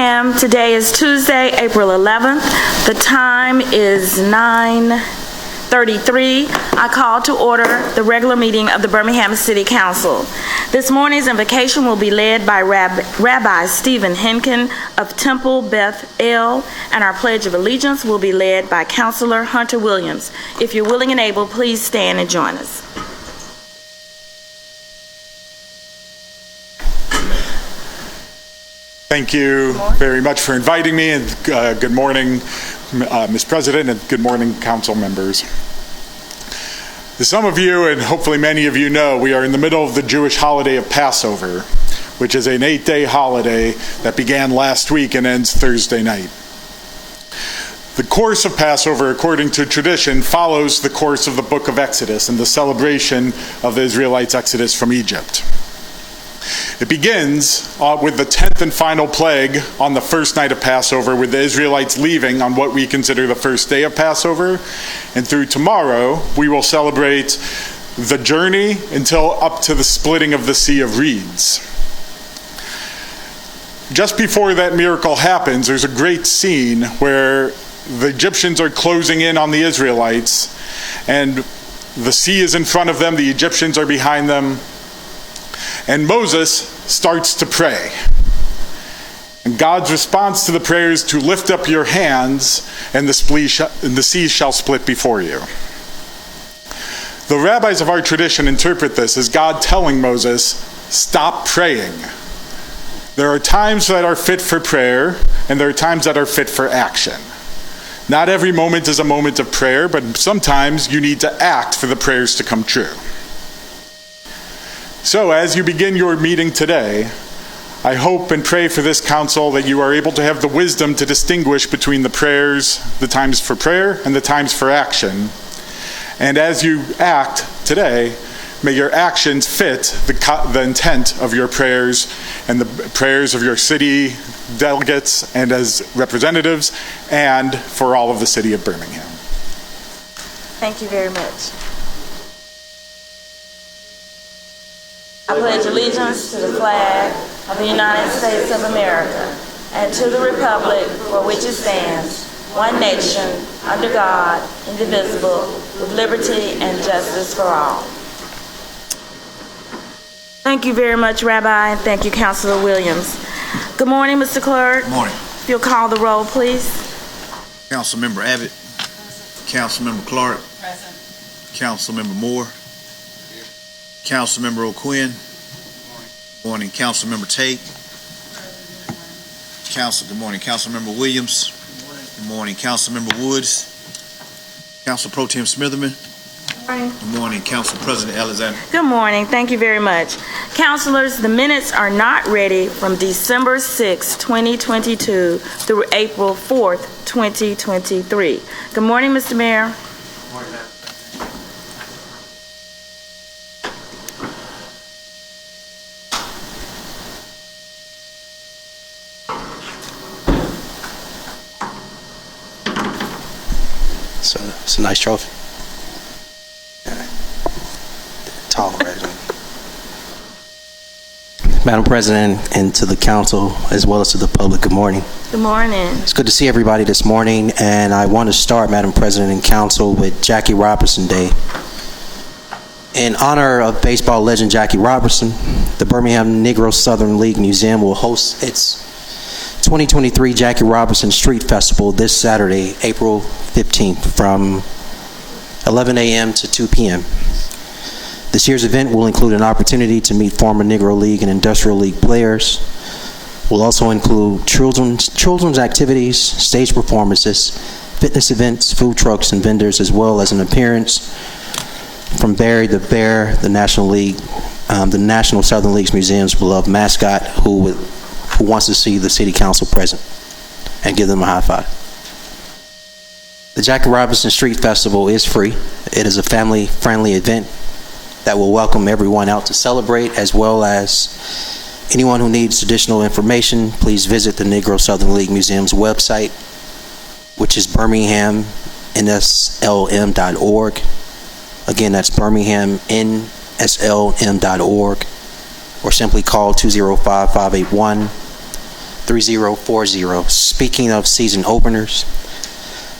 Birmingham. Today is Tuesday, April 11th. The time is 9:33. I call to order the regular meeting of the Birmingham City Council. This morning's invocation will be led by Rabbi Stephen Henkin of Temple Beth El, and our Pledge of Allegiance will be led by Councilor Hunter Williams. If you're willing and able, please stand and join us. Thank you very much for inviting me, and good morning, Ms. President, and good morning, council members. As some of you, and hopefully many of you know, we are in the middle of the Jewish holiday of Passover, which is an 8-day holiday that began last week and ends Thursday night. The course of Passover, according to tradition, follows the course of the book of Exodus and the celebration of the Israelites' exodus from Egypt. It begins with the 10th and final plague on the first night of Passover, with the Israelites leaving on what we consider the first day of Passover. And through tomorrow, we will celebrate the journey until up to the splitting of the Sea of Reeds. Just before that miracle happens, there's a great scene where the Egyptians are closing in on the Israelites, and the sea is in front of them, the Egyptians are behind them. And Moses starts to pray. And God's response to the prayer is to lift up your hands, and the sea shall split before you. The rabbis of our tradition interpret this as God telling Moses, stop praying. There are times that are fit for prayer, and there are times that are fit for action. Not every moment is a moment of prayer, but sometimes you need to act for the prayers to come true. So as you begin your meeting today, I hope and pray for this council that you are able to have the wisdom to distinguish between the prayers, the times for prayer, and the times for action. And as you act today, may your actions fit the intent of your prayers and the prayers of your city delegates and as representatives, and for all of the city of Birmingham. Thank you very much. I pledge allegiance to the flag of the United States of America and to the republic for which it stands, one nation, under God, indivisible, with liberty and justice for all. Thank you very much, Rabbi, and thank you, Councilor Williams. Good morning, Mr. Clerk. Good morning. If you'll call the roll, please. Councilmember Abbott. Councilmember Clark. Present. Councilmember Moore. Councilmember O'Quinn. Good morning. Councilmember Tate. Good morning. Councilmember Williams. Good morning. Councilmember Woods. Council Pro Tem Smitherman. Good morning. Council President Alexander. Good morning. Thank you very much. Councilors, the minutes are not ready from December 6, 2022 through April 4th, 2023. Good morning, Mr. Mayor. Good morning, Madam President. So it's a nice trophy. Tall, right? Madam President, and to the council as well as to the public, good morning. Good morning. It's good to see everybody this morning, and I want to start, Madam President and council, with Jackie Robinson Day. In honor of baseball legend Jackie Robinson, the Birmingham Negro Southern League Museum will host its 2023 Jackie Robinson Street Festival this Saturday, April 15th, from 11 a.m. to 2 p.m. This year's event will include an opportunity to meet former Negro League and Industrial League players. Will also include children's activities, stage performances, fitness events, food trucks, and vendors, as well as an appearance from Barry the Bear, the National Southern League's Museum's beloved mascot, who wants to see the City Council present and give them a high five. The Jackie Robinson Street Festival is free. It is a family-friendly event that will welcome everyone out to celebrate, as well as anyone who needs additional information. Please visit the Negro Southern League Museum's website, which is birminghamnslm.org. Again, that's birminghamnslm.org, or simply call 205-581-36 3040. Speaking of season openers,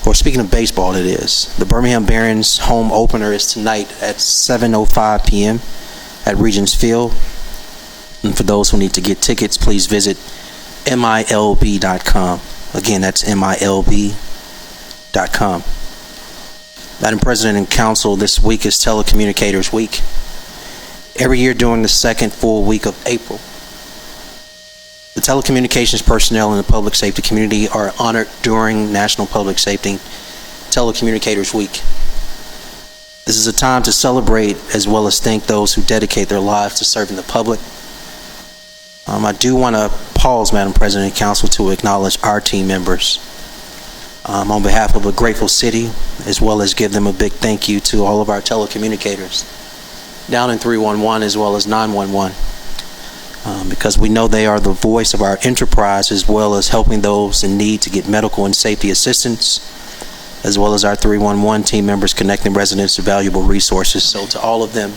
or speaking of baseball, it is. The Birmingham Barons home opener is tonight at 7:05 p.m. at Regents Field. And for those who need to get tickets, please visit milb.com. Again, that's milb.com. Madam President and Council, this week is Telecommunicators Week. Every year during the second full week of April, the telecommunications personnel in the public safety community are honored during National Public Safety Telecommunicators Week. This is a time to celebrate as well as thank those who dedicate their lives to serving the public. I do want to pause, Madam President and Council, to acknowledge our team members on behalf of a grateful city, as well as give them a big thank you to all of our telecommunicators down in 311 as well as 911. Because we know they are the voice of our enterprise, as well as helping those in need to get medical and safety assistance, as well as our 311 team members connecting residents to valuable resources. So to all of them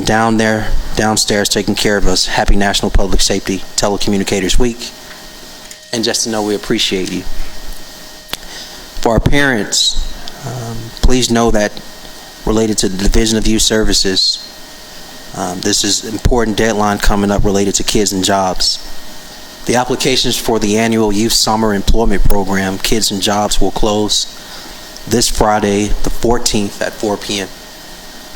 down there, downstairs, taking care of us, happy National Public Safety Telecommunicators Week. And just to know we appreciate you. For our parents, please know that related to the Division of Youth Services, this is an important deadline coming up related to kids and jobs. The applications for the annual Youth Summer Employment Program, Kids and Jobs, will close this Friday, the 14th at 4 p.m.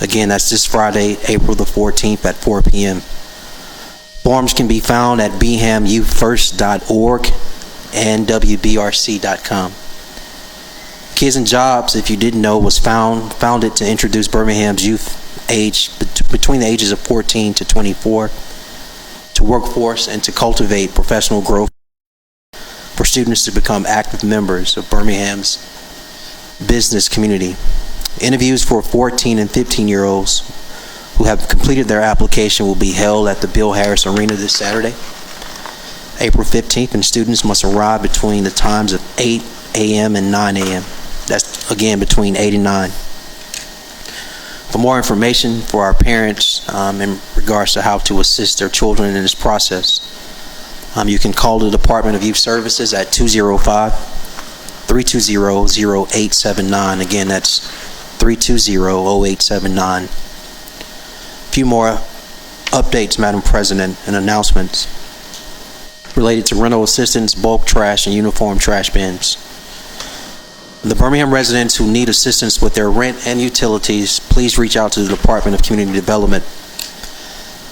Again, that's this Friday, April the 14th at 4 p.m. Forms can be found at bhamyouthfirst.org and wbrc.com. Kids and Jobs, if you didn't know, was founded to introduce Birmingham's youth age between the ages of 14 to 24 to workforce and to cultivate professional growth for students to become active members of Birmingham's business community. Interviews for 14 and 15-year-olds who have completed their application will be held at the Bill Harris Arena this Saturday, April 15th, and students must arrive between the times of 8 a.m. and 9 a.m. That's, again, between 8 and 9. For more information for our parents in regards to how to assist their children in this process, you can call the Department of Youth Services at 205-320-0879. Again, that's 320-0879. A few more updates, Madam President, and announcements related to rental assistance, bulk trash, and uniform trash bins. The Birmingham residents who need assistance with their rent and utilities, please reach out to the Department of Community Development.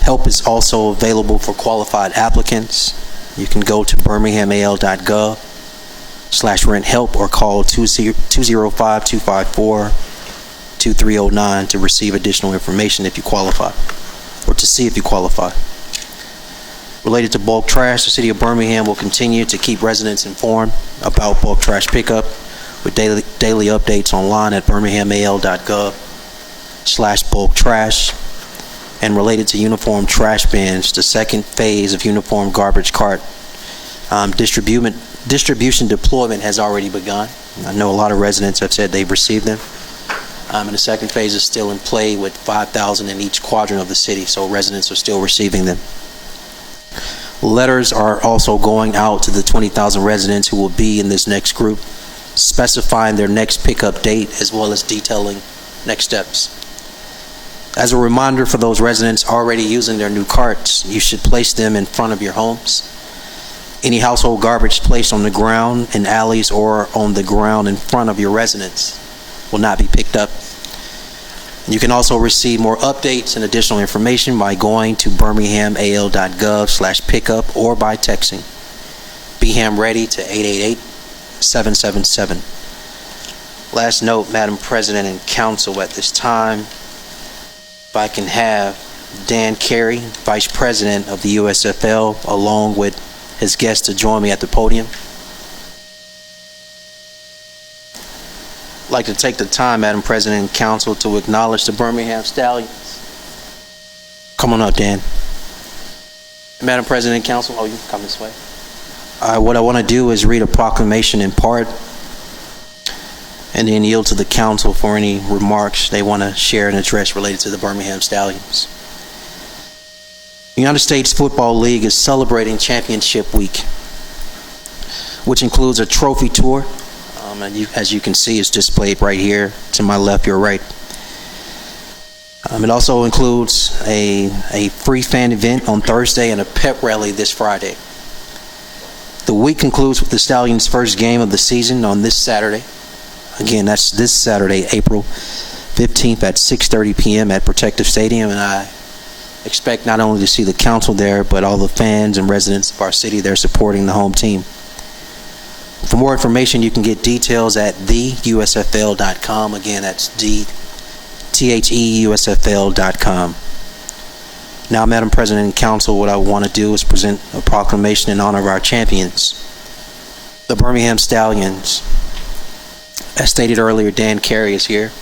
Help is also available for qualified applicants. You can go to birminghamal.gov/rent-help or call 205-254-2309 to receive additional information if you qualify, or to see if you qualify. Related to bulk trash, the City of Birmingham will continue to keep residents informed about bulk trash pickup with daily updates online at birminghamal.gov/bulk trash. And related to uniform trash bins, the second phase of uniform garbage cart distribution deployment has already begun. I know a lot of residents have said they've received them. And the second phase is still in play with 5,000 in each quadrant of the city, so residents are still receiving them. Letters are also going out to the 20,000 residents who will be in this next group, specifying their next pickup date as well as detailing next steps. As a reminder for those residents already using their new carts, you should place them in front of your homes. Any household garbage placed on the ground, in alleys, or on the ground in front of your residence will not be picked up. You can also receive more updates and additional information by going to birminghamal.gov/pickup or by texting BHAM Ready to 888-777. Last note, Madam President and Council, at this time, if I can have Dan Carey, Vice President of the USFL, along with his guests to join me at the podium. I'd like to take the time, Madam President and Council, to acknowledge the Birmingham Stallions. Come on up, Dan. Madam President and Council, you can come this way. What I want to do is read a proclamation in part and then yield to the council for any remarks they want to share and address related to the Birmingham Stallions. The United States Football League is celebrating Championship Week, which includes a trophy tour. As you can see, it's displayed right here to my left, your right. It also includes a free fan event on Thursday and a pep rally this Friday. The week concludes with the Stallions' first game of the season on this Saturday. Again, that's this Saturday, April 15th at 6:30 p.m. at Protective Stadium, and I expect not only to see the council there, but all the fans and residents of our city there supporting the home team. For more information, you can get details at theusfl.com. Again, that's theusfl.com. Now, Madam President and Council, what I want to do is present a proclamation in honor of our champions, the Birmingham Stallions. As stated earlier, Dan Carey is here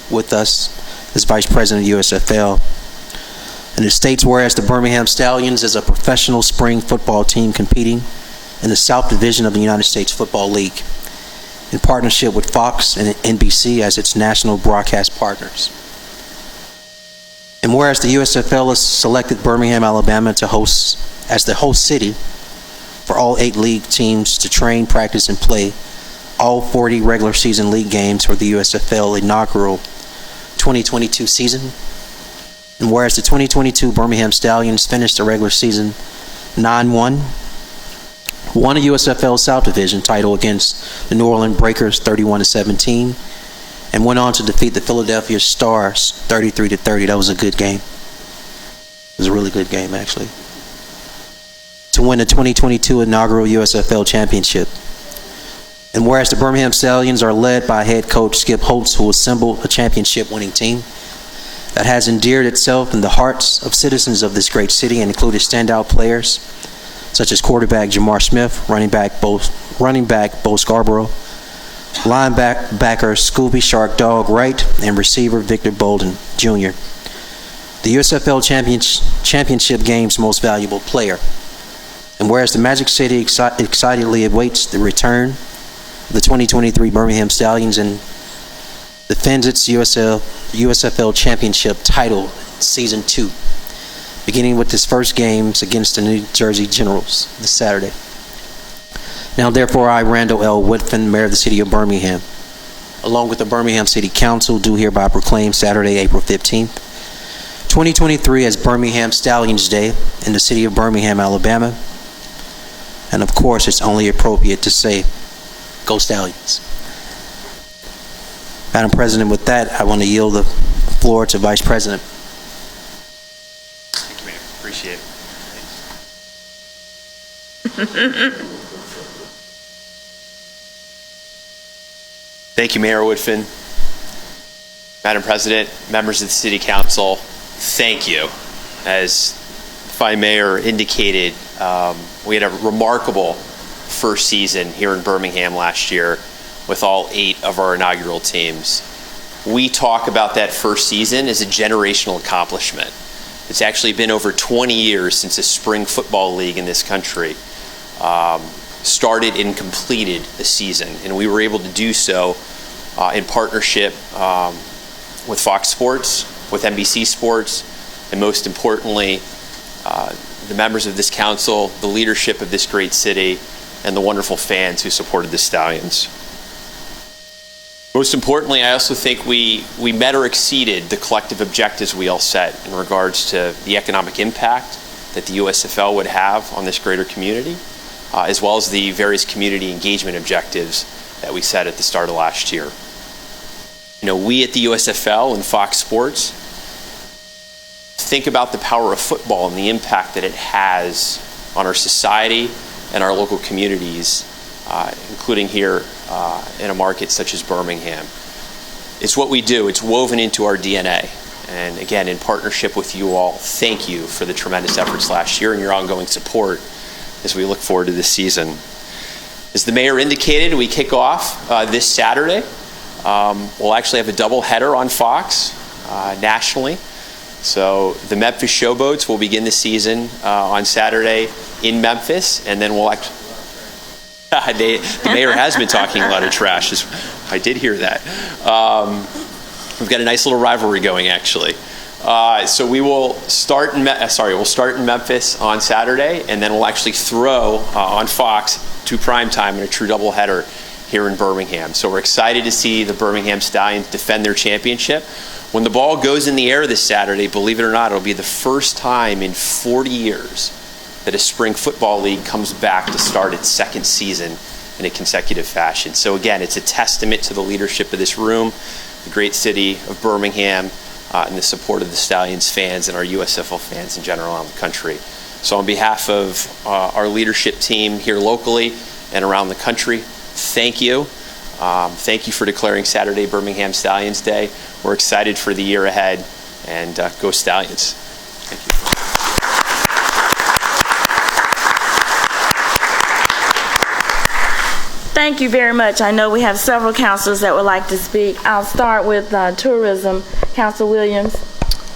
with us as Vice President of USFL. And it states, whereas the Birmingham Stallions is a professional spring football team competing in the South Division of the United States Football League, in partnership with Fox and NBC as its national broadcast partners. And whereas the USFL has selected Birmingham, Alabama to host as the host city for all 8 league teams to train, practice, and play all 40 regular season league games for the USFL inaugural 2022 season. And whereas the 2022 Birmingham Stallions finished the regular season 9-1, won a USFL South Division title against the New Orleans Breakers 31-17, and went on to defeat the Philadelphia Stars 33-30. That was a good game. It was a really good game, actually. To win the 2022 inaugural USFL Championship. And whereas the Birmingham Stallions are led by head coach Skip Holtz, who assembled a championship-winning team that has endeared itself in the hearts of citizens of this great city and included standout players such as quarterback Jamar Smith, running back Bo Scarborough, linebacker Scooby Shark Dog Wright, and receiver Victor Bolden Jr., the USFL Championship Game's most valuable player. And whereas the Magic City excitedly awaits the return of the 2023 Birmingham Stallions and defends its USFL Championship title Season 2, beginning with his first games against the New Jersey Generals this Saturday. Now, therefore, I, Randall L. Woodfin, Mayor of the City of Birmingham, along with the Birmingham City Council, do hereby proclaim Saturday, April 15th, 2023 as Birmingham Stallions Day in the city of Birmingham, Alabama. And of course, it's only appropriate to say, Go Stallions. Madam President, with that, I want to yield the floor to Vice President. Thank you, Mayor. Appreciate it. Thank you, Mayor Woodfin. Madam President, members of the City Council, thank you. As Fine Mayor indicated, we had a remarkable first season here in Birmingham last year with all 8 of our inaugural teams. We talk about that first season as a generational accomplishment. It's actually been over 20 years since a spring football league in this country started and completed the season, and we were able to do so in partnership with Fox Sports, with NBC Sports, and most importantly, the members of this council, the leadership of this great city, and the wonderful fans who supported the Stallions. Most importantly, I also think we met or exceeded the collective objectives we all set in regards to the economic impact that the USFL would have on this greater community, as well as the various community engagement objectives that we set at the start of last year. You know, we at the USFL and Fox Sports think about the power of football and the impact that it has on our society and our local communities, including here in a market such as Birmingham. It's what we do. It's woven into our DNA. And again, in partnership with you all, thank you for the tremendous efforts last year and your ongoing support as we look forward to this season. As the mayor indicated, we kick off this Saturday. We'll actually have a double header on Fox nationally. So the Memphis Showboats will begin the season on Saturday in Memphis, and then we'll actually... the mayor has been talking a lot of trash. I did hear that. We've got a nice little rivalry going, actually. So we will start in we'll start in Memphis on Saturday, and then we'll actually throw on Fox to prime time in a true doubleheader here in Birmingham. So we're excited to see the Birmingham Stallions defend their championship. When the ball goes in the air this Saturday, believe it or not, it'll be the first time in 40 years that a spring football league comes back to start its second season in a consecutive fashion. So again, it's a testament to the leadership of this room, the great city of Birmingham, and the support of the Stallions fans and our USFL fans in general around the country. So on behalf of our leadership team here locally and around the country, thank you. Thank you for declaring Saturday Birmingham Stallions Day. We're excited for the year ahead, and go Stallions. Thank you. Thank you very much. I know we have several councilors that would like to speak. I'll start with tourism. Council Williams.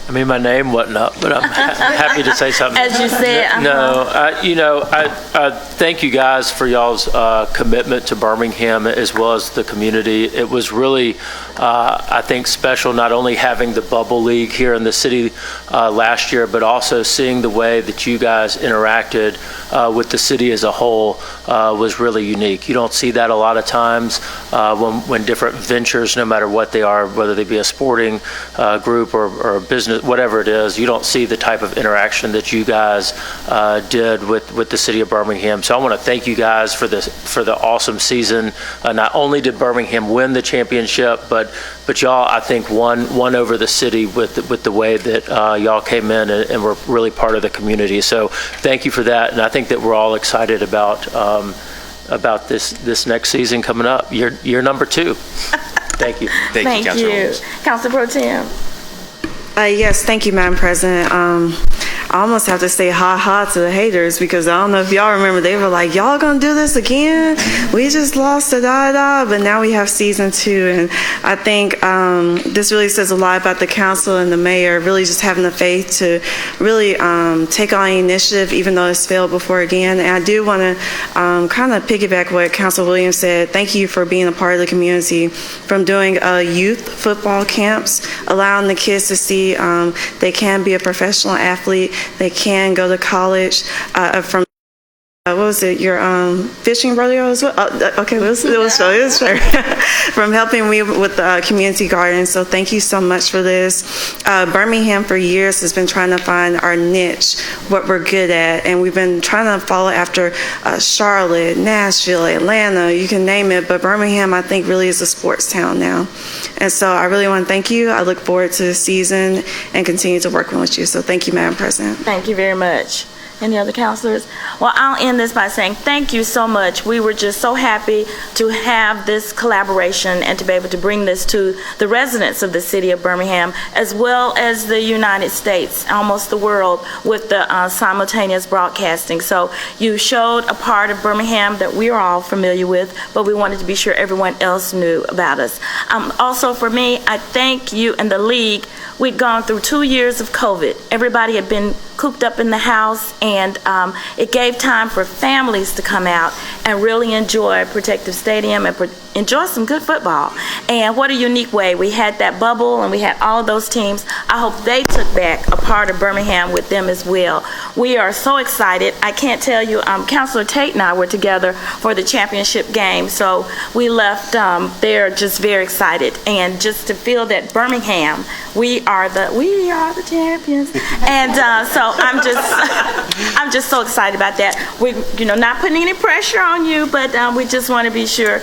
I mean, my name wasn't up, but I'm happy to say something. As you said. No, I thank you guys for y'all's commitment to Birmingham as well as the community. It was really, I think, special not only having the Bubble League here in the city last year, but also seeing the way that you guys interacted with the city as a whole was really unique. You don't see that a lot of times when different ventures, no matter what they are, whether they be a sporting group or a business, whatever it is, you don't see the type of interaction that you guys did with the city of Birmingham. So I want to thank you guys for the awesome season. Not only did Birmingham win the championship, but y'all, I think, won over the city with the way that y'all came in and were really part of the community. So thank you for that, and I think that we're all excited about this next season coming up. Year number 2. Thank you. Thank you, Councilor Williams. Council Pro Tem. Yes, thank you, Madam President. I almost have to say ha to the haters, because I don't know if y'all remember, they were like, y'all gonna do this again? We just lost to but now we have season 2, and I think this really says a lot about the council and the mayor really just having the faith to really take on initiative, even though it's failed before again. And I do want to kind of piggyback what Council Williams said. Thank you for being a part of the community, from doing youth football camps, allowing the kids to see they can be a professional athlete. They can go to college from what was it? Your fishing rodeo as well? Okay, it was fair. From helping me with the community garden. So thank you so much for this. Birmingham for years has been trying to find our niche, what we're good at, and we've been trying to follow after Charlotte, Nashville, Atlanta, you can name it. But Birmingham, I think, really is a sports town now. And so I really want to thank you. I look forward to the season and continue to work with you. So thank you, Madam President. Thank you very much. Any other counselors? Well, I'll end this by saying thank you so much. We were just so happy to have this collaboration and to be able to bring this to the residents of the city of Birmingham, as well as the United States, almost the world, with the simultaneous broadcasting. So you showed a part of Birmingham that we are all familiar with, but we wanted to be sure everyone else knew about us. Also, for me, I thank you and the league. We'd gone through 2 years of COVID. Everybody had been cooped up in the house, and it gave time for families to come out and really enjoy Protective Stadium and enjoy some good football. And what a unique way. We had that bubble and we had all of those teams. I hope they took back a part of Birmingham with them as well. We are so excited. I can't tell you, Councilor Tate and I were together for the championship game, so we left there just very excited. And just to feel that Birmingham, we are the champions. And so I'm just so excited about that. We, not putting any pressure on you, but we just want to be sure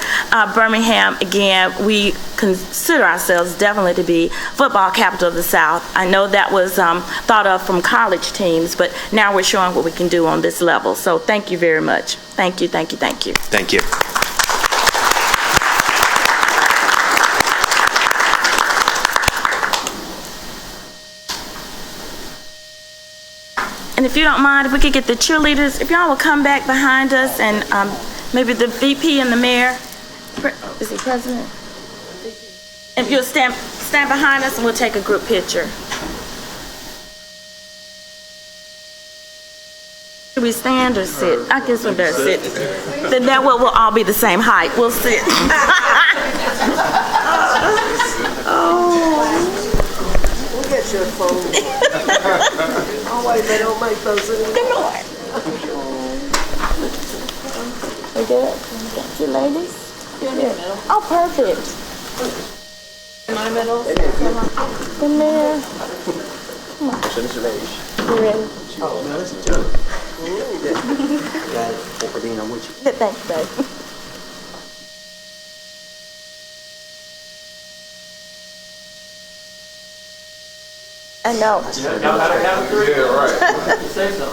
Birmingham, again, we consider ourselves definitely to be football capital of the South. I know that was thought of from college teams, but now we're showing what we can do on this level. So thank you very much. Thank you, thank you, thank you. Thank you. And if you don't mind, if we could get the cheerleaders, if y'all will come back behind us, and maybe the VP and the mayor. Is he president? If you'll stand behind us, and we'll take a group picture. Should we stand or sit? I guess we better sit. Then that way we'll all be the same height. We'll sit. Oh. your phone. Oh, wait, they don't make those anymore. Good Lord. We good? Got you ladies? Yeah. Oh, perfect. In my middle? Come here. Come on. You ready? Oh, no, that's a joke. I'm with you. Thanks, babe. I know. Yeah, right. Say so.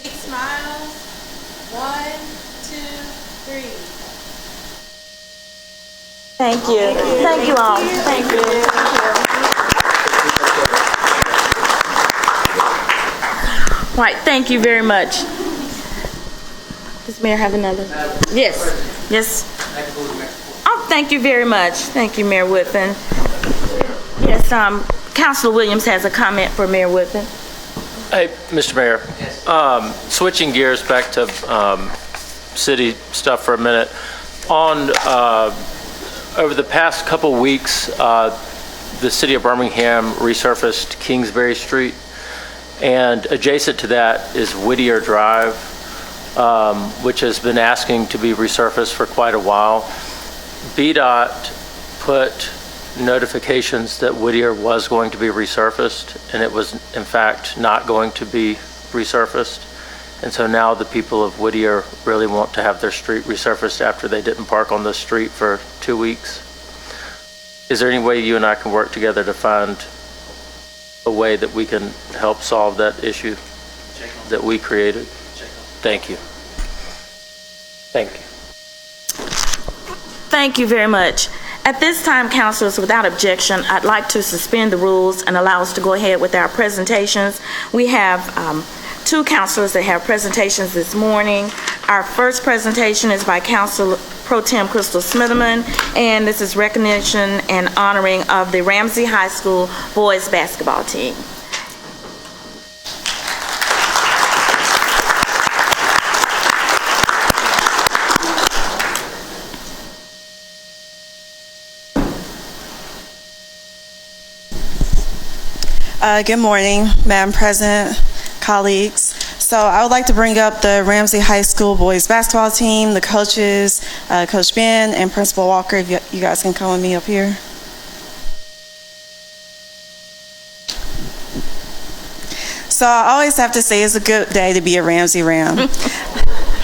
Big smiles. 1, 2, 3. Thank you. Thank you all. Thank you. Right, thank you very much. Does Mayor have another? Yes. Yes. Oh, thank you very much. Thank you, Mayor Whitman. Yes, Councilor Williams has a comment for Mayor Whitman. Hey, Mr. Mayor. Switching gears back to city stuff for a minute. Over the past couple weeks, the city of Birmingham resurfaced Kingsbury Street, and adjacent to that is Whittier Drive, which has been asking to be resurfaced for quite a while. BDOT put notifications that Whittier was going to be resurfaced, and it was in fact not going to be resurfaced. And so now the people of Whittier really want to have their street resurfaced after they didn't park on the street for 2 weeks. Is there any way you and I can work together to find a way that we can help solve that issue that we created? Thank you. Thank you. Thank you very much. At this time, councilors, without objection, I'd like to suspend the rules and allow us to go ahead with our presentations. We have 2 councilors that have presentations this morning. Our first presentation is by Council Pro Tem Crystal Smitherman, and this is recognition and honoring of the Ramsey High School boys basketball team. Good morning, Madam President, colleagues. So I would like to bring up the Ramsey High School boys basketball team, the coaches, Coach Ben and Principal Walker, if you guys can come with me up here. So I always have to say it's a good day to be a Ramsey Ram.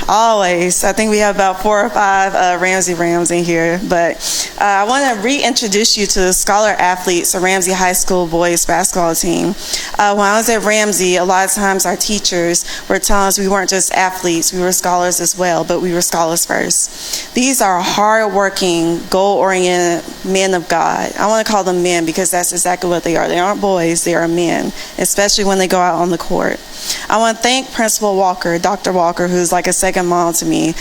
Always. I think we have about 4 or 5 Ramsey Rams in here. But I want to reintroduce you to the scholar athletes of Ramsey High School boys basketball team. When I was at Ramsey, a lot of times our teachers were telling us we weren't just athletes, we were scholars as well, but we were scholars first. These are hard-working, goal-oriented men of God. I want to call them men because that's exactly what they are. They aren't boys, they are men, especially when they go out on the court. I want to thank Principal Walker, Dr. Walker, who's like a second mom to me,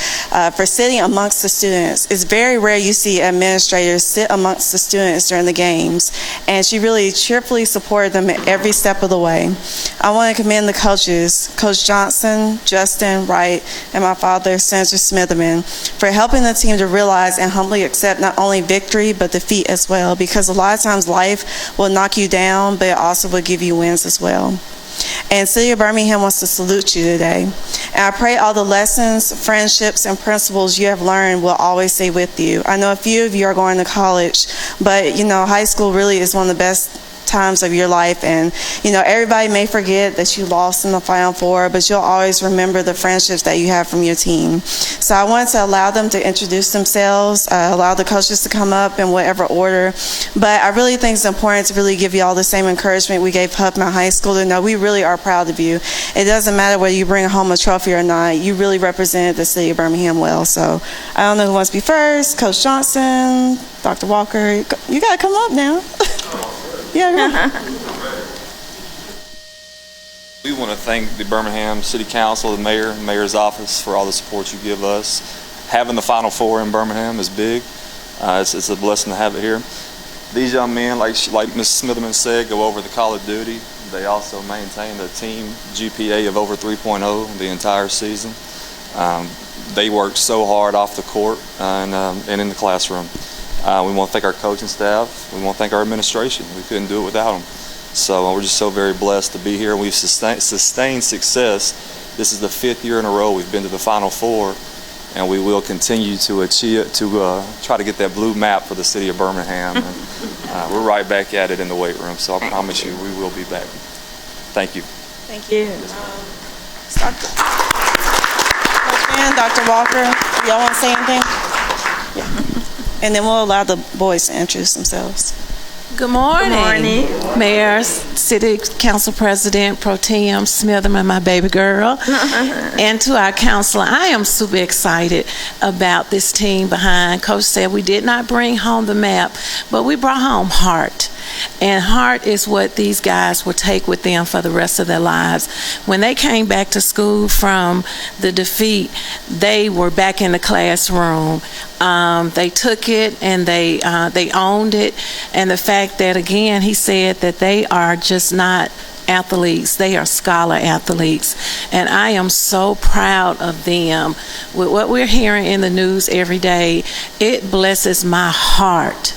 for sitting amongst the students. It's very rare you see administrators sit amongst the students during the games, and she really cheerfully supported them at every step of the way. I want to commend the coaches, Coach Johnson, Justin, Wright, and my father, Senator Smitherman, for helping the team to realize and humbly accept not only victory, but defeat as well, because a lot of times life will knock you down, but it also will give you wins as well. And City of Birmingham wants to salute you today. And I pray all the lessons, friendships, and principles you have learned will always stay with you. I know a few of you are going to college, but high school really is one of the best times of your life, and everybody may forget that you lost in the Final Four, but you'll always remember the friendships that you have from your team. So I wanted to allow them to introduce themselves, allow the coaches to come up in whatever order, but I really think it's important to really give you all the same encouragement we gave Huffman High School to know we really are proud of you. It doesn't matter whether you bring home a trophy or not, you really represented the city of Birmingham well. So I don't know who wants to be first. Coach Johnson, Dr. Walker, you got to come up now. Yeah. We want to thank the Birmingham City Council, the mayor's office for all the support you give us. Having the Final Four in Birmingham is big. It's a blessing to have it here. These young men, like Ms. Smitherman said, go over the call of duty. They also maintain a team GPA of over 3.0 the entire season. They work so hard off the court and in the classroom. We want to thank our coaching staff. We want to thank our administration. We couldn't do it without them. So we're just so very blessed to be here. We've sustained success. This is the 5th year in a row we've been to the Final Four, and we will continue to achieve try to get that blue map for the city of Birmingham. And, we're right back at it in the weight room, so I promise you we will be back. Thank you. Thank you. Dr. Walker, y'all want to say anything? Yeah. And then we'll allow the boys to introduce themselves. Good morning. Good morning. Mayor, City Council President Pro Tem Smitherman, my baby girl, and to our counselor. I am super excited about this team behind. Coach said we did not bring home the map, but we brought home heart. And heart is what these guys will take with them for the rest of their lives. When they came back to school from the defeat, they were back in the classroom. They took it and they owned it. And the fact that, again, he said that they are just not athletes, they are scholar athletes, and I am so proud of them. With what we're hearing in the news every day, it blesses my heart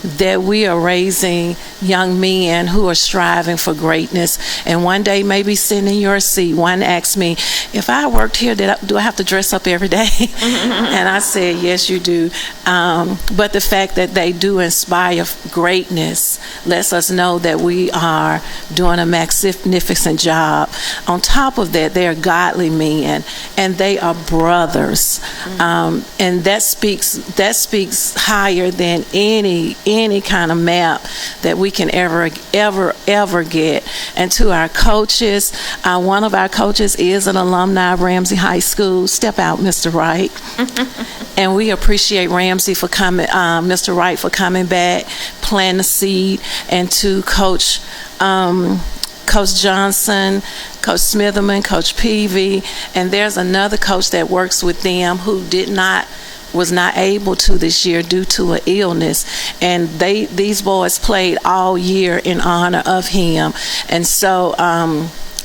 that we are raising young men who are striving for greatness, and one day maybe sitting in your seat. One asked me, if I worked here, do I have to dress up every day? And I said, yes, you do. But the fact that they do inspire greatness lets us know that we are doing a magnificent job. On top of that, they are godly men, and they are brothers. And that speaks higher than any kind of map that we can ever get. And to our coaches, one of our coaches is an alumni of Ramsey High School. Step out, Mr. Wright. And we appreciate Ramsey for coming, Mr. Wright for coming back, planting the seed, and to Coach Johnson, Coach Smitherman, Coach Peavy, and there's another coach that works with them who was not able to this year due to an illness, and these boys played all year in honor of him. And so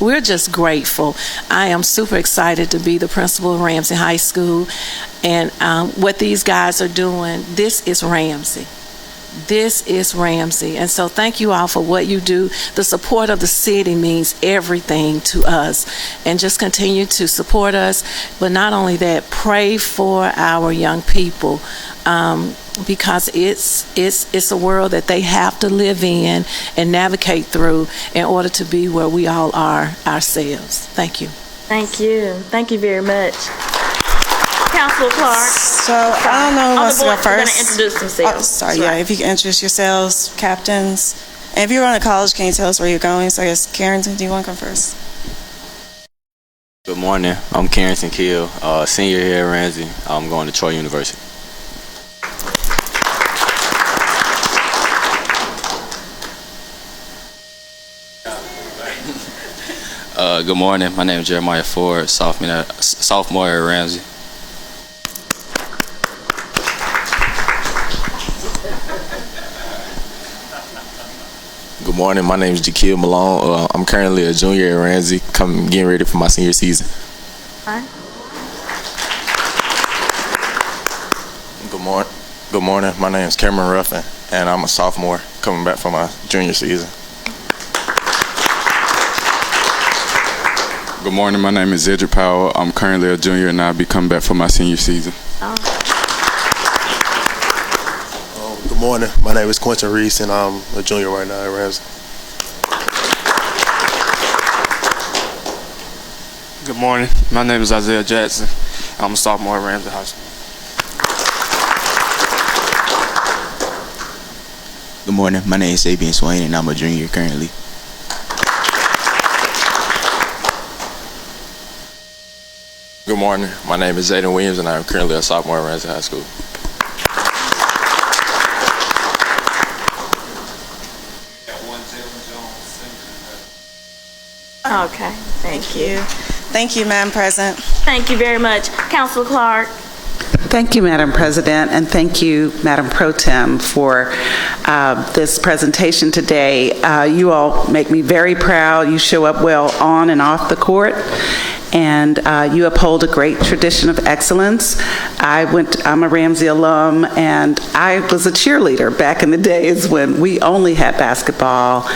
we're just grateful. I am super excited to be the principal of Ramsey High School, and what these guys are doing, this is Ramsey. This is Ramsey. And so thank you all for what you do. The support of the city means everything to us. And just continue to support us. But not only that, pray for our young people, because it's a world that they have to live in and navigate through in order to be where we all are ourselves. Thank you. Thank you. Thank you very much. Councilor Clark. So I don't know who wants to go first. We're going to introduce themselves. Oh, sorry, yeah. If you can introduce yourselves, captains. And if you're on a college, can you tell us where you're going? So I guess, Carrington, do you want to come first? Good morning. I'm Carrington Kill, senior here at Ramsey. I'm going to Troy University. Good morning. My name is Jeremiah Ford, sophomore at Ramsey. Good morning. My name is Jaquil Malone. I'm currently a junior at Ramsey, getting ready for my senior season. Hi. Good morning. My name is Cameron Ruffin, and I'm a sophomore coming back for my junior season. Good morning. My name is Edric Powell. I'm currently a junior, and I'll be coming back for my senior season. Good morning. My name is Quentin Reese, and I'm a junior right now at Ramsey. Good morning. My name is Isaiah Jackson. I'm a sophomore at Ramsey High School. Good morning. My name is Sabian Swain, and I'm a junior currently. Good morning. My name is Zayden Williams, and I'm currently a sophomore at Ramsey High School. Okay. Thank you. Thank you, Madam President. Thank you very much. Councilor Clark. Thank you, Madam President, and thank you, Madam Pro Tem, for this presentation today. You all make me very proud. You show up well on and off the court, and you uphold a great tradition of excellence. I'm a Ramsey alum, and I was a cheerleader back in the days when we only had basketball,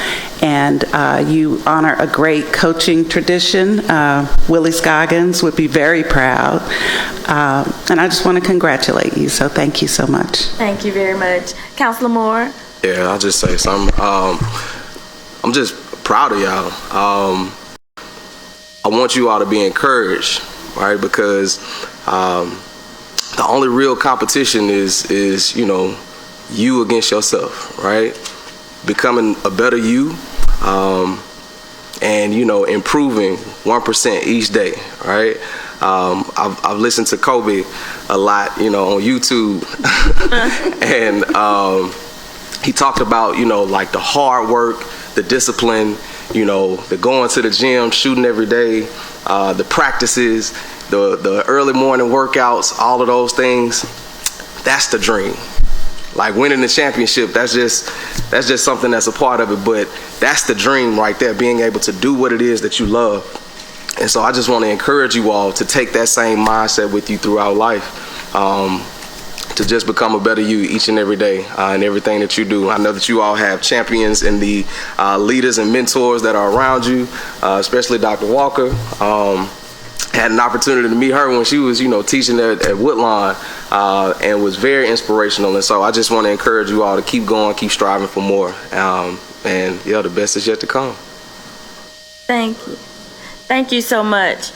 and you honor a great coaching tradition. Willie Scoggins would be very proud, and I just want to congratulate you, so thank you so much. Thank you very much. Councilor Moore? Yeah, I'll just say something. I'm just proud of y'all. I want you all to be encouraged, right? Because the only real competition is you against yourself, right? Becoming a better you, and improving 1% each day, right? I've listened to Kobe a lot, on YouTube, and he talked about like the hard work, the discipline, the going to the gym, shooting every day, the practices, the early morning workouts, all of those things. That's the dream. Like winning the championship, that's just something that's a part of it, but that's the dream right there, being able to do what it is that you love. And so I just want to encourage you all to take that same mindset with you throughout life, to just become a better you each and every day in everything that you do. I know that you all have champions and the leaders and mentors that are around you, especially Dr. Walker. Had an opportunity to meet her when she was, teaching at Woodlawn, and was very inspirational. And so I just want to encourage you all to keep going, keep striving for more. And the best is yet to come. Thank you. Thank you so much.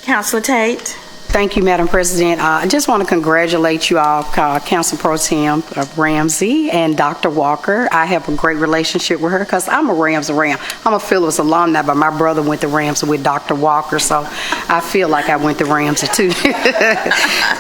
Councilor Tate? Thank you, Madam President. I just want to congratulate you all, Council Pro Tem Ramsey and Dr. Walker. I have a great relationship with her because I'm a Rams Ram. I'm a Phillips alumni, but my brother went to Rams with Dr. Walker, so I feel like I went to Rams too.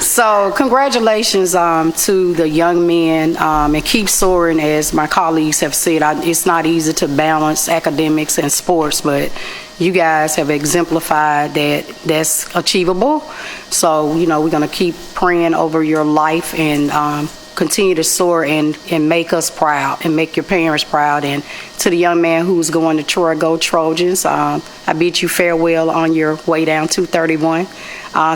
So congratulations to the young men, and keep soaring. As my colleagues have said, it's not easy to balance academics and sports, but you guys have exemplified that that's achievable. So, we're going to keep praying over your life and continue to soar and make us proud and make your parents proud. And to the young man who's going to Troy, go Trojans. I bid you farewell on your way down 231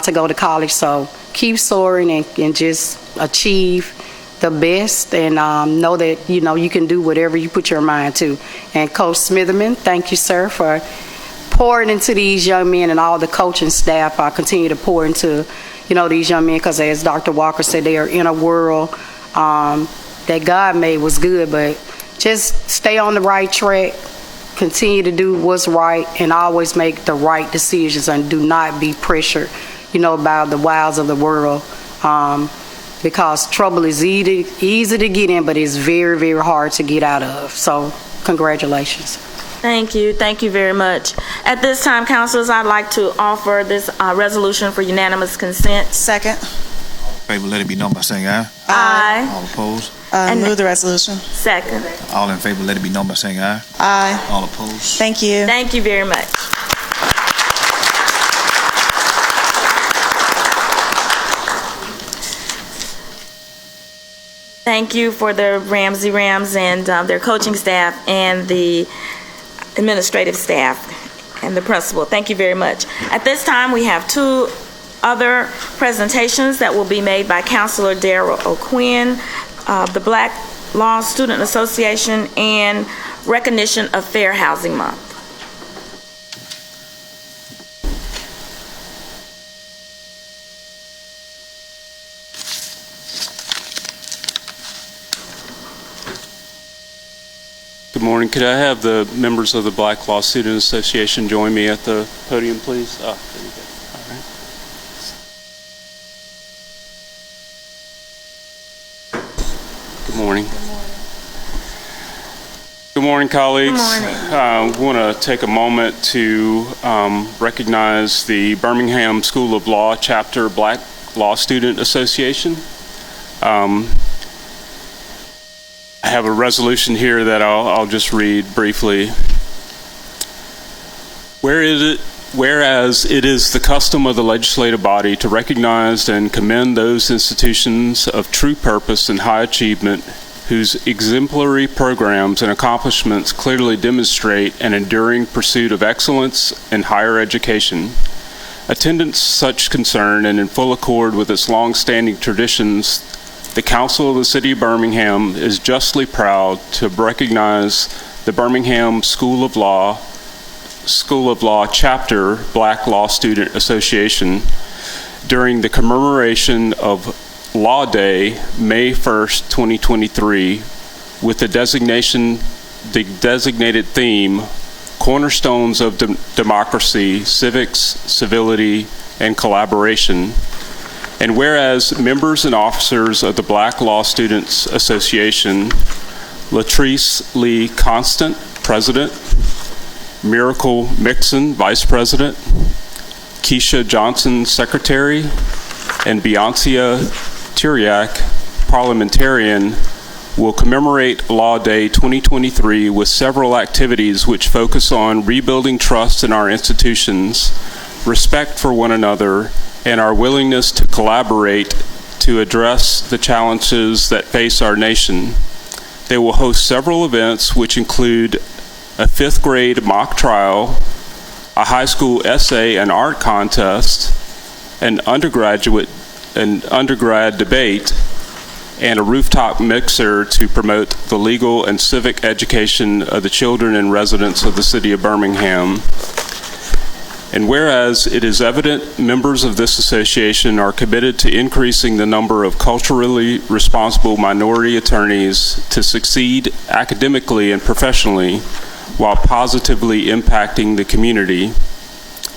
to go to college. So keep soaring and just achieve the best, and know that, you can do whatever you put your mind to. And Coach Smitherman, thank you, sir, for pouring into these young men, and all the coaching staff continue to pour into, these young men, because as Dr. Walker said, they are in a world that God made was good, but just stay on the right track, continue to do what's right, and always make the right decisions, and do not be pressured, by the wiles of the world, because trouble is easy to get in, but it's very, very hard to get out of. So congratulations. Thank you. Thank you very much. At this time, councilors, I'd like to offer this resolution for unanimous consent. Second. Favor, let it be known by saying aye. Aye. All opposed? Move the resolution. Second. All in favor, let it be known by saying aye. Aye. All opposed? Thank you. Thank you very much. Thank you for the Ramsey Rams and their coaching staff and the administrative staff and the principal. Thank you very much. At this time, we have two other presentations that will be made by Councilor Darrell O'Quinn, the Black Law Student Association, and recognition of Fair Housing Month. Good morning. Could I have the members of the Black Law Student Association join me at the podium, please? There you go. All right. Good morning. Good morning, colleagues. Good morning. I want to take a moment to recognize the Birmingham School of Law Chapter Black Law Student Association. I have a resolution here that I'll just read briefly. Whereas it is the custom of the legislative body to recognize and commend those institutions of true purpose and high achievement whose exemplary programs and accomplishments clearly demonstrate an enduring pursuit of excellence in higher education. Attendant to such concern and in full accord with its long-standing traditions, the Council of the City of Birmingham is justly proud to recognize the Birmingham School of Law Chapter Black Law Student Association during the commemoration of Law Day, May 1st, 2023, with the designated theme, Cornerstones of Democracy, Civics, Civility, and Collaboration. And whereas members and officers of the Black Law Students Association, Latrice Lee Constant, President, Miracle Mixon, Vice President, Keisha Johnson, Secretary, and Beyonce Tiriac, Parliamentarian, will commemorate Law Day 2023 with several activities which focus on rebuilding trust in our institutions, respect for one another, and our willingness to collaborate to address the challenges that face our nation. They will host several events which include a 5th grade mock trial, a high school essay and art contest, an undergrad debate, and a rooftop mixer to promote the legal and civic education of the children and residents of the city of Birmingham. And whereas it is evident members of this association are committed to increasing the number of culturally responsible minority attorneys to succeed academically and professionally while positively impacting the community,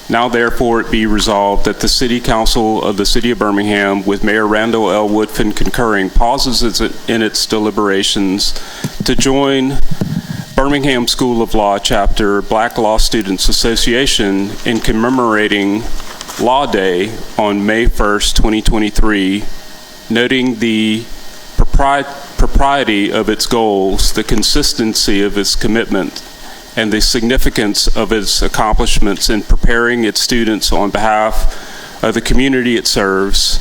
now therefore it be resolved that the City Council of the City of Birmingham, with Mayor Randall L. Woodfin concurring, pauses in its deliberations to join Birmingham School of Law Chapter Black Law Students Association in commemorating Law Day on May 1st, 2023, noting the propriety of its goals, the consistency of its commitment, and the significance of its accomplishments in preparing its students on behalf of the community it serves.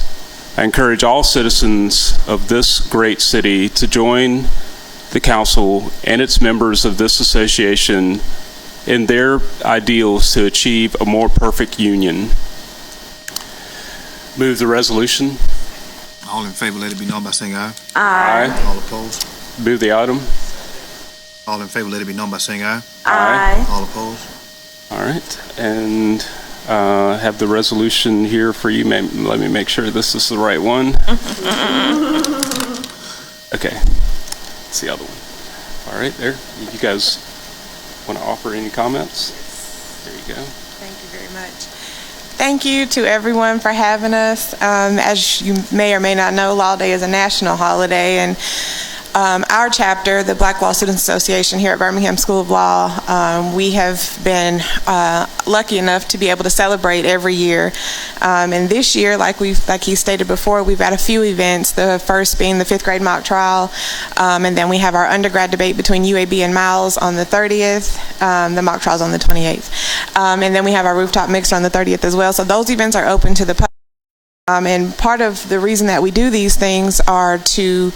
I encourage all citizens of this great city to join the council and its members of this association in their ideals to achieve a more perfect union. Move the resolution. All in favor, let it be known by saying aye. Aye. All opposed? Move the item. All in favor, let it be known by saying aye. Aye. All opposed? All right, and have the resolution here for you. Let me make sure this is the right one. Okay, it's the other one. All right, there. You guys want to offer any comments? There you go. Thank you very much. Thank you to everyone for having us. As you may or may not know, Law Day is a national holiday, and our chapter, the Black Law Students Association here at Birmingham School of Law, we have been lucky enough to be able to celebrate every year. And this year, like he stated before, we've had a few events, the first being the 5th grade mock trial, and then we have our undergrad debate between UAB and Miles on the 30th, the mock trial's on the 28th. And then we have our rooftop mixer on the 30th as well. So those events are open to the public. And part of the reason that we do these things are to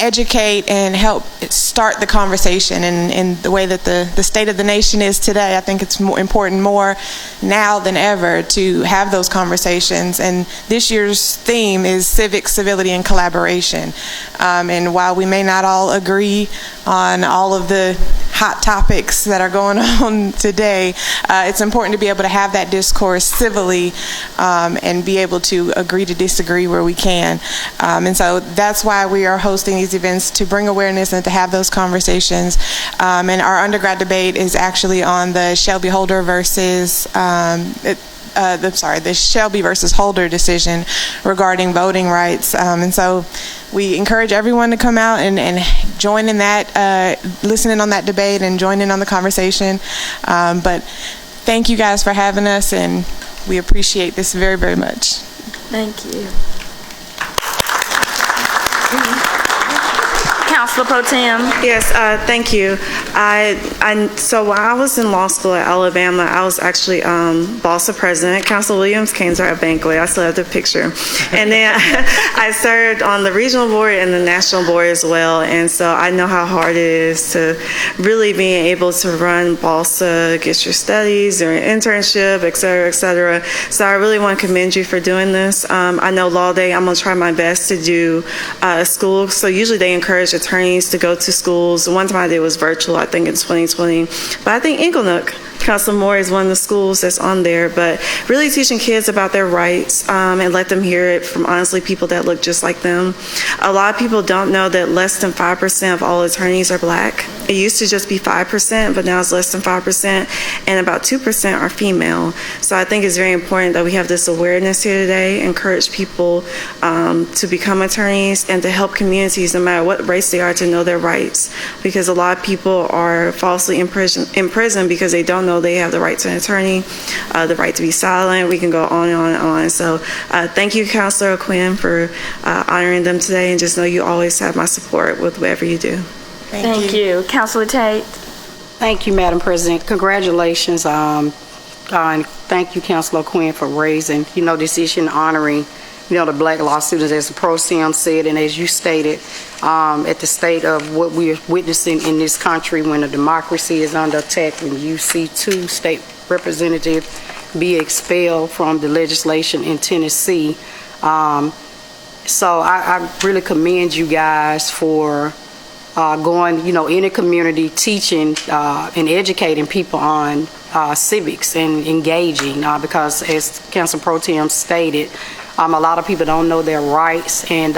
educate and help start the conversation in the way that the state of the nation is today. I think it's more important more now than ever to have those conversations. And this year's theme is civics, civility, and collaboration. And while we may not all agree on all of the hot topics that are going on today, it's important to be able to have that discourse civilly and be able to agree to disagree where we can. And so that's why we are hosting these events, to bring awareness and to have those conversations. And our undergrad debate is actually on the Shelby Holder versus the Shelby versus Holder decision regarding voting rights. And so we encourage everyone to come out and join in that, listen in on that debate and join in on the conversation. But thank you guys for having us, and we appreciate this very, very much. Thank you. Councilor Pro Tem. Yes, thank you. So when I was in law school at Alabama, I was actually boss of president. Council Williams came to our banquet. I still have the picture. And then I served on the regional board and the national board as well. And so I know how hard it is to really being able to run BALSA, get your studies or internship, et cetera, et cetera. So I really want to commend you for doing this. I know Law Day, I'm going to try my best to do school. So usually they encourage attorneys to go to schools. The one time I did was virtual, I think in 2020. But I think Inglenook, Council Moore, is one of the schools that's on there. But really teaching kids about their rights and let them hear it from honestly people that look just like them. A lot of people don't know that less than 5% of all attorneys are black. It used to just be 5%, but now it's less than 5%, and about 2% are female. So I think it's very important that we have this awareness here today, encourage people to become attorneys and to help communities, no matter what race they are, to know their rights. Because a lot of people are falsely in prison because they don't know they have the right to an attorney, the right to be silent. We can go on and on and on. So thank you, Councilor Quinn, for honoring them today, and just know you always have my support with whatever you do. Thank you. Councilor Tate. Thank you, Madam President. Congratulations. And thank you, Councilor Quinn, for raising, this issue and honoring, the black law students, as the Pro Tem said, and as you stated, at the state of what we're witnessing in this country when a democracy is under attack, when you see 2 state representatives be expelled from the legislation in Tennessee. So I really commend you guys for going, in the community, teaching and educating people on civics and engaging, because as Council Pro Tem stated, a lot of people don't know their rights, and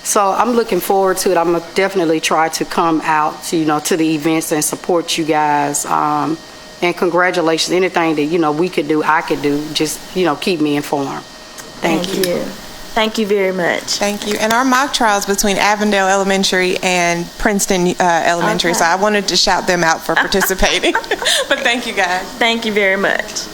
so I'm looking forward to it. I'm gonna definitely try to come out to, to the events and support you guys. And congratulations, anything that, we could do, I could do, just, keep me informed. Thank you. Thank you very much. Thank you. And our mock trials between Avondale Elementary and Princeton Elementary, so I wanted to shout them out for participating. But thank you, guys. Thank you very much.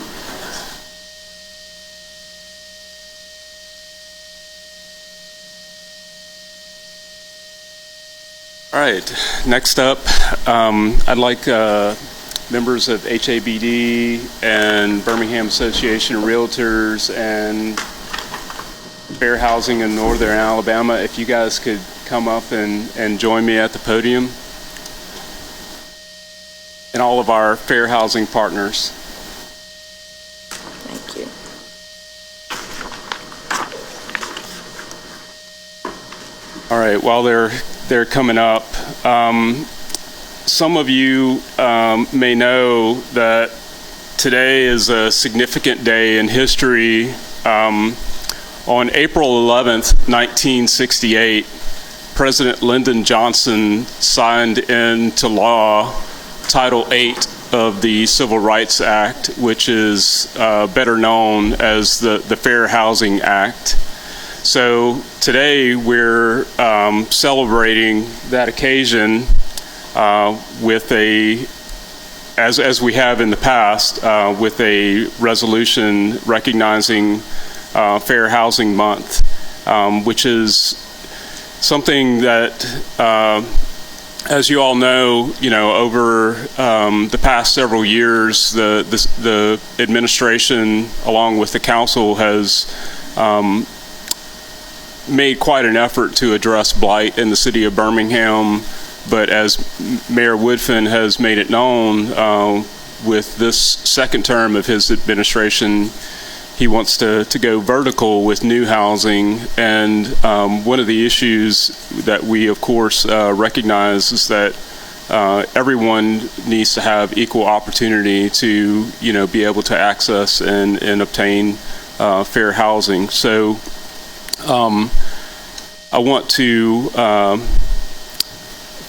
All right, next up, I'd like members of HABD and Birmingham Association of Realtors and Fair Housing in Northern Alabama, if you guys could come up and join me at the podium. And all of our fair housing partners. Thank you. All right, while they're coming up, some of you may know that today is a significant day in history. On April 11th, 1968, President Lyndon Johnson signed into law Title VIII of the Civil Rights Act, which is better known as the Fair Housing Act. So today we're celebrating that occasion with as we have in the past, with a resolution recognizing Fair Housing Month, which is something that, as you all know, over the past several years, the administration, along with the council, has made quite an effort to address blight in the city of Birmingham. But as Mayor Woodfin has made it known, with this second term of his administration, he wants to go vertical with new housing, and one of the issues that we, of course, recognize is that everyone needs to have equal opportunity to, be able to access and obtain fair housing. So I want to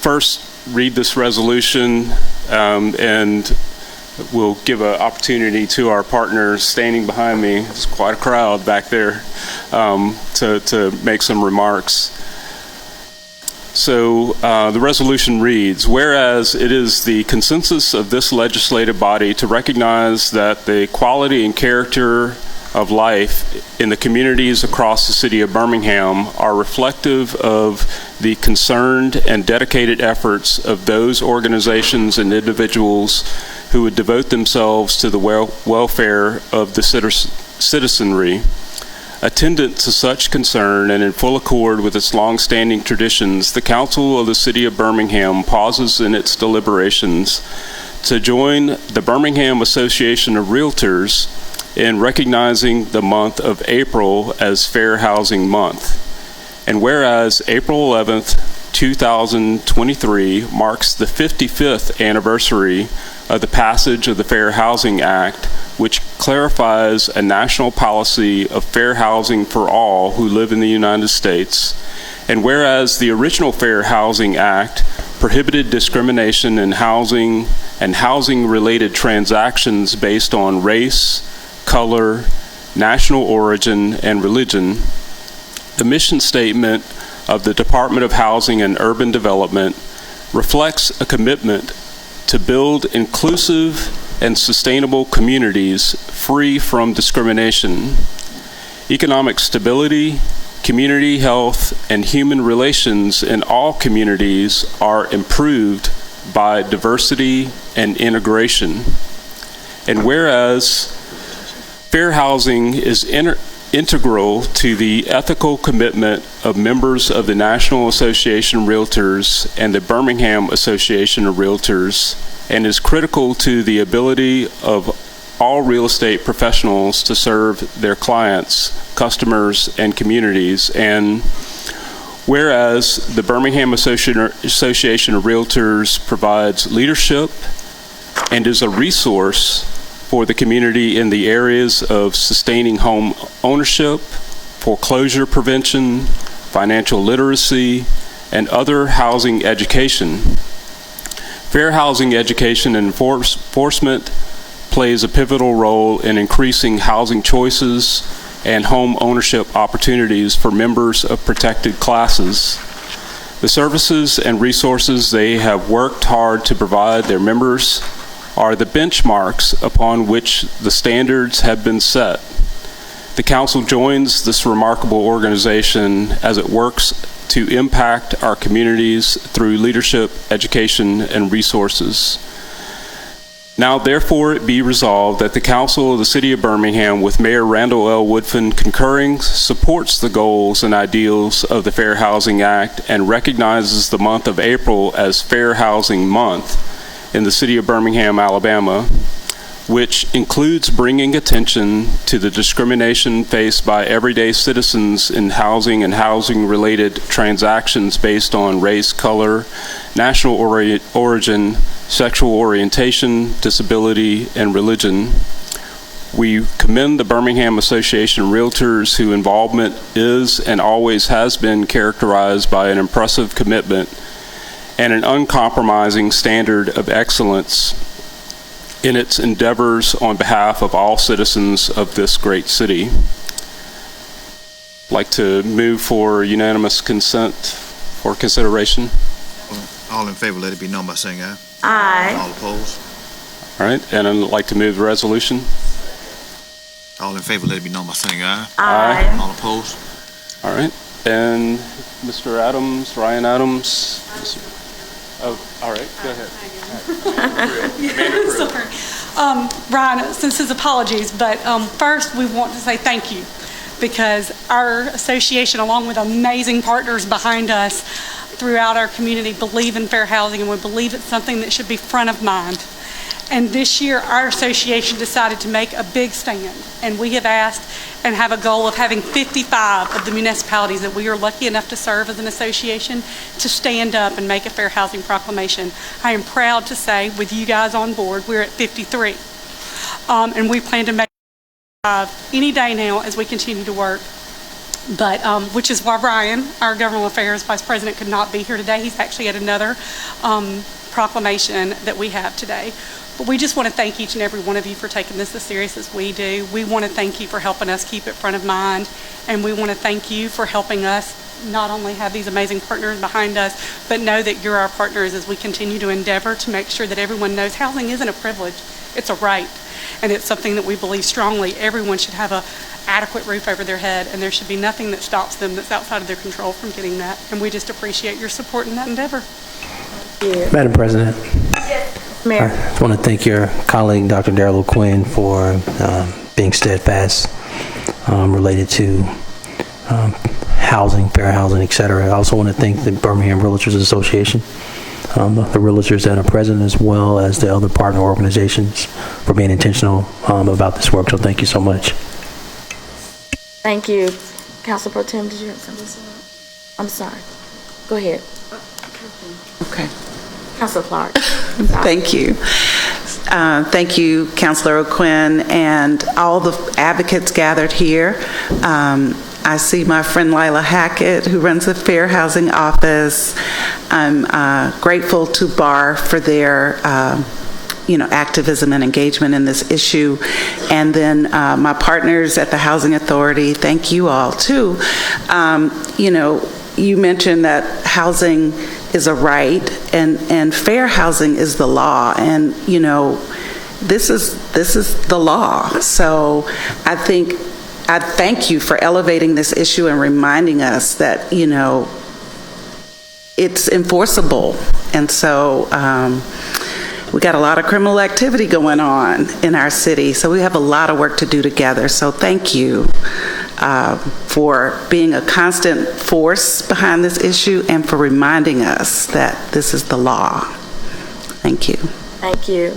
first read this resolution, and we'll give an opportunity to our partners standing behind me. There's quite a crowd back there to make some remarks. So the resolution reads, whereas it is the consensus of this legislative body to recognize that the quality and character of life in the communities across the city of Birmingham are reflective of the concerned and dedicated efforts of those organizations and individuals who would devote themselves to the welfare of the citizenry. Attendant to such concern and in full accord with its long-standing traditions, the Council of the City of Birmingham pauses in its deliberations to join the Birmingham Association of Realtors in recognizing the month of April as Fair Housing Month. And whereas April 11th, 2023 marks the 55th anniversary of the passage of the Fair Housing Act, which clarifies a national policy of fair housing for all who live in the United States. And whereas the original Fair Housing Act prohibited discrimination in housing and housing-related transactions based on race, color, national origin, and religion, the mission statement of the Department of Housing and Urban Development reflects a commitment to build inclusive and sustainable communities free from discrimination. Economic stability, community health, and human relations in all communities are improved by diversity and integration. And whereas fair housing is integral to the ethical commitment of members of the National Association of Realtors and the Birmingham Association of Realtors, and is critical to the ability of all real estate professionals to serve their clients, customers, and communities. And whereas the Birmingham Association of Realtors provides leadership and is a resource for the community in the areas of sustaining home ownership, foreclosure prevention, financial literacy, and other housing education. Fair housing education and enforcement plays a pivotal role in increasing housing choices and home ownership opportunities for members of protected classes. The services and resources they have worked hard to provide their members are the benchmarks upon which the standards have been set. The Council joins this remarkable organization as it works to impact our communities through leadership, education, and resources. Now, therefore, it be resolved that the Council of the City of Birmingham, with Mayor Randall L. Woodfin concurring, supports the goals and ideals of the Fair Housing Act and recognizes the month of April as Fair Housing Month in the City of Birmingham, Alabama, which includes bringing attention to the discrimination faced by everyday citizens in housing and housing-related transactions based on race, color, national origin, sexual orientation, disability, and religion. We commend the Birmingham Association of Realtors, whose involvement is and always has been characterized by an impressive commitment and an uncompromising standard of excellence in its endeavors on behalf of all citizens of this great city. I'd like to move for unanimous consent for consideration. All in favor, let it be known by saying aye. Aye. All opposed? All right, and I'd like to move the resolution. All in favor, let it be known by saying aye. Aye. All opposed? All right, and Mr. Adams, Ryan Adams. Oh, all right, go ahead. Sorry. Ryan, since his apologies, but first we want to say thank you, because our association, along with amazing partners behind us throughout our community, believe in fair housing, and we believe it's something that should be front of mind. And this year, our association decided to make a big stand, and we have asked and have a goal of having 55 of the municipalities that we are lucky enough to serve as an association to stand up and make a fair housing proclamation. I am proud to say, with you guys on board, we're at 53. And we plan to make any day now as we continue to work. But which is why Ryan, our Governmental Affairs Vice President, could not be here today. He's actually at another proclamation that we have today. But we just want to thank each and every one of you for taking this as serious as we do. We want to thank you for helping us keep it front of mind, and we want to thank you for helping us not only have these amazing partners behind us, but know that you're our partners as we continue to endeavor to make sure that everyone knows housing isn't a privilege. It's a right, and it's something that we believe strongly everyone should have a adequate roof over their head, and there should be nothing that stops them that's outside of their control from getting that. And we just appreciate your support in that endeavor. Madam President, Mayor. I just want to thank your colleague, Dr. Darrell O'Quinn, for being steadfast related to housing, fair housing, et cetera. I also want to thank the Birmingham Realtors Association, the realtors that are present, as well as the other partner organizations, for being intentional about this work. So thank you so much. Thank you. Council Pro Tem, did you have something to say? I'm sorry. Go ahead. Okay. Councilor Clark. Thank you. Thank you, Councilor O'Quinn, and all the advocates gathered here. I see my friend Lila Hackett, who runs the Fair Housing Office. I'm grateful to BAR for their activism and engagement in this issue. And then my partners at the Housing Authority, thank you all too. You mentioned that housing is a right, and fair housing is the law, and this is the law. So I thank you for elevating this issue and reminding us that it's enforceable. And so we got a lot of criminal activity going on in our city, so we have a lot of work to do together. So thank you for being a constant force behind this issue and for reminding us that this is the law. Thank you. Thank you.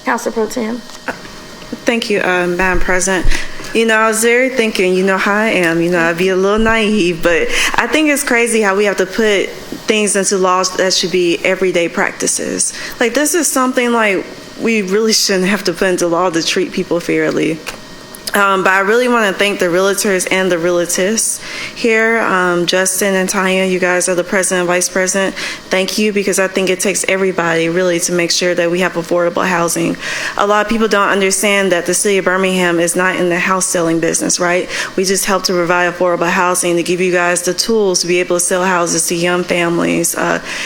Councilor Pro Tem. Thank you, Madam President. I was there thinking, how I am, I'd be a little naive, but I think it's crazy how we have to put things into laws that should be everyday practices. Like, this is something like we really shouldn't have to put into law to treat people fairly. But I really want to thank the realtors and the realtists here. Justin and Tanya, you guys are the president and vice president. Thank you, because I think it takes everybody really to make sure that we have affordable housing. A lot of people don't understand that the city of Birmingham is not in the house selling business, right? We just help to provide affordable housing to give you guys the tools to be able to sell houses to young families,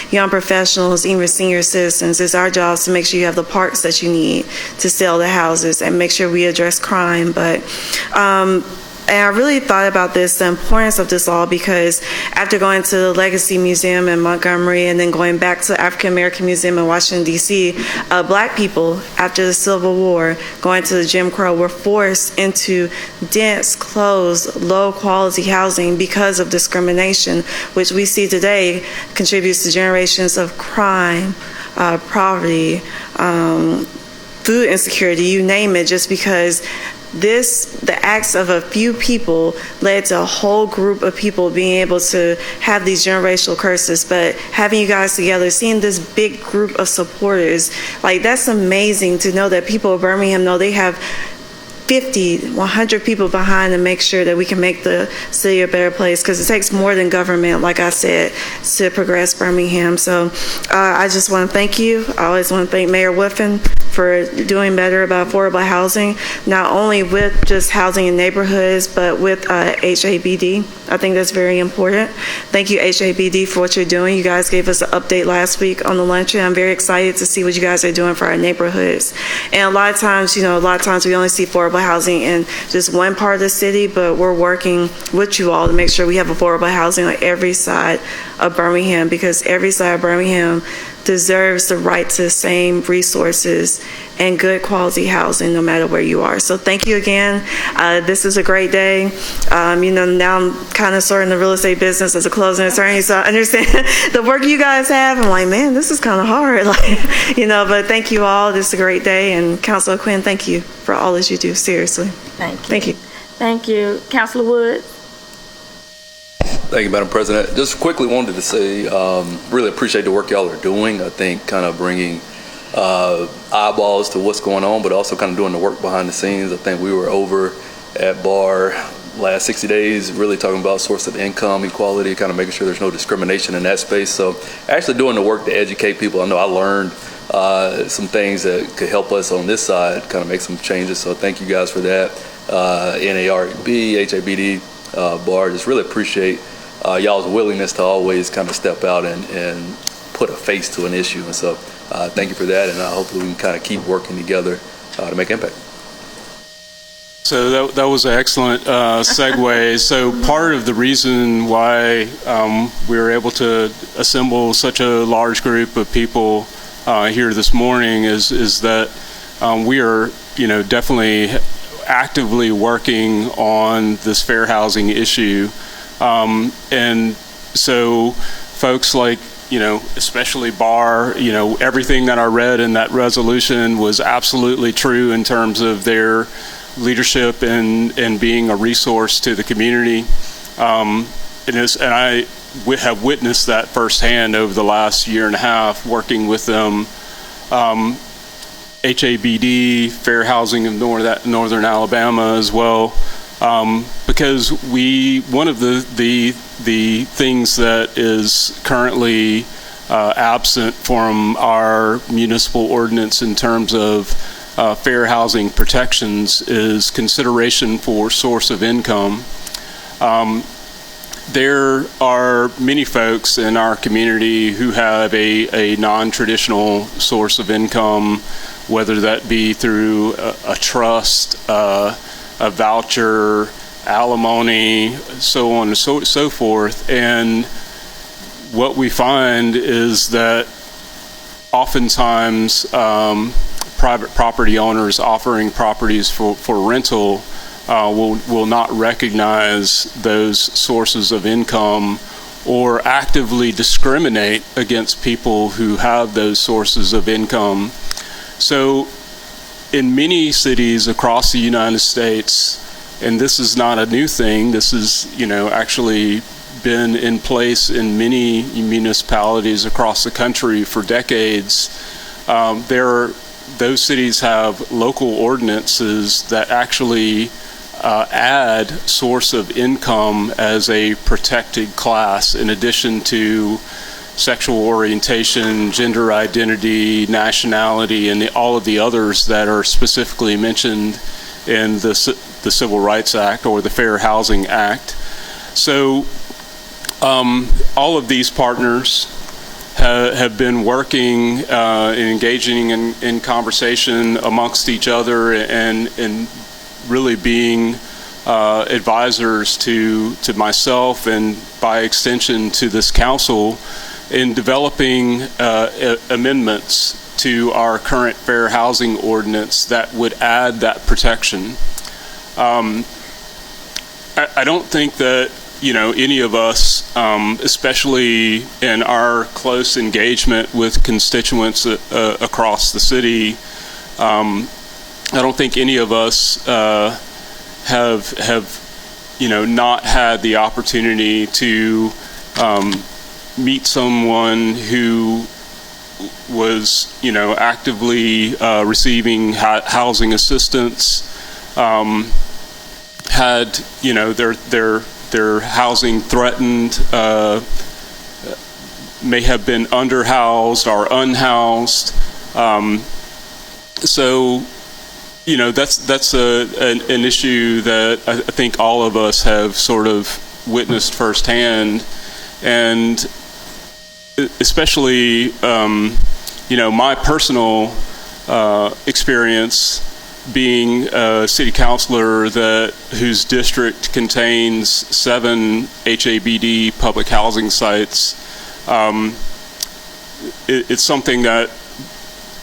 young professionals, even senior citizens. It's our job to make sure you have the parts that you need to sell the houses and make sure we address crime. But and I really thought about this, the importance of this law, because after going to the Legacy Museum in Montgomery and then going back to the African American Museum in Washington, D.C., black people, after the Civil War, going to the Jim Crow, were forced into dense, closed, low-quality housing because of discrimination, which we see today contributes to generations of crime, poverty, food insecurity, you name it, just because the acts of a few people led to a whole group of people being able to have these generational curses. But having you guys together, seeing this big group of supporters, like, that's amazing to know that people of Birmingham know they have 50, 100 people behind to make sure that we can make the city a better place, because it takes more than government, like I said, to progress Birmingham. So I just want to thank you. I always want to thank Mayor Whiffen for doing better about affordable housing, not only with just housing in neighborhoods, but with HABD. I think that's very important. Thank you, HABD, for what you're doing. You guys gave us an update last week on the luncheon. I'm very excited to see what you guys are doing for our neighborhoods. And a lot of times we only see affordable housing in just one part of the city, but we're working with you all to make sure we have affordable housing on every side of Birmingham, because every side of Birmingham deserves the right to the same resources and good quality housing no matter where you are. So thank you again. This is a great day. Now I'm kind of starting the real estate business as a closing attorney, so I understand the work you guys have. I'm like, man, this is kind of hard. But thank you all. This is a great day. And Councilor Quinn, thank you for all that you do. Seriously. Thank you. Thank you. Thank you. Councilor Wood. Thank you, Madam President. Just quickly wanted to say, really appreciate the work y'all are doing. I think kind of bringing eyeballs to what's going on, but also kind of doing the work behind the scenes. I think we were over at BAR last 60 days, really talking about source of income equality, kind of making sure there's no discrimination in that space. So actually doing the work to educate people. I know I learned some things that could help us on this side, kind of make some changes. So thank you guys for that. NARB, HABD, BAR, just really appreciate y'all's willingness to always kind of step out and put a face to an issue. And so thank you for that, and hopefully we can kind of keep working together to make impact. So that was an excellent segue. So part of the reason why we were able to assemble such a large group of people here this morning is that we are, definitely actively working on this fair housing issue. And so folks like, especially Barr, everything that I read in that resolution was absolutely true in terms of their leadership and being a resource to the community. And I have witnessed that firsthand over the last year and a half working with them. HABD, Fair Housing of Northern Alabama as well, because one of the things that is currently absent from our municipal ordinance in terms of fair housing protections is consideration for source of income. There are many folks in our community who have a non-traditional source of income, whether that be through a trust, a voucher, alimony, so on and so forth. And what we find is that oftentimes private property owners offering properties for rental will not recognize those sources of income or actively discriminate against people who have those sources of income. So in many cities across the United States, and this is not a new thing, this is, actually been in place in many municipalities across the country for decades. Those cities have local ordinances that actually add source of income as a protected class in addition to sexual orientation, gender identity, nationality, and all of the others that are specifically mentioned in the Civil Rights Act or the Fair Housing Act. So all of these partners have been working and engaging in conversation amongst each other and really being advisors to myself and by extension to this council in developing amendments to our current fair housing ordinance that would add that protection. I don't think that any of us, especially in our close engagement with constituents across the city, I don't think any of us have not had the opportunity to meet someone who was actively receiving housing assistance, had their housing threatened, may have been underhoused or unhoused. So that's an issue that I think all of us have sort of witnessed firsthand, and especially my personal experience being a city councilor whose district contains 7 HABD public housing sites. It's something that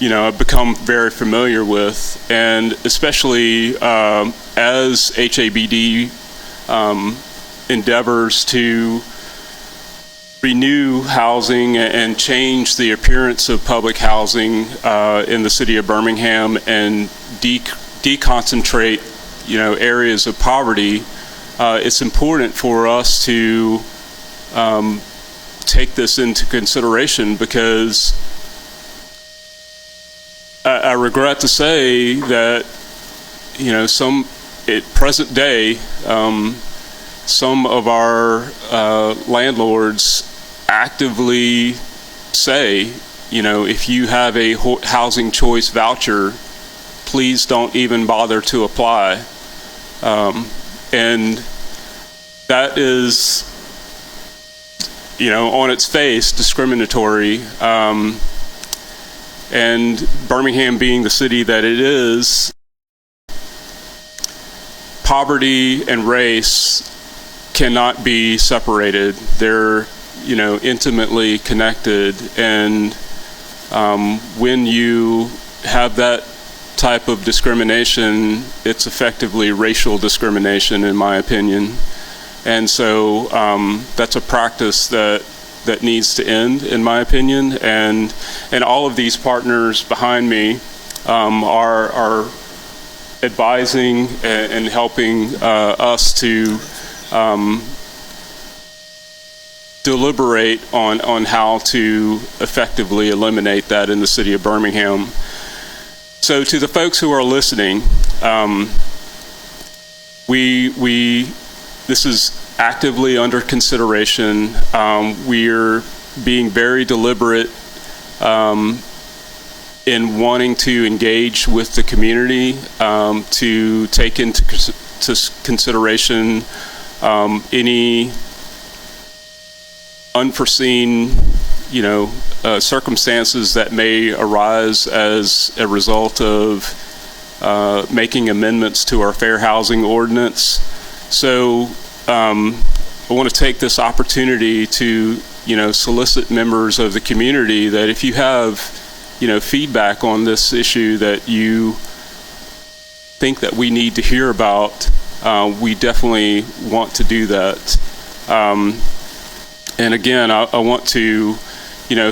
I've become very familiar with, and especially as HABD endeavors to renew housing and change the appearance of public housing in the city of Birmingham and deconcentrate areas of poverty. It's important for us to take this into consideration, because I regret to say that at present day some of our landlords actively say, if you have a housing choice voucher, please don't even bother to apply. And that is, on its face, discriminatory. And Birmingham being the city that it is, poverty and race cannot be separated. They're, intimately connected. And when you have that type of discrimination, it's effectively racial discrimination, in my opinion. And so that's a practice that needs to end, in my opinion. And all of these partners behind me are advising and helping us to deliberate on how to effectively eliminate that in the city of Birmingham. So to the folks who are listening, this is actively under consideration. We're being very deliberate in wanting to engage with the community, to take into consideration any unforeseen, circumstances that may arise as a result of making amendments to our fair housing ordinance. So I want to take this opportunity to, solicit members of the community that if you have, feedback on this issue that you think that we need to hear about, we definitely want to do that. And again, I want to,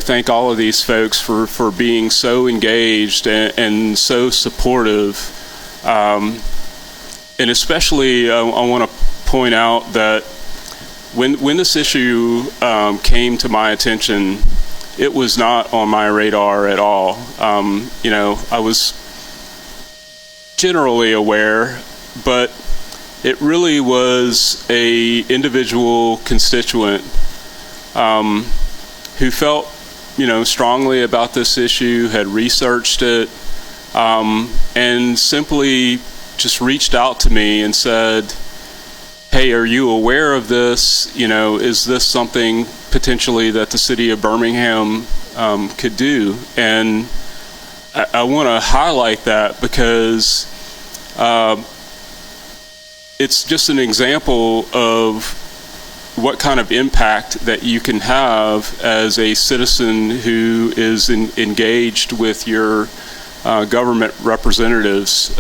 thank all of these folks for being so engaged and so supportive. And especially, I want to point out that when this issue came to my attention, it was not on my radar at all. I was generally aware, but it really was a individual constituent who felt, strongly about this issue, had researched it, and simply just reached out to me and said, hey, are you aware of this? Is this something potentially that the city of Birmingham could do? And I want to highlight that because it's just an example of what kind of impact that you can have as a citizen who is engaged with your government representatives.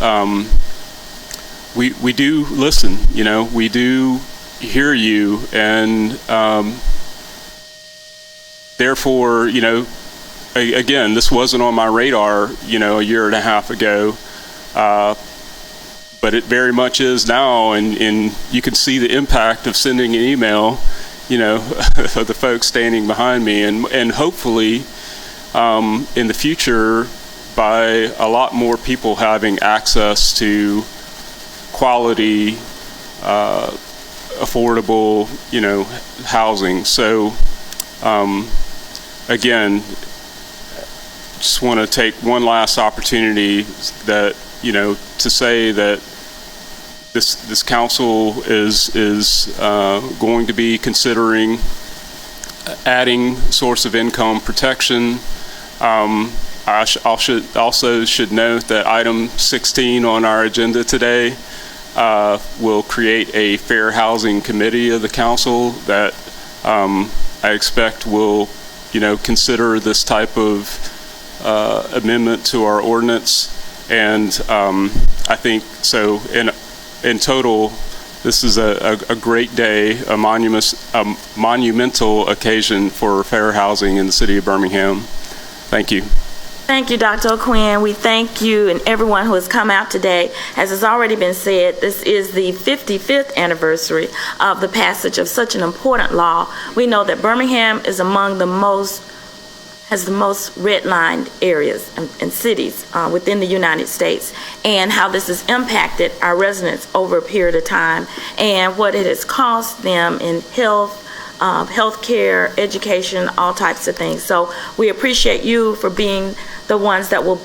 We do listen, we do hear you, and therefore, again, this wasn't on my radar, a year and a half ago, but it very much is now, and you can see the impact of sending an email, of the folks standing behind me, and hopefully, in the future, by a lot more people having access to quality, affordable, housing. So, again, just want to take one last opportunity that, to say that this council is going to be considering adding source of income protection. I should note that item 16 on our agenda today will create a fair housing committee of the council that I expect will, consider this type of amendment to our ordinance. And I think so. In total, this is a great day, a monumental occasion for fair housing in the city of Birmingham. Thank you. Thank you, Dr. O'Quinn. We thank you and everyone who has come out today. As has already been said, this is the 55th anniversary of the passage of such an important law. We know that Birmingham is among has the most redlined areas and cities within the United States, and how this has impacted our residents over a period of time, and what it has cost them in health care, education, all types of things. So we appreciate you for being the ones that will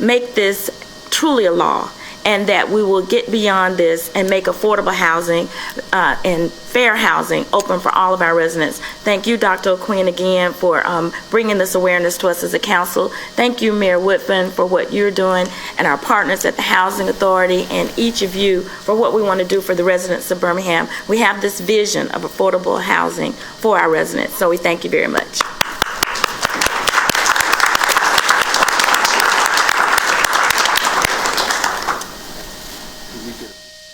make this truly a law. and that we will get beyond this and make affordable housing and fair housing open for all of our residents. Thank you, Dr. O'Quinn, again for bringing this awareness to us as a council. Thank you, Mayor Woodfin, for what you're doing, and our partners at the Housing Authority, and each of you for what we want to do for the residents of Birmingham. We have this vision of affordable housing for our residents, so we thank you very much.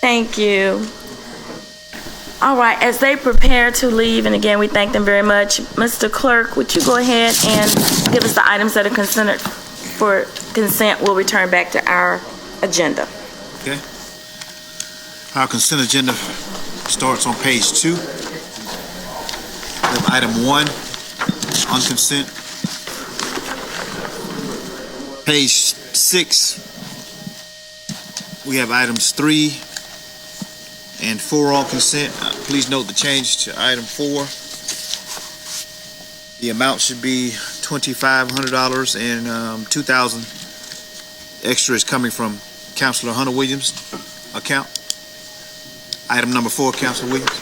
Thank you. All right, as they prepare to leave, and again, we thank them very much, Mr. Clerk, would you go ahead and give us the items that are considered for consent? We'll return back to our agenda. Okay. Our consent agenda starts on page 2. We have item 1 on consent. Page 6, we have items 3 and 4 on consent. Please note the change to item 4. The amount should be $2,500, and $2,000 extra is coming from Councilor Hunter Williams' account. Item number 4, Councilor Williams.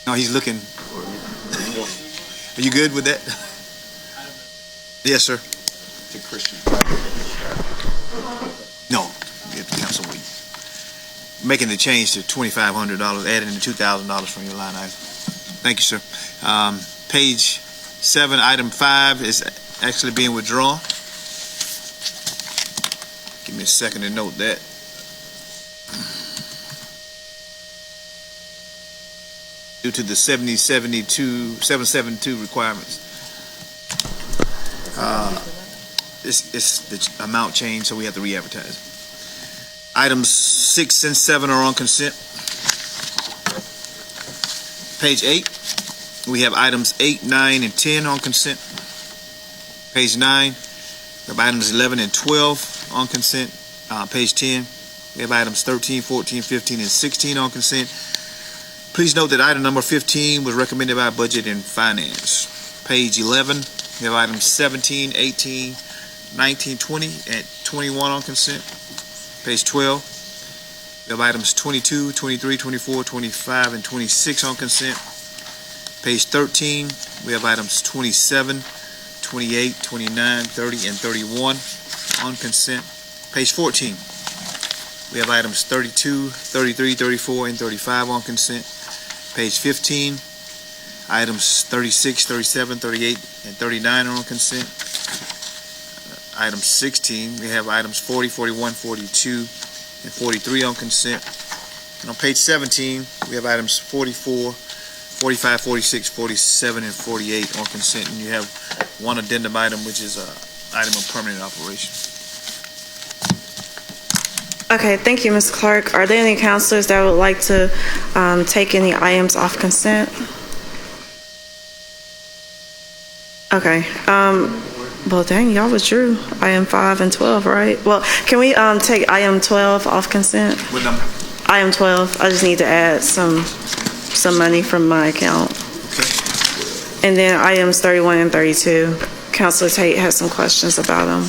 No, he's looking. Are you good with that? Yes, sir. To Christian. No, get the Councilor Williams. Making the change to $2,500, adding the $2,000 from your line item. Thank you, sir. Page 7, item 5 is actually being withdrawn. Give me a second to note that. Due to the 772 requirements. It's the amount change, so we have to re-advertise. Items 6 and 7 are on consent. Page 8, we have items 8, 9, and 10 on consent. Page 9, we have items 11 and 12 on consent. Page 10, we have items 13, 14, 15, and 16 on consent. Please note that item number 15 was recommended by Budget and Finance. Page 11, we have items 17, 18, 19, 20, and 21 on consent. Page 12, we have items 22, 23, 24, 25, and 26 on consent. Page 13, we have items 27, 28, 29, 30, and 31 on consent. Page 14, we have items 32, 33, 34, and 35 on consent. Page 15, items 36, 37, 38, and 39 are on consent. Item 16, we have items 40, 41, 42, and 43 on consent. And on page 17, we have items 44, 45, 46, 47, and 48 on consent. And you have one addendum item, which is an item of permanent operation. Okay, thank you, Ms. Clark. Are there any councilors that would like to take any items off consent? Okay. Well, dang, y'all withdrew item 5 and 12, right? Well, can we take item 12 off consent? What number? Item 12. I just need to add some money from my account. Okay. And then items 31 and 32. Councilor Tate has some questions about them.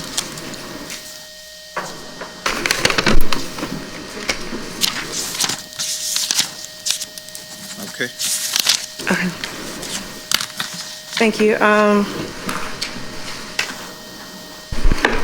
Okay. Okay. Thank you.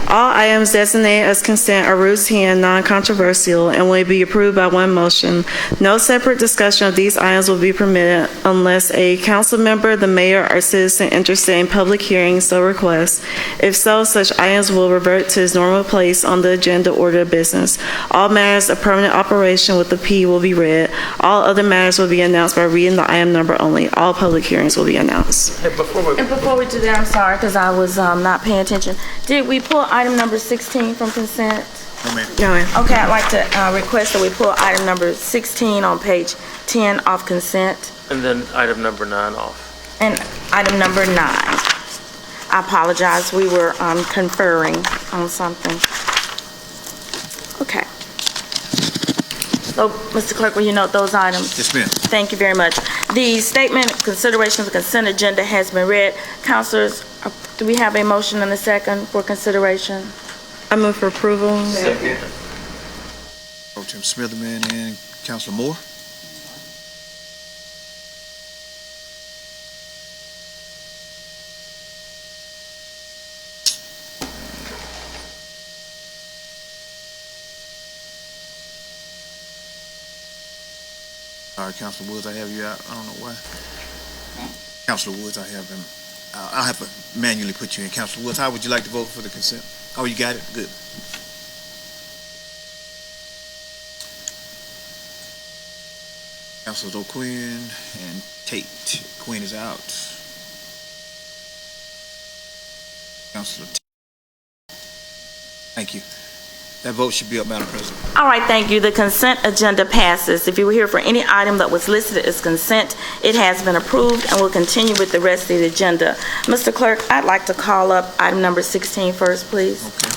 All items designated as consent are routine, non-controversial, and will be approved by one motion. No separate discussion of these items will be permitted unless a council member, the mayor, or citizen interested in public hearing so requests. If so, such items will revert to its normal place on the agenda order of business. All matters of permanent operation with the P will be read. All other matters will be announced by reading the item number only. All public hearings will be announced. And before we do that, I'm sorry because I was not paying attention. Did we pull item number 16 from consent? No, ma'am. No, ma'am. Okay, I'd like to request that we pull item number 16 on page 10 off consent. And then item number 9 off. And item number 9. I apologize, we were conferring on something. Okay. So, Mr. Clerk, will you note those items? Yes, ma'am. Thank you very much. The statement of consideration of the consent agenda has been read. Councilors, do we have a motion and a second for consideration? I move for approval. Second. Pro Tem Smitherman and Councilor Moore. All right, Councilor Woods, I have you out. I don't know why. Councilor Woods, I have him. I'll have to manually put you in. Councilor Woods, how would you like to vote for the consent? Oh, you got it? Good. Councilors O'Quinn and Tate. Quinn is out. Councilor Tate. Thank you. That vote should be up, Madam President. All right, thank you. The consent agenda passes. If you were here for any item that was listed as consent, it has been approved, and we'll continue with the rest of the agenda. Mr. Clerk, I'd like to call up item number 16 first, please. Okay.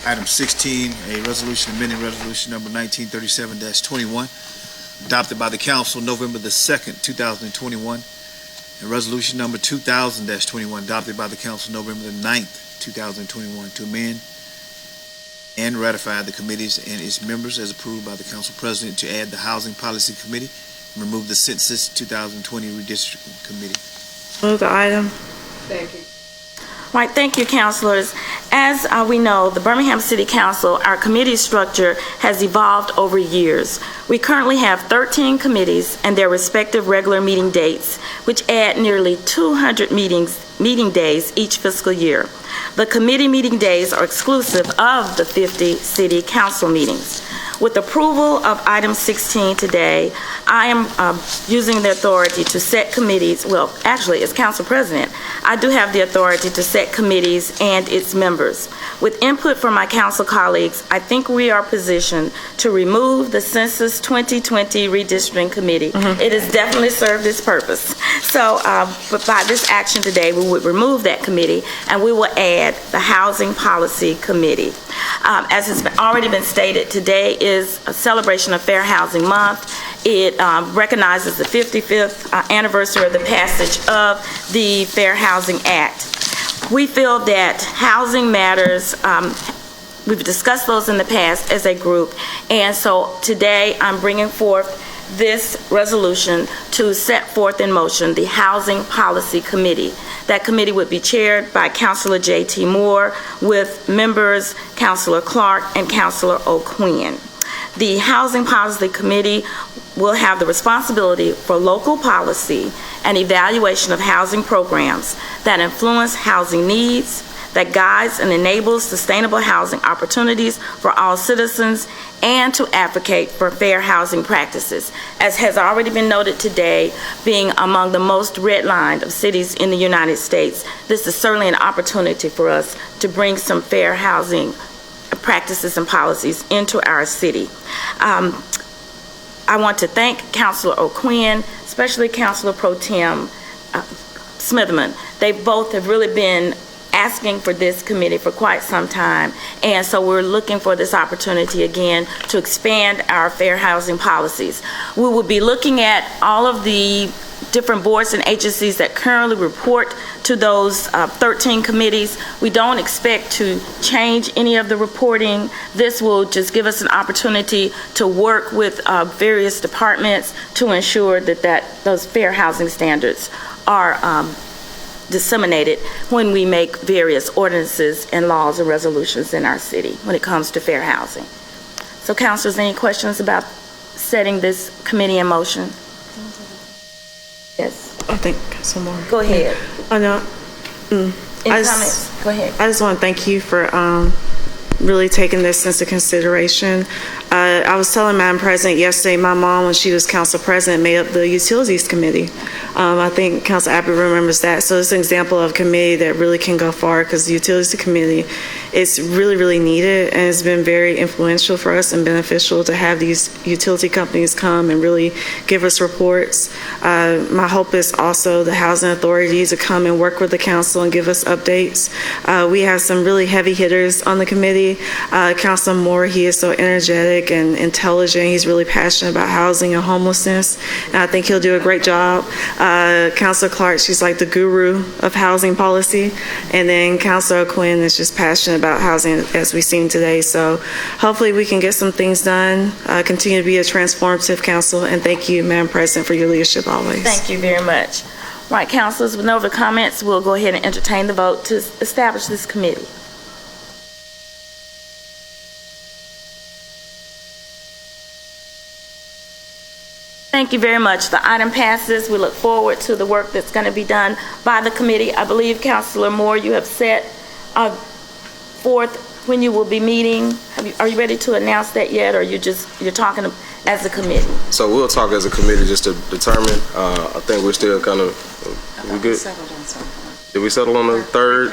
Item 16, a resolution amending resolution number 1937-21, adopted by the council November the 2nd, 2021, and resolution number 2000-21, adopted by the council November the 9th, 2021, to amend and ratify the committees and its members as approved by the council president, to add the Housing Policy Committee and remove the Census 2020 Redistricting Committee. Move the item. Thank you. Right, thank you, councilors. As we know, the Birmingham City Council, our committee structure has evolved over years. We currently have 13 committees and their respective regular meeting dates, which add nearly 200 meeting days each fiscal year. The committee meeting days are exclusive of the 50 city council meetings. With approval of item 16 today, I am using the authority to set committees. Well, actually, as council president, I do have the authority to set committees and its members. With input from my council colleagues, I think we are positioned to remove the Census 2020 Redistricting Committee. It has definitely served its purpose. So but by this action today, we would remove that committee and we will add the Housing Policy Committee. As has already been stated, today is a celebration of Fair Housing Month. It recognizes the 55th anniversary of the passage of the Fair Housing Act. We feel that housing matters. We've discussed those in the past as a group, and so today I'm bringing forth this resolution to set forth in motion the Housing Policy Committee. That committee would be chaired by Councilor J.T. Moore with members Councilor Clark and Councilor O'Quinn. The Housing Policy Committee will have the responsibility for local policy and evaluation of housing programs that influence housing needs, that guides and enables sustainable housing opportunities for all citizens, and to advocate for fair housing practices. As has already been noted today, being among the most redlined of cities in the United States, this is certainly an opportunity for us to bring some fair housing practices and policies into our city. I want to thank Councilor O'Quinn, especially Councilor Pro Tem Smitherman. They both have really been asking for this committee for quite some time, and so we're looking for this opportunity again to expand our fair housing policies. We will be looking at all of the different boards and agencies that currently report to those 13 committees. We don't expect to change any of the reporting. This will just give us an opportunity to work with various departments to ensure that those fair housing standards are disseminated when we make various ordinances and laws and resolutions in our city when it comes to fair housing. So, councilors, any questions about setting this committee in motion? Yes. I think some more. Go ahead. Oh, no. Any comments? Go ahead. I just want to thank you for really taking this into consideration. I was telling Madam President yesterday, my mom, when she was council president, made up the Utilities Committee. I think Council Abbott remembers that. So it's an example of a committee that really can go far, because the Utilities Committee is really, really needed, and it's been very influential for us and beneficial to have these utility companies come and really give us reports. My hope is also the housing authority to come and work with the council and give us updates. We have some really heavy hitters on the committee. Councilor Moore, he is so energetic. energetic and intelligent. He's really passionate about housing and homelessness, and I think he'll do a great job. Councilor Clark, she's like the guru of housing policy, and then Councilor Quinn is just passionate about housing as we've seen today. So hopefully we can get some things done, continue to be a transformative council, and thank you, Madam President, for your leadership always. Thank you very much. All right, councilors, with no other comments, we'll go ahead and entertain the vote to establish this committee. Thank you very much. The item passes. We look forward to the work that's going to be done by the committee. I believe, Councilor Moore, you have set forth when you will be meeting. Are you ready to announce that yet, or you're talking as a committee? So we'll talk as a committee just to determine. I think we're still kind of, we good? Did we settle on the third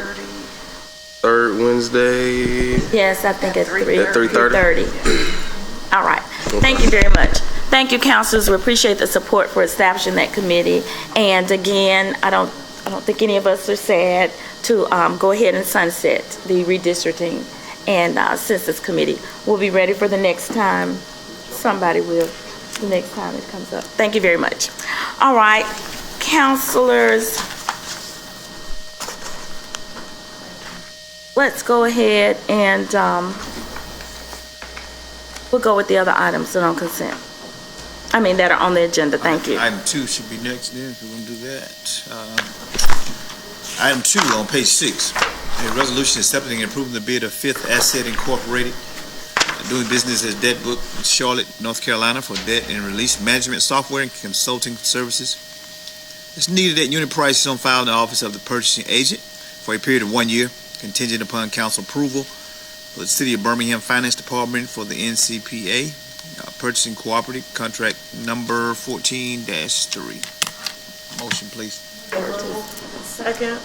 Wednesday? Yes, I think at 3:30. 3:30. All right. Thank you very much. Thank you, councilors. We appreciate the support for establishing that committee. And again, I don't think any of us are sad to go ahead and sunset the redistricting and census committee. We'll be ready for the next time. Somebody will, the next time it comes up. Thank you very much. All right, councilors, let's go ahead and we'll go with the other items that are on consent. That are on the agenda. Thank you. Item 2 should be next then, if we're going to do that. Item 2 on page 6, a resolution accepting and approving the bid of Fifth Asset Incorporated, doing business as Debt Book in Charlotte, North Carolina, for debt and release management software and consulting services. It's needed at unit prices on file in the office of the purchasing agent for a period of 1 year, contingent upon council approval for the City of Birmingham Finance Department for the NCPA. Purchasing Cooperative Contract number 14-3. Motion, please. Second.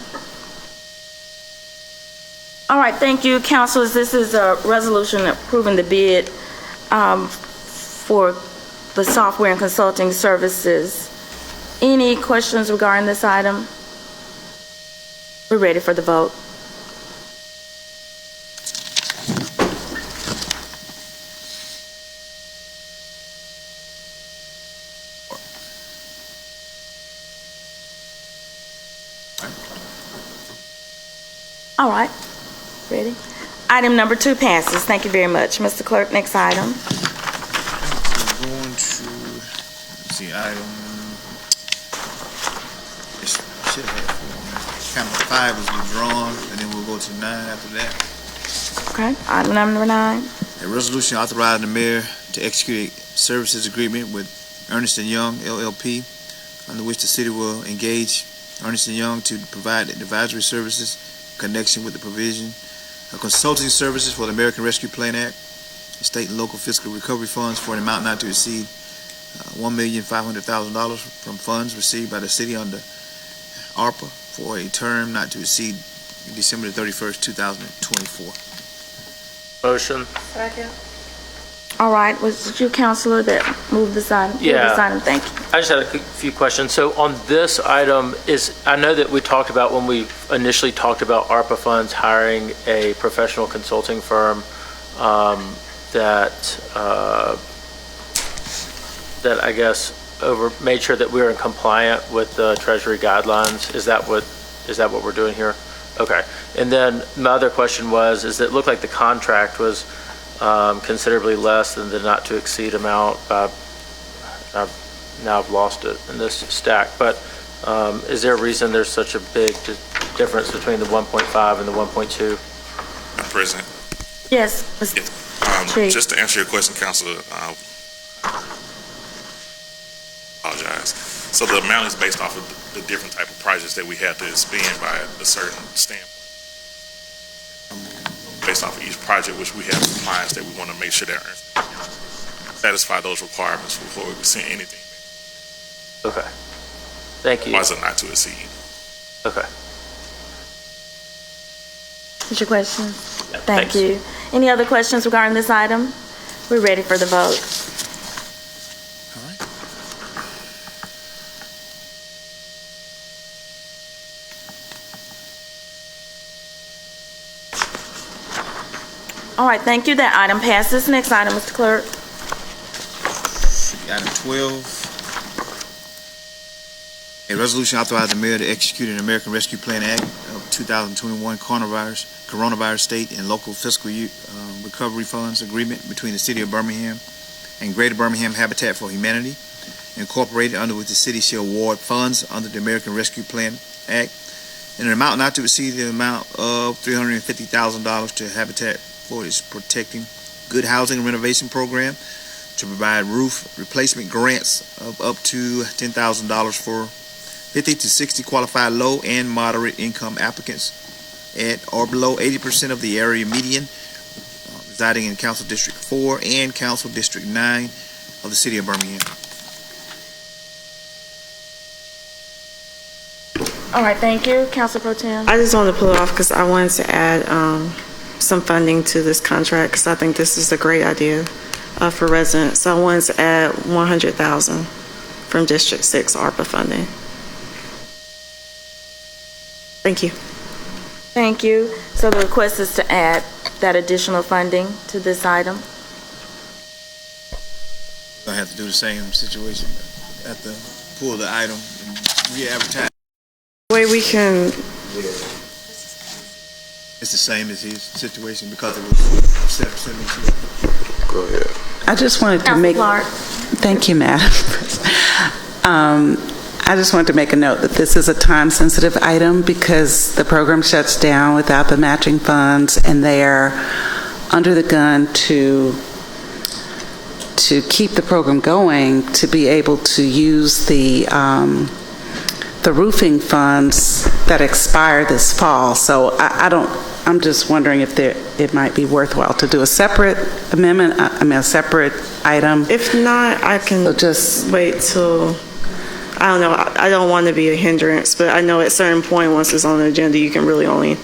All right, thank you, councilors. This is a resolution approving the bid for the software and consulting services. Any questions regarding this item? We're ready for the vote. All right, ready? Item number 2 passes. Thank you very much. Mr. Clerk, next item. We're going to, let's see, item, should have had 4. 5 was withdrawn, and then we'll go to 9 after that. Okay, item number 9. A resolution authorizing the mayor to execute a services agreement with Ernst & Young, LLP, under which the city will engage Ernst & Young to provide advisory services in connection with the provision of consulting services for the American Rescue Plan Act, state and local fiscal recovery funds for an amount not to exceed $1,500,000 from funds received by the city under ARPA for a term not to exceed December 31st, 2024. Motion. Second. All right, was it you, Councilor, that moved this item? Yeah. This item? Thank you. I just had a few questions. So on this item, I know that we talked about when we initially talked about ARPA funds hiring a professional consulting firm that I guess made sure that we were in compliant with the Treasury guidelines. Is that what we're doing here? Okay. And then my other question was, it looked like the contract was considerably less than the not to exceed amount. Now I've lost it in this stack, but is there a reason there's such a big difference between the 1.5 and the 1.2? Madam President. Yes. Just to answer your question, Councilor, apologize. So the amount is based off of the different type of projects that we have to spend by a certain standpoint. Based off of each project, which we have compliance that we want to make sure that satisfy those requirements before we send anything. Okay. Thank you. Otherwise, a not to exceed. Okay. Is your question? Yeah, Thank thanks. you. Any other questions regarding this item? We're ready for the vote. All right, thank you. That item passes. Next item, Mr. Clerk. Item 12, a resolution authorizing the mayor to execute an American Rescue Plan Act of 2021 coronavirus state and local fiscal year, recovery funds agreement between the city of Birmingham and Greater Birmingham Habitat for Humanity, incorporated under which the city shall award funds under the American Rescue Plan Act in an amount not to exceed the amount of $350,000 to Habitat for its Protecting Good Housing and Renovation Program to provide roof replacement grants of up to $10,000 for 50 to 60 qualified low and moderate income applicants at or below 80% of the area median residing in Council District 4 and Council District 9 of the city of Birmingham. All right, thank you. Council Pro Tem. I just wanted to pull it off because I wanted to add some funding to this contract because I think this is a great idea for residents. So I wanted to add $100,000 from District 6 ARPA funding. Thank you. Thank you. So the request is to add that additional funding to this item. I have to do the same situation. Have to pull the item and re-advertise. Way we can. It's the same as his situation because it was 772. Go ahead. I just wanted to make. Thank you, Madam. I just wanted to make a note that this is a time-sensitive item because the program shuts down without the matching funds, and they are under the gun to keep the program going, to be able to use the roofing funds that expire this fall. So I'm just wondering if it might be worthwhile to do a separate amendment, a separate item. If not, I can just wait till, I don't know, I don't want to be a hindrance, but I know at a certain point, once it's on the agenda, you can really only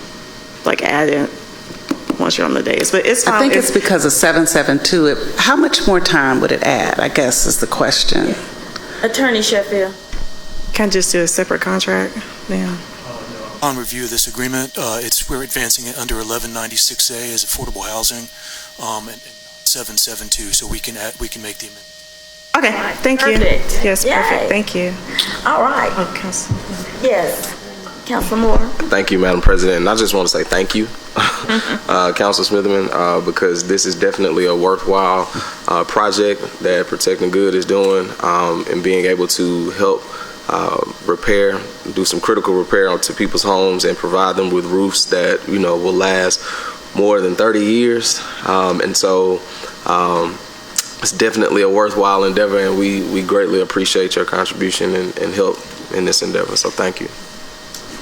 add it once you're on the days. But it's fine. I think it's because of 772. How much more time would it add, I guess, is the question. Attorney Sheffield. Can't just do a separate contract? Yeah. On review of this agreement, we're advancing it under 1196A as affordable housing, and 772, so we can make the amendment. Okay, thank you. Perfect. Yes, Yay. perfect. Thank you. All right. Oh, Council. Yes. Councilor Moore. Thank you, Madam President. And I just want to say thank you, Councilor Smitherman, because this is definitely a worthwhile project that Protecting Good is doing, and being able to help repair, do some critical repair to people's homes and provide them with roofs that, will last more than 30 years. And so it's definitely a worthwhile endeavor, and we greatly appreciate your contribution and help in this endeavor. So thank you.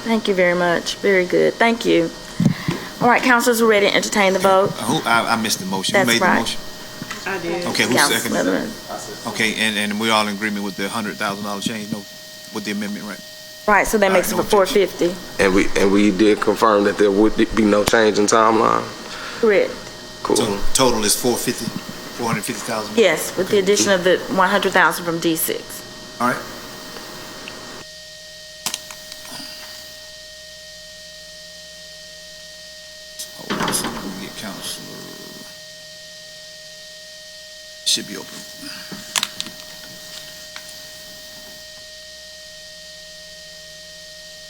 Thank you very much. Very good. Thank you. All right, councilors, we're ready to entertain the vote. I missed the motion. That's Who made right. the motion? I did. Okay, who Councilor seconded? Smitherman. Okay, and we're all in agreement with the $100,000 change, with the amendment, right? Right, so that makes it for 450. And we did confirm that there would be no change in timeline. Correct. Cool. So total is 450,000. Yes, with the addition of the 100,000 from D6. All right. Hold on, so we get Councilor. Should be open.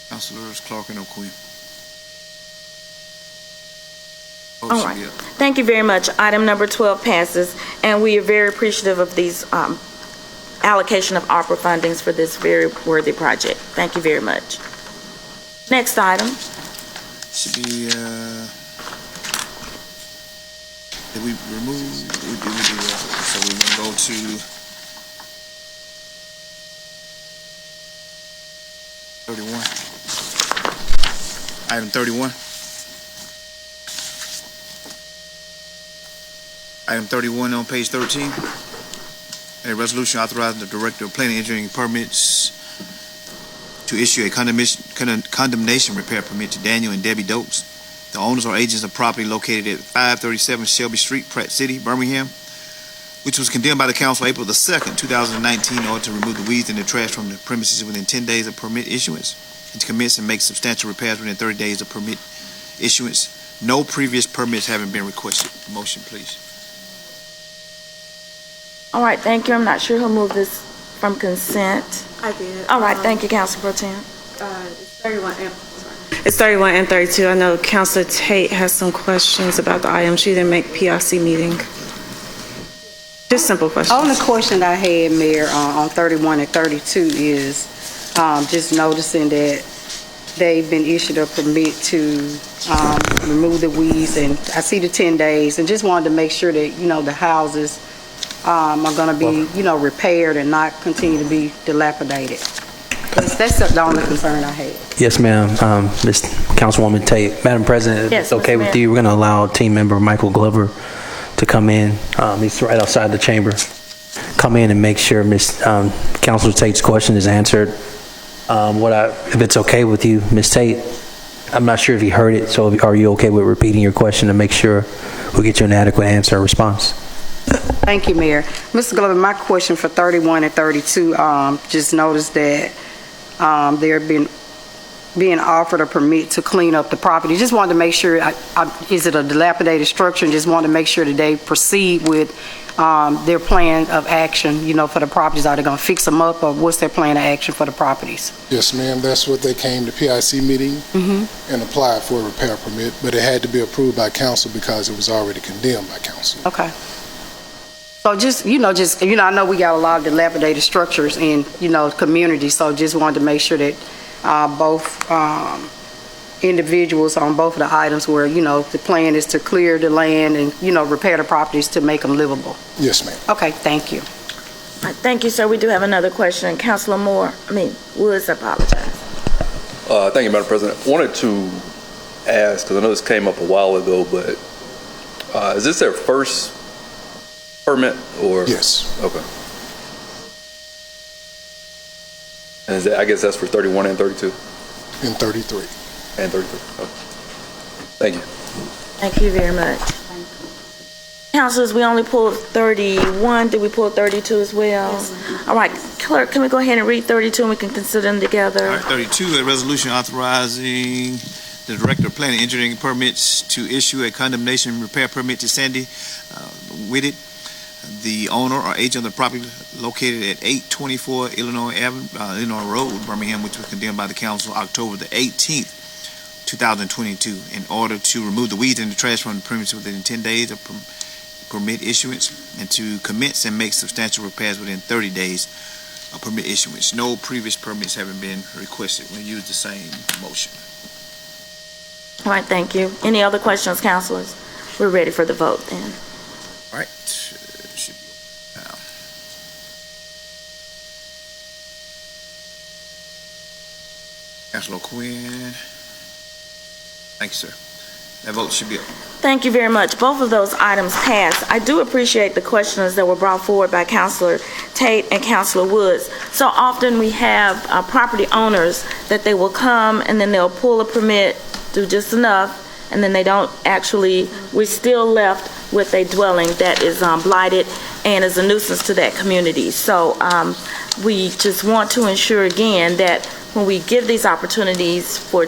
Councilors Clark and O'Quinn. All right. Thank you very much. Item number 12 passes, and we are very appreciative of these allocation of ARPA fundings for this very worthy project. Thank you very much. Next item. Should be, did we remove, we do that. So we're going to go to item 31. Item 31 on page 13. A resolution authorizing the Director of Planning, Engineering, and Permits to issue a condemnation repair permit to Daniel and Debbie Dokes, the owners or agents of property located at 537 Shelby Street, Pratt City, Birmingham, which was condemned by the council April the 2nd, 2019, in order to remove the weeds and the trash from the premises within 10 days of permit issuance, and to commence and make substantial repairs within 30 days of permit issuance. No previous permits having been requested. Motion, please. All right, thank you. I'm not sure who moved this from consent. I did. All right, thank you, Council Pro Tem. It's 31 and, it's 31 and 32. I know Councilor Tate has some questions about the item. She didn't make PIC meeting. Just simple questions. Only question I had, Mayor, on 31 and 32 is just noticing that they've been issued a permit to remove the weeds, and I see the 10 days, and just wanted to make sure that, the houses are going to be, repaired and not continue to be dilapidated. That's the only concern I had. Yes, ma'am. Ms. Councilwoman Tate. Madam President, if it's okay with you, we're going to allow team member Michael Glover to come in. He's right outside the chamber. Come in and make sure Councilor Tate's question is answered. If it's okay with you, Ms. Tate, I'm not sure if you heard it, so are you okay with repeating your question to make sure we get you an adequate answer or response? Thank you, Mayor. Mr. Glover, my question for 31 and 32, just noticed that they're being offered a permit to clean up the property. Just wanted to make sure, is it a dilapidated structure, and just wanted to make sure that they proceed with their plan of action, for the properties. Are they going to fix them up, or what's their plan of action for the properties? Yes, ma'am. That's what they came to PIC meeting and applied for a repair permit, but it had to be approved by council because it was already condemned by council. Okay. So I know we got a lot of dilapidated structures in, community, so just wanted to make sure that both individuals on both of the items where, the plan is to clear the land and, repair the properties to make them livable. Yes, ma'am. Okay, thank you. All right, thank you, sir. We do have another question. Councilor Woods, I apologize. Thank you, Madam President. I wanted to ask, because I know this came up a while ago, but is this their first permit or? Yes. Okay. And I guess that's for 31 and 32? And 33. And 33. Okay. Thank you. Thank you very much. Councilors, we only pulled 31. Did we pull 32 as well? Yes. All right, clerk, can we go ahead and read 32 and we can consider them together? All right, 32, a resolution authorizing the Director of Planning and Engineering permits to issue a condemnation repair permit to Sandy Whitted, the owner or agent of the property located at 824 Illinois Road, Birmingham, which was condemned by the council October the 18th, 2022, in order to remove the weeds and the trash from the premises within 10 days of permit issuance, and to commence and make substantial repairs within 30 days of permit issuance. No previous permits having been requested. We'll use the same motion. All right, thank you. Any other questions, councilors? We're ready for the vote then. All right. Councilor Quinn. Thank you, sir. That vote should be up. Thank you very much. Both of those items passed. I do appreciate the questions that were brought forward by Councilor Tate and Councilor Woods. So often we have property owners that they will come and then they'll pull a permit, do just enough, and then they don't actually, we're still left with a dwelling that is blighted and is a nuisance to that community. So we just want to ensure again that when we give these opportunities for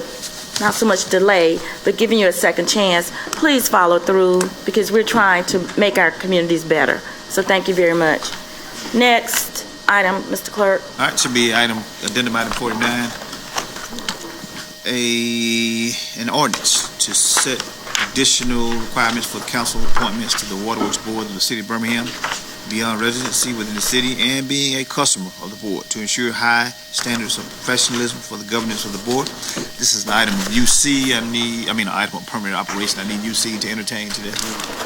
not so much delay, but giving you a second chance, please follow through, because we're trying to make our communities better. So thank you very much. Next item, Mr. Clerk. All right, should be addendum item 49. An ordinance to set additional requirements for council appointments to the Waterworks Board of the City of Birmingham beyond residency within the city and being a customer of the board to ensure high standards of professionalism for the governance of the board. This is an item of UC. an item of permanent operation. I need UC to entertain today.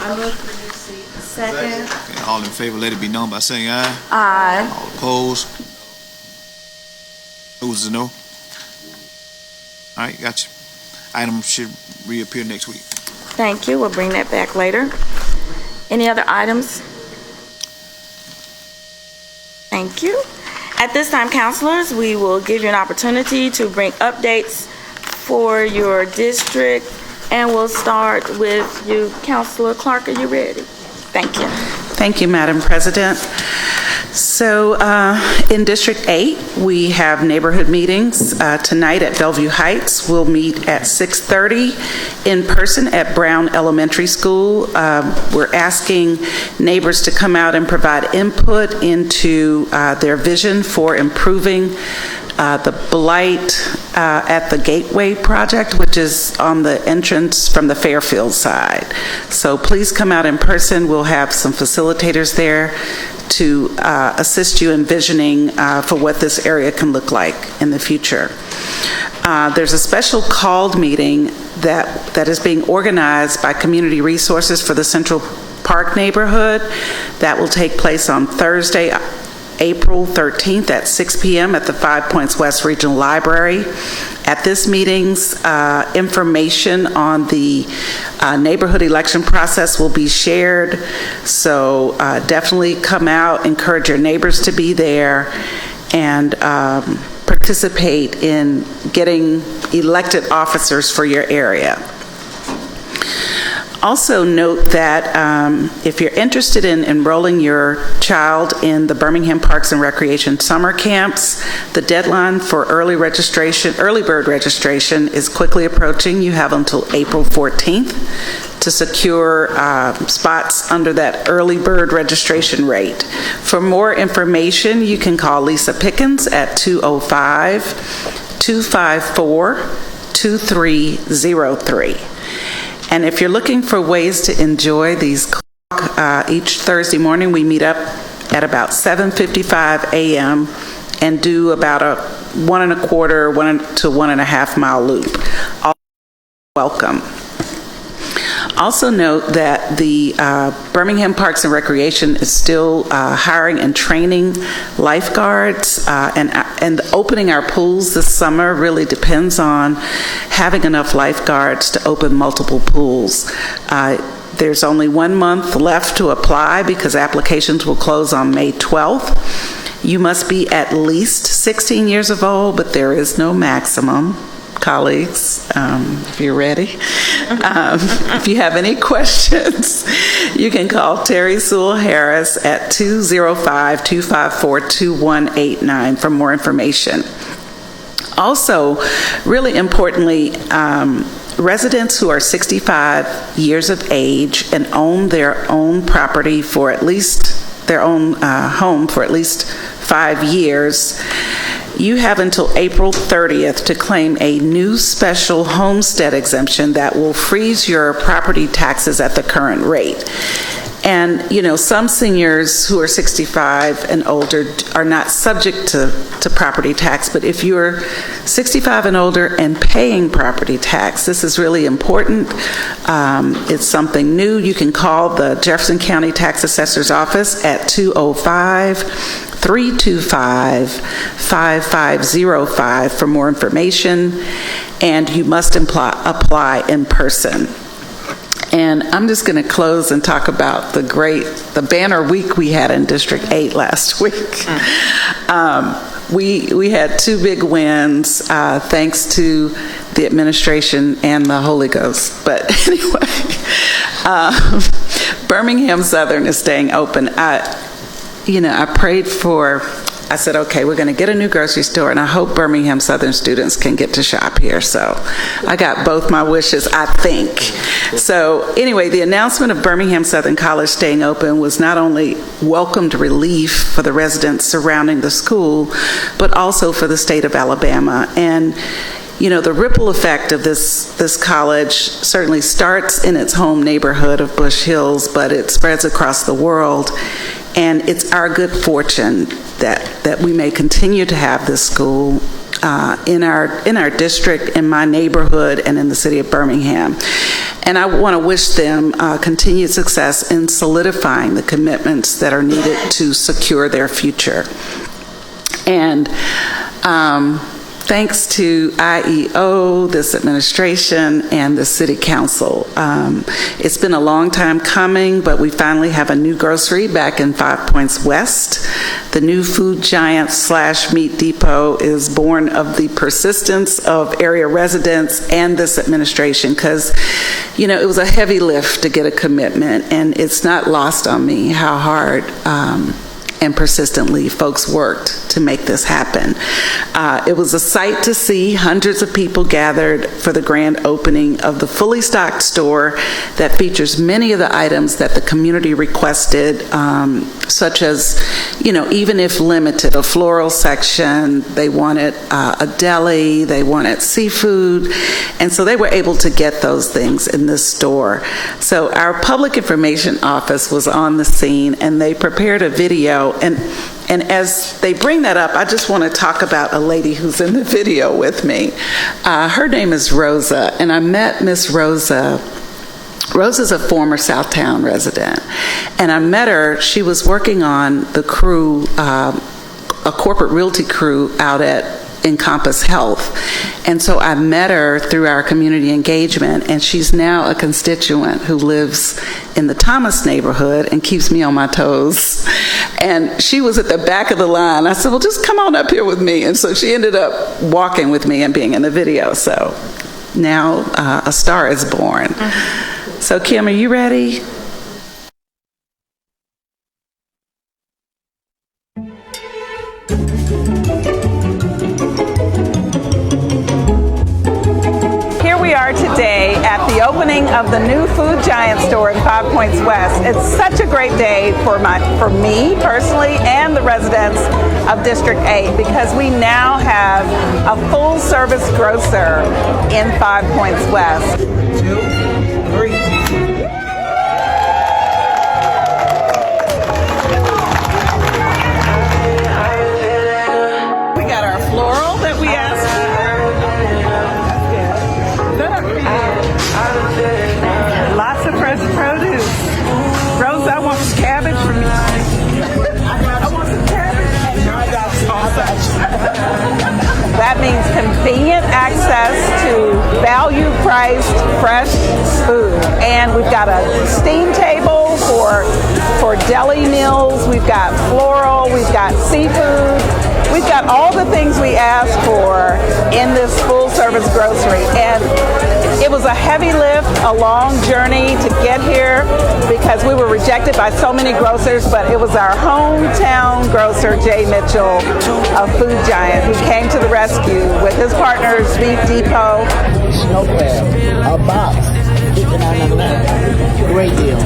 I move for UC. Second. Okay, all in favor, let it be known by saying aye. Aye. All opposed? Who's the no? All right, gotcha. Item should reappear next week. Thank you. We'll bring that back later. Any other items? Thank you. At this time, councilors, we will give you an opportunity to bring updates for your district, and we'll start with you, Councilor Clark. Are you ready? Thank you. Thank you, Madam President. So in District 8, we have neighborhood meetings. Tonight at Bellevue Heights, we'll meet at 6:30 in person at Brown Elementary School. We're asking neighbors to come out and provide input into their vision for improving the blight at the Gateway project, which is on the entrance from the Fairfield side. So please come out in person. We'll have some facilitators there to assist you in visioning for what this area can look like in the future. There's a special called meeting that is being organized by Community Resources for the Central Park neighborhood. That will take place on Thursday, April 13th at 6 p.m. at the 5 Points West Regional Library. At this meeting's information on the neighborhood election process will be shared, so definitely come out, encourage your neighbors to be there, and participate in getting elected officers for your area. Also note that if you're interested in enrolling your child in the Birmingham Parks and Recreation summer camps, the deadline for early bird registration is quickly approaching. You have until April 14th to secure spots under that early bird registration rate. For more information, you can call Lisa Pickens at 205-254-2303. And if you're looking for ways to enjoy these, each Thursday morning we meet up at about 7:55 a.m. and do about a 1 1/4 to 1.5 mile loop. All welcome. Also note that the Birmingham Parks and Recreation is still hiring and training lifeguards, and opening our pools this summer really depends on having enough lifeguards to open multiple pools. There's only 1 month left to apply because applications will close on May 12th. You must be at least 16 years of old, but there is no maximum. Colleagues, if you're ready. If you have any questions, you can call Terry Sewell Harris at 205-254-2189 for more information. Also, really importantly, residents who are 65 years of age and own their own property for at least their own home for at least 5 years, you have until April 30th to claim a new special homestead exemption that will freeze your property taxes at the current rate. And, you know, some seniors who are 65 and older are not subject to property tax, but if you're 65 and older and paying property tax, this is really important. It's something new. You can call the Jefferson County Tax Assessor's Office at 205-325-5505 for more information, and you must apply in person. And I'm just going to close and talk about the banner week we had in District 8 last week. We had 2 big wins thanks to the administration and the Holy Ghost. But anyway, Birmingham Southern is staying open. I prayed I said, okay, we're going to get a new grocery store, and I hope Birmingham Southern students can get to shop here. So I got both my wishes, I think. So anyway, the announcement of Birmingham Southern College staying open was not only welcomed relief for the residents surrounding the school, but also for the state of Alabama. And you know, the ripple effect of this college certainly starts in its home neighborhood of Bush Hills, but it spreads across the world. And it's our good fortune that we may continue to have this school in our district, in my neighborhood, and in the city of Birmingham. And I want to wish them continued success in solidifying the commitments that are needed to secure their future. And thanks to IEO, this administration, and the City Council. It's been a long time coming, but we finally have a new grocery back in 5 Points West The new food giant / meat depot is born of the persistence of area residents and this administration, because, you know, it was a heavy lift to get a commitment, and it's not lost on me how hard and persistently folks worked to make this happen. It was a sight to see. Hundreds of people gathered for the grand opening of the fully stocked store that features many of the items that the community requested, such as, you know, even if limited, a floral section, they wanted a deli, they wanted seafood, and so they were able to get those things in this store. So our public information office was on the scene, and they prepared a video. And as they bring that up, I just want to talk about a lady who's in the video with me. Her name is Rosa, and I met Miss Rosa. Rosa's a former Southtown resident, and I met her. She was working on the crew, a corporate realty crew out at Encompass Health. And so I met her through our community engagement, and she's now a constituent who lives in the Thomas neighborhood and keeps me on my toes. And she was at the back of the line. I said, well, just come on up here with me. And so she ended up walking with me and being in the video. So now a star is born. So Kim, are you ready? Today at the opening of the new Food Giant store in 5 Points West. It's such a great day for me personally and the residents of District 8, because we now have a full service grocer in 5 Points West. 2, 3. We got our floral that we asked for. Lots of fresh produce. Rose, I want some cabbage from you. I want some cabbage. That means convenient access to value-priced fresh food. And we've got a steam table for deli meals. We've got floral. We've got seafood. We've got all the things we asked for in this full-service grocery. And it was a heavy lift, a long journey to get here because we were rejected by so many grocers, but it was our hometown grocer, Jay Mitchell of Food Giant, who came to the rescue with his partners, Beef Depot. Snow crab, a box, $59.99. Great deal.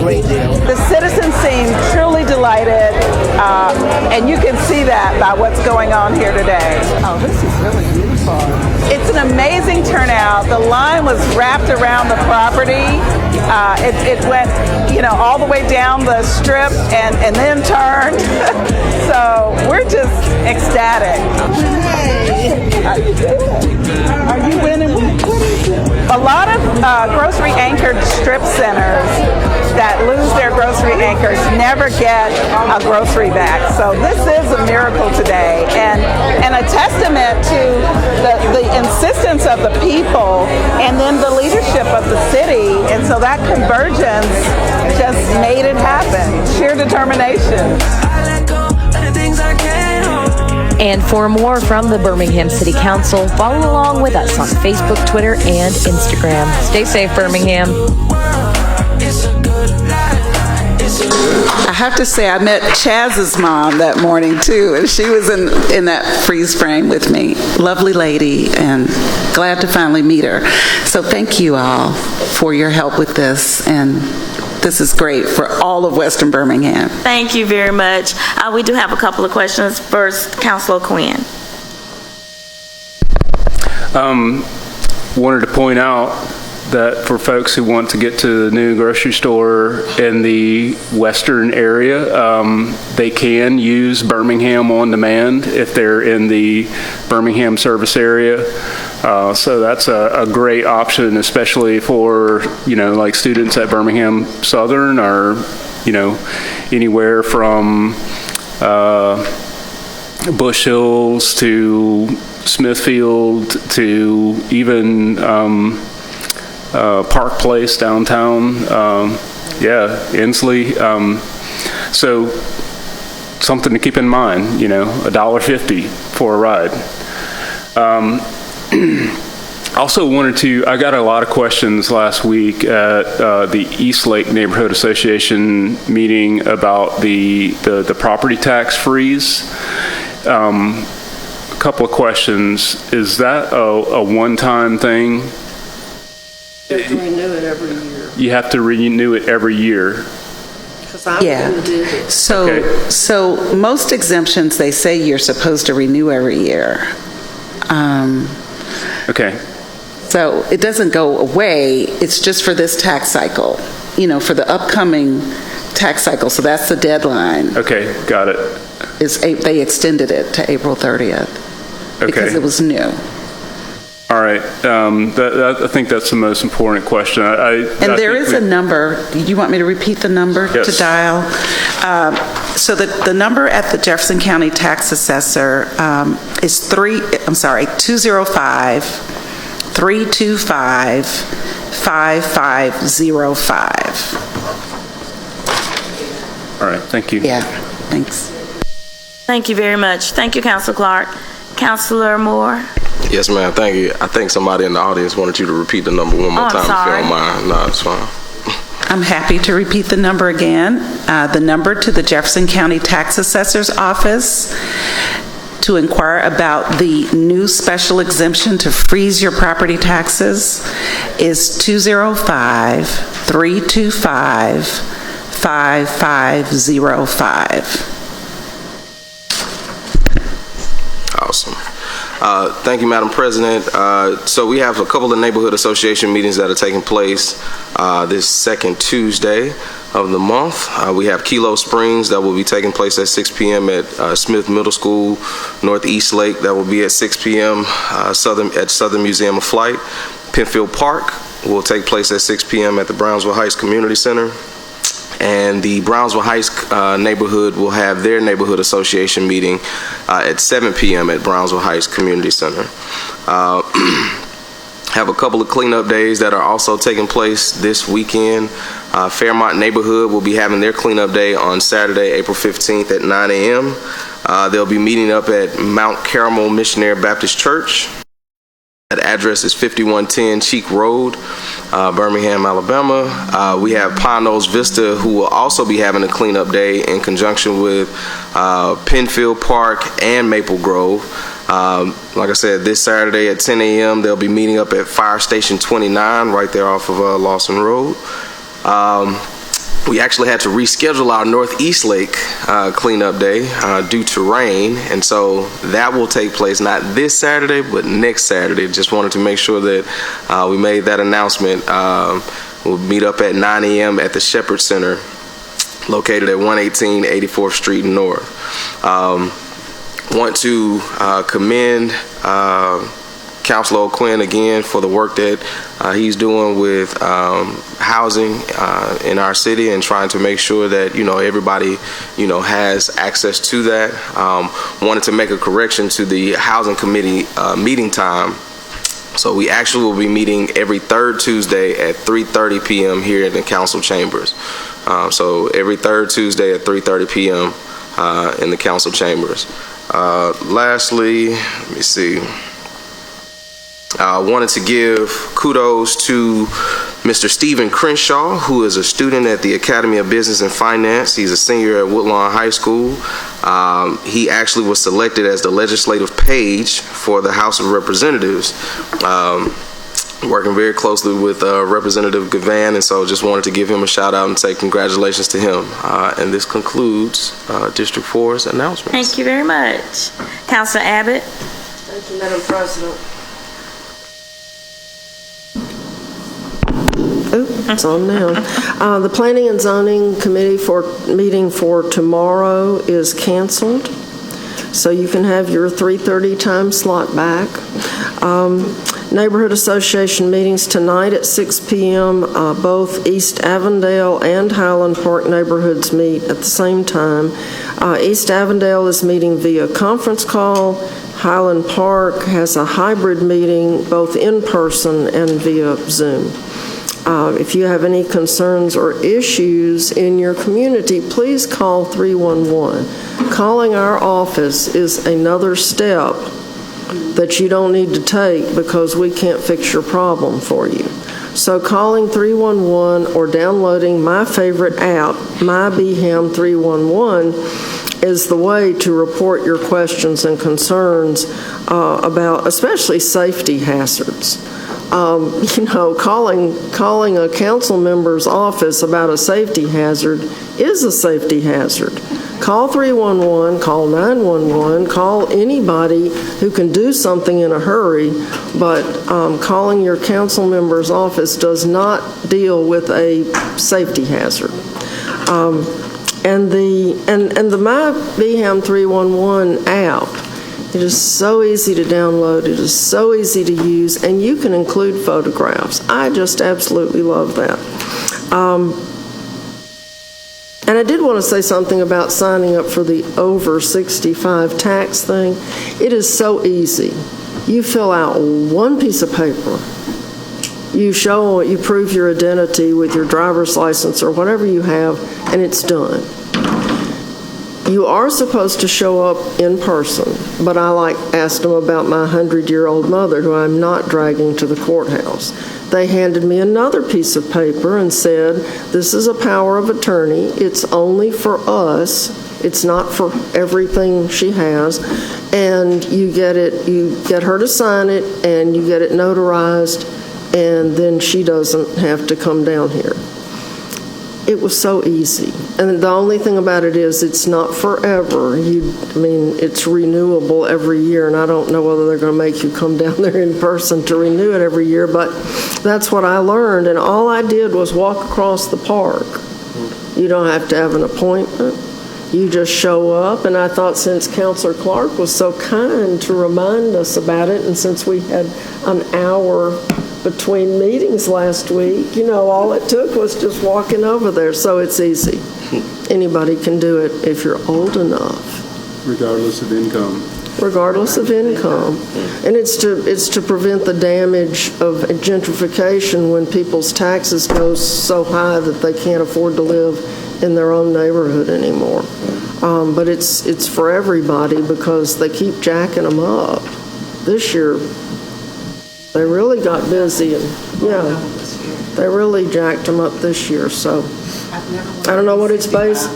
Great deal. The citizens seem truly delighted, and you can see that by what's going on here today. Oh, this is really beautiful. It's an amazing turnout. The line was wrapped around the property. It went, you know, all the way down the strip and then turned. So we're just ecstatic. Hey, how you doing? Are you winning? What is it? A lot of grocery anchored strip centers that lose their grocery anchors never get a grocery back. So this is a miracle today, and a testament to the insistence of the people and then the leadership of the city. And so that convergence just made it happen. Sheer determination. And for more from the Birmingham City Council, follow along with us on Facebook, Twitter, and Instagram. Stay safe, Birmingham. I have to say, I met Chaz's mom that morning too, and she was in that freeze frame with me. Lovely lady, and glad to finally meet her. So thank you all for your help with this, and this is great for all of Western Birmingham. Thank you very much. We do have a couple of questions. First, Councilor Quinn. Wanted to point out that for folks who want to get to the new grocery store in the western area, they can use Birmingham On Demand if they're in the Birmingham service area. So that's a great option, especially for, you know, like students at Birmingham Southern, or, you know, anywhere from Bush Hills to Smithfield to even Park Place downtown, Inslee. So something to keep in mind, you know, $1.50 for a ride. Also I got a lot of questions last week at the East Lake Neighborhood Association meeting about the property tax freeze. A couple of questions. Is that a one-time thing? You have to renew it every year. You have to renew it every year. Yeah. So most exemptions, they say you're supposed to renew every year. Okay. So it doesn't go away. It's just for this tax cycle, you know, for the upcoming tax cycle. So that's the deadline. Okay, got it. They extended it to April 30th because it was new. All right. I think that's the most important question. There is a number. Do you want me to repeat the number to dial? So the number at the Jefferson County Tax Assessor is 205-325-5505. All right, thank you. Yeah, thanks. Thank you very much. Thank you, Councilor Clark. Councilor Moore? Yes, ma'am. Thank you. I think somebody in the audience wanted you to repeat the number one more time, sorry. if you don't mind. No, it's fine. I'm happy to repeat the number again. The number to the Jefferson County Tax Assessor's Office to inquire about the new special exemption to freeze your property taxes is 205-325-5505. Awesome. Thank you, Madam President. So we have a couple of neighborhood association meetings that are taking place this second Tuesday of the month. We have Kilo Springs that will be taking place at 6 p.m. at Smith Middle School, Northeast Lake that will be at 6 p.m. At Southern Museum of Flight. Penfield Park will take place at 6 p.m. at the Brownsville Heights Community Center. And the Brownsville Heights neighborhood will have their neighborhood association meeting at 7 p.m. at Brownsville Heights Community Center. Have a couple of cleanup days that are also taking place this weekend. Fairmont neighborhood will be having their cleanup day on Saturday, April 15th at 9 a.m. They'll be meeting up at Mount Carmel Missionary Baptist Church. That address is 5110 Cheek Road, Birmingham, Alabama. We have Pine Knolls Vista, who will also be having a cleanup day in conjunction with Penfield Park and Maple Grove. Like I said, this Saturday at 10 a.m., they'll be meeting up at Fire Station 29 right there off of Lawson Road. We actually had to reschedule our Northeast Lake cleanup day due to rain, and so that will take place not this Saturday, but next Saturday. Just wanted to make sure that we made that announcement. We'll meet up at 9 a.m. at the Shepherd Center, located at 118 84th Street North. Want to commend Councilor O'Quinn again for the work that he's doing with housing in our city and trying to make sure that everybody has access to that. Wanted to make a correction to the housing committee meeting time. So we actually will be meeting every third Tuesday at 3:30 p.m. here in the council chambers. So every third Tuesday at 3:30 p.m. In the council chambers. Lastly, let me see. Wanted to give kudos to Mr. Stephen Crenshaw, who is a student at the Academy of Business and Finance. He's a senior at Woodlawn High School. He actually was selected as the legislative page for the House of Representatives, working very closely with Representative Gavan, and so just wanted to give him a shout out and say congratulations to him. And this concludes District 4's announcements. Thank you very much. Councilor Abbott. Thank you, Madam President. It's on now. The Planning and Zoning Committee meeting for tomorrow is canceled, so you can have your 3:30 time slot back. Neighborhood Association meetings tonight at 6 p.m. Both East Avondale and Highland Park neighborhoods meet at the same time. East Avondale is meeting via conference call. Highland Park has a hybrid meeting, both in person and via Zoom. If you have any concerns or issues in your community, please call 311. Calling our office is another step that you don't need to take because we can't fix your problem for you. So calling 311 or downloading my favorite app, My Birmingham 311, is the way to report your questions and concerns about especially safety hazards. Calling a council member's office about a safety hazard is a safety hazard. Call 311, call 911, call anybody who can do something in a hurry, but calling your council member's office does not deal with a safety hazard. And the My Birmingham 311 app, it is so easy to download, it is so easy to use, and you can include photographs. I just absolutely love that. And I did want to say something about signing up for the over 65 tax thing. It is so easy. You fill out one piece of paper. You prove your identity with your driver's license or whatever you have, and it's done. You are supposed to show up in person, but I asked them about my 100-year-old mother, who I'm not dragging to the courthouse. They handed me another piece of paper and said, this is a power of attorney. It's only for us. It's not for everything she has. And you get her to sign it, and you get it notarized, and then she doesn't have to come down here. It was so easy. And the only thing about it is it's not forever. It's renewable every year, and I don't know whether they're going to make you come down there in person to renew it every year, but that's what I learned, and all I did was walk across the park. You don't have to have an appointment. You just show up, and I thought since Councilor Clark was so kind to remind us about it, and since we had an hour between meetings last week, all it took was just walking over there, so it's easy. Anybody can do it if you're old enough. Regardless of income. Regardless of income. And it's to prevent the damage of gentrification when people's taxes go so high that they can't afford to live in their own neighborhood anymore. But it's for everybody because they keep jacking them up. This year, they really got busy, and they really jacked them up this year. So I don't know what it's based.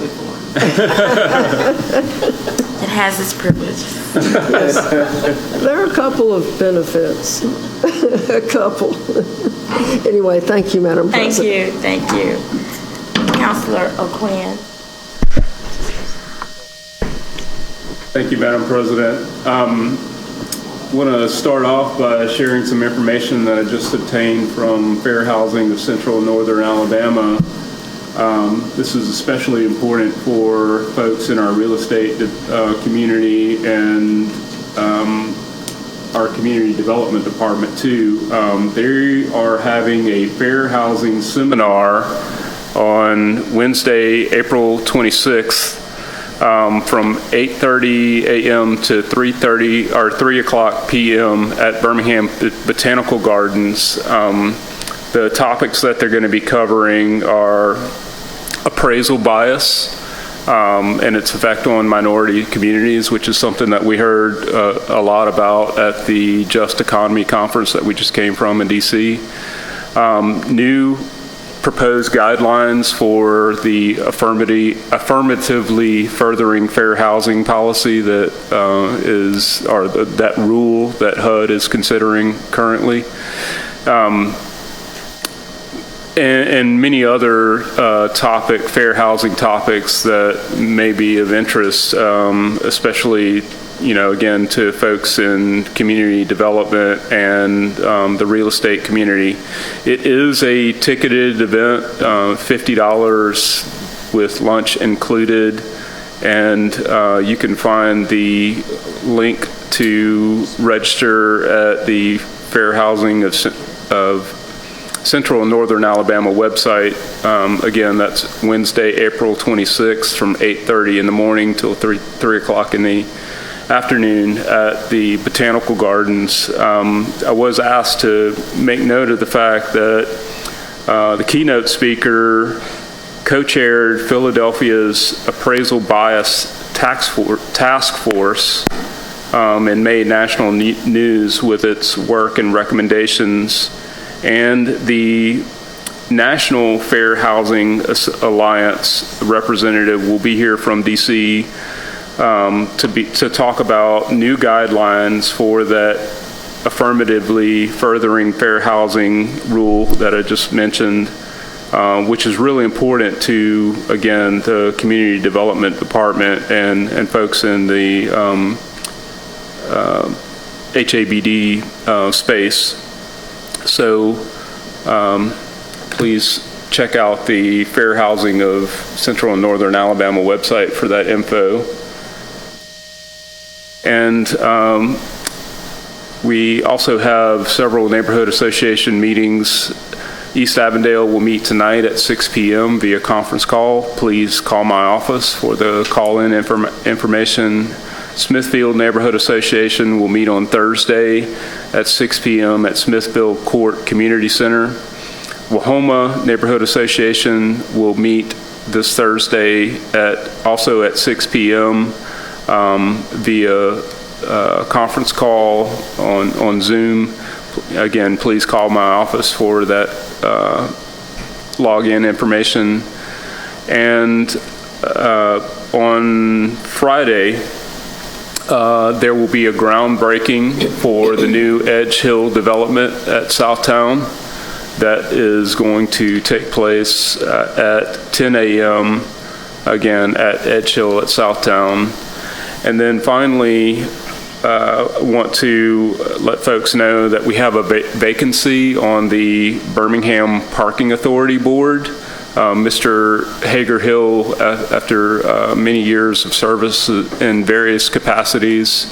It has its privileges. Yes. There are a couple of benefits. A couple. Anyway, thank you, Madam President. Thank you. Councilor O'Quinn. Thank you, Madam President. I want to start off by sharing some information that I just obtained from Fair Housing of Central and Northern Alabama. This is especially important for folks in our real estate community and our community development department too. They are having a fair housing seminar on Wednesday, April 26th. From 8:30 a.m. to 3 o'clock p.m. at Birmingham Botanical Gardens. The topics that they're going to be covering are appraisal bias and its effect on minority communities, which is something that we heard a lot about at the Just Economy Conference that we just came from in D.C. New proposed guidelines for the affirmatively furthering fair housing policy that that rule that HUD is considering currently, and many other fair housing topics that may be of interest, especially again, to folks in community development and the real estate community. It is a ticketed event, $50 with lunch included, and you can find the link to register at the Fair Housing of Central and Northern Alabama website. Again, that's Wednesday, April 26th from 8:30 in the morning till 3 o'clock in the afternoon at the Botanical Gardens. I was asked to make note of the fact that The keynote speaker co-chaired Philadelphia's appraisal bias task force and made national news with its work and recommendations. And the National Fair Housing Alliance representative will be here from DC to talk about new guidelines for that affirmatively furthering fair housing rule that I just mentioned, which is really important to, again, the Community Development Department and folks in the HABD space. So please check out the Fair Housing of Central and Northern Alabama website for that info. And we also have several neighborhood association meetings. East Avondale will meet tonight at 6 p.m. via conference call. Please call my office for the call-in information. Smithfield Neighborhood Association will meet on Thursday at 6 p.m. at Smithfield Court Community Center. Wahoma Neighborhood Association will meet this Thursday also at 6 p.m. Via conference call on Zoom. Again, please call my office for that login information. And on Friday, there will be a groundbreaking for the new Edge Hill development at Southtown that is going to take place at 10 a.m. again at Edge Hill at Southtown. And then finally, I want to let folks know that we have a vacancy on the Birmingham Parking Authority Board. Mr. Hager Hill, after many years of service in various capacities,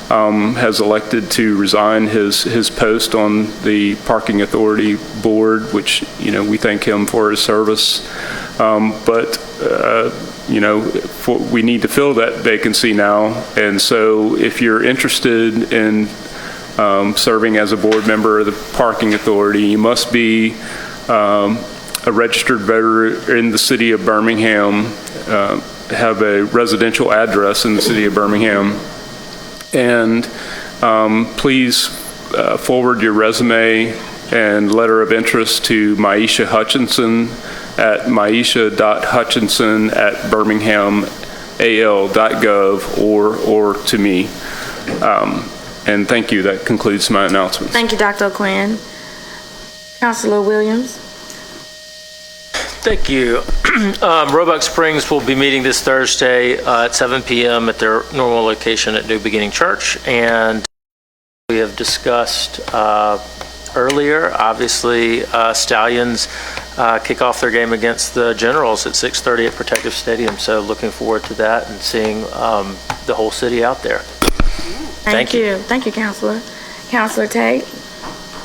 has elected to resign his post on the Parking Authority Board, which, we thank him for his service. We need to fill that vacancy now. And so if you're interested in serving as a board member of the Parking Authority, you must be a registered voter in the city of Birmingham, have a residential address in the city of Birmingham, and please forward your resume and letter of interest to Maisha Hutchinson at maisha.hutchinson@birminghamal.gov or to me. And thank you. That concludes my announcements. Thank you, Dr. O'Quinn. Councilor Williams. Thank you. Roebuck Springs will be meeting this Thursday at 7 p.m. at their normal location at New Beginning Church. And we have discussed earlier, obviously, Stallions kick off their game against the Generals at 6:30 at Protective Stadium. So looking forward to that and seeing the whole city out there. Thank you. Thank you, Councilor. Councilor Tate.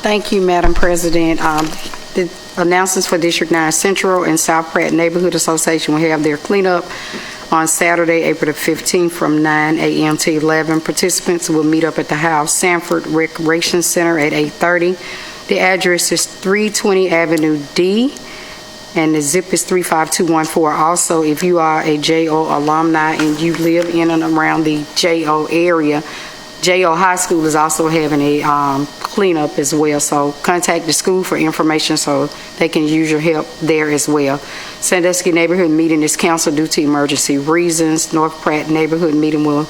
Thank you, Madam President. The announcements for District 9 Central and South Pratt Neighborhood Association will have their cleanup on Saturday, April the 15th from 9 a.m. to 11. Participants will meet up at the House Sanford Recreation Center at 8:30. The address is 320 Avenue D, and the zip is 35214. Also, if you are a JO alumni and you live in and around the JO area, JO High School is also having a cleanup as well, so contact the school for information so they can use your help there as well. Sandusky neighborhood meeting is canceled due to emergency reasons. North Pratt neighborhood meeting will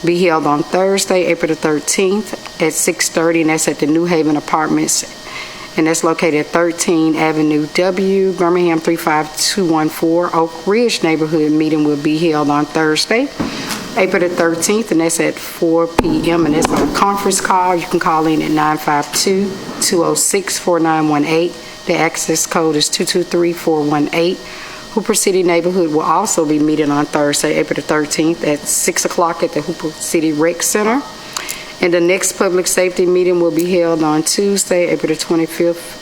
be held on Thursday, April the 13th at 6:30, and that's at the New Haven Apartments, and that's located at 13 Avenue W, Birmingham 35214. Oak Ridge neighborhood meeting will be held on Thursday, April the 13th, and that's at 4 p.m. and that's on a conference call. You can call in at 952-206-4918. The access code is 223418. Hooper City neighborhood will also be meeting on Thursday, April the 13th at 6 o'clock at the Hooper City Rec Center. And the next public safety meeting will be held on Tuesday, April the 25th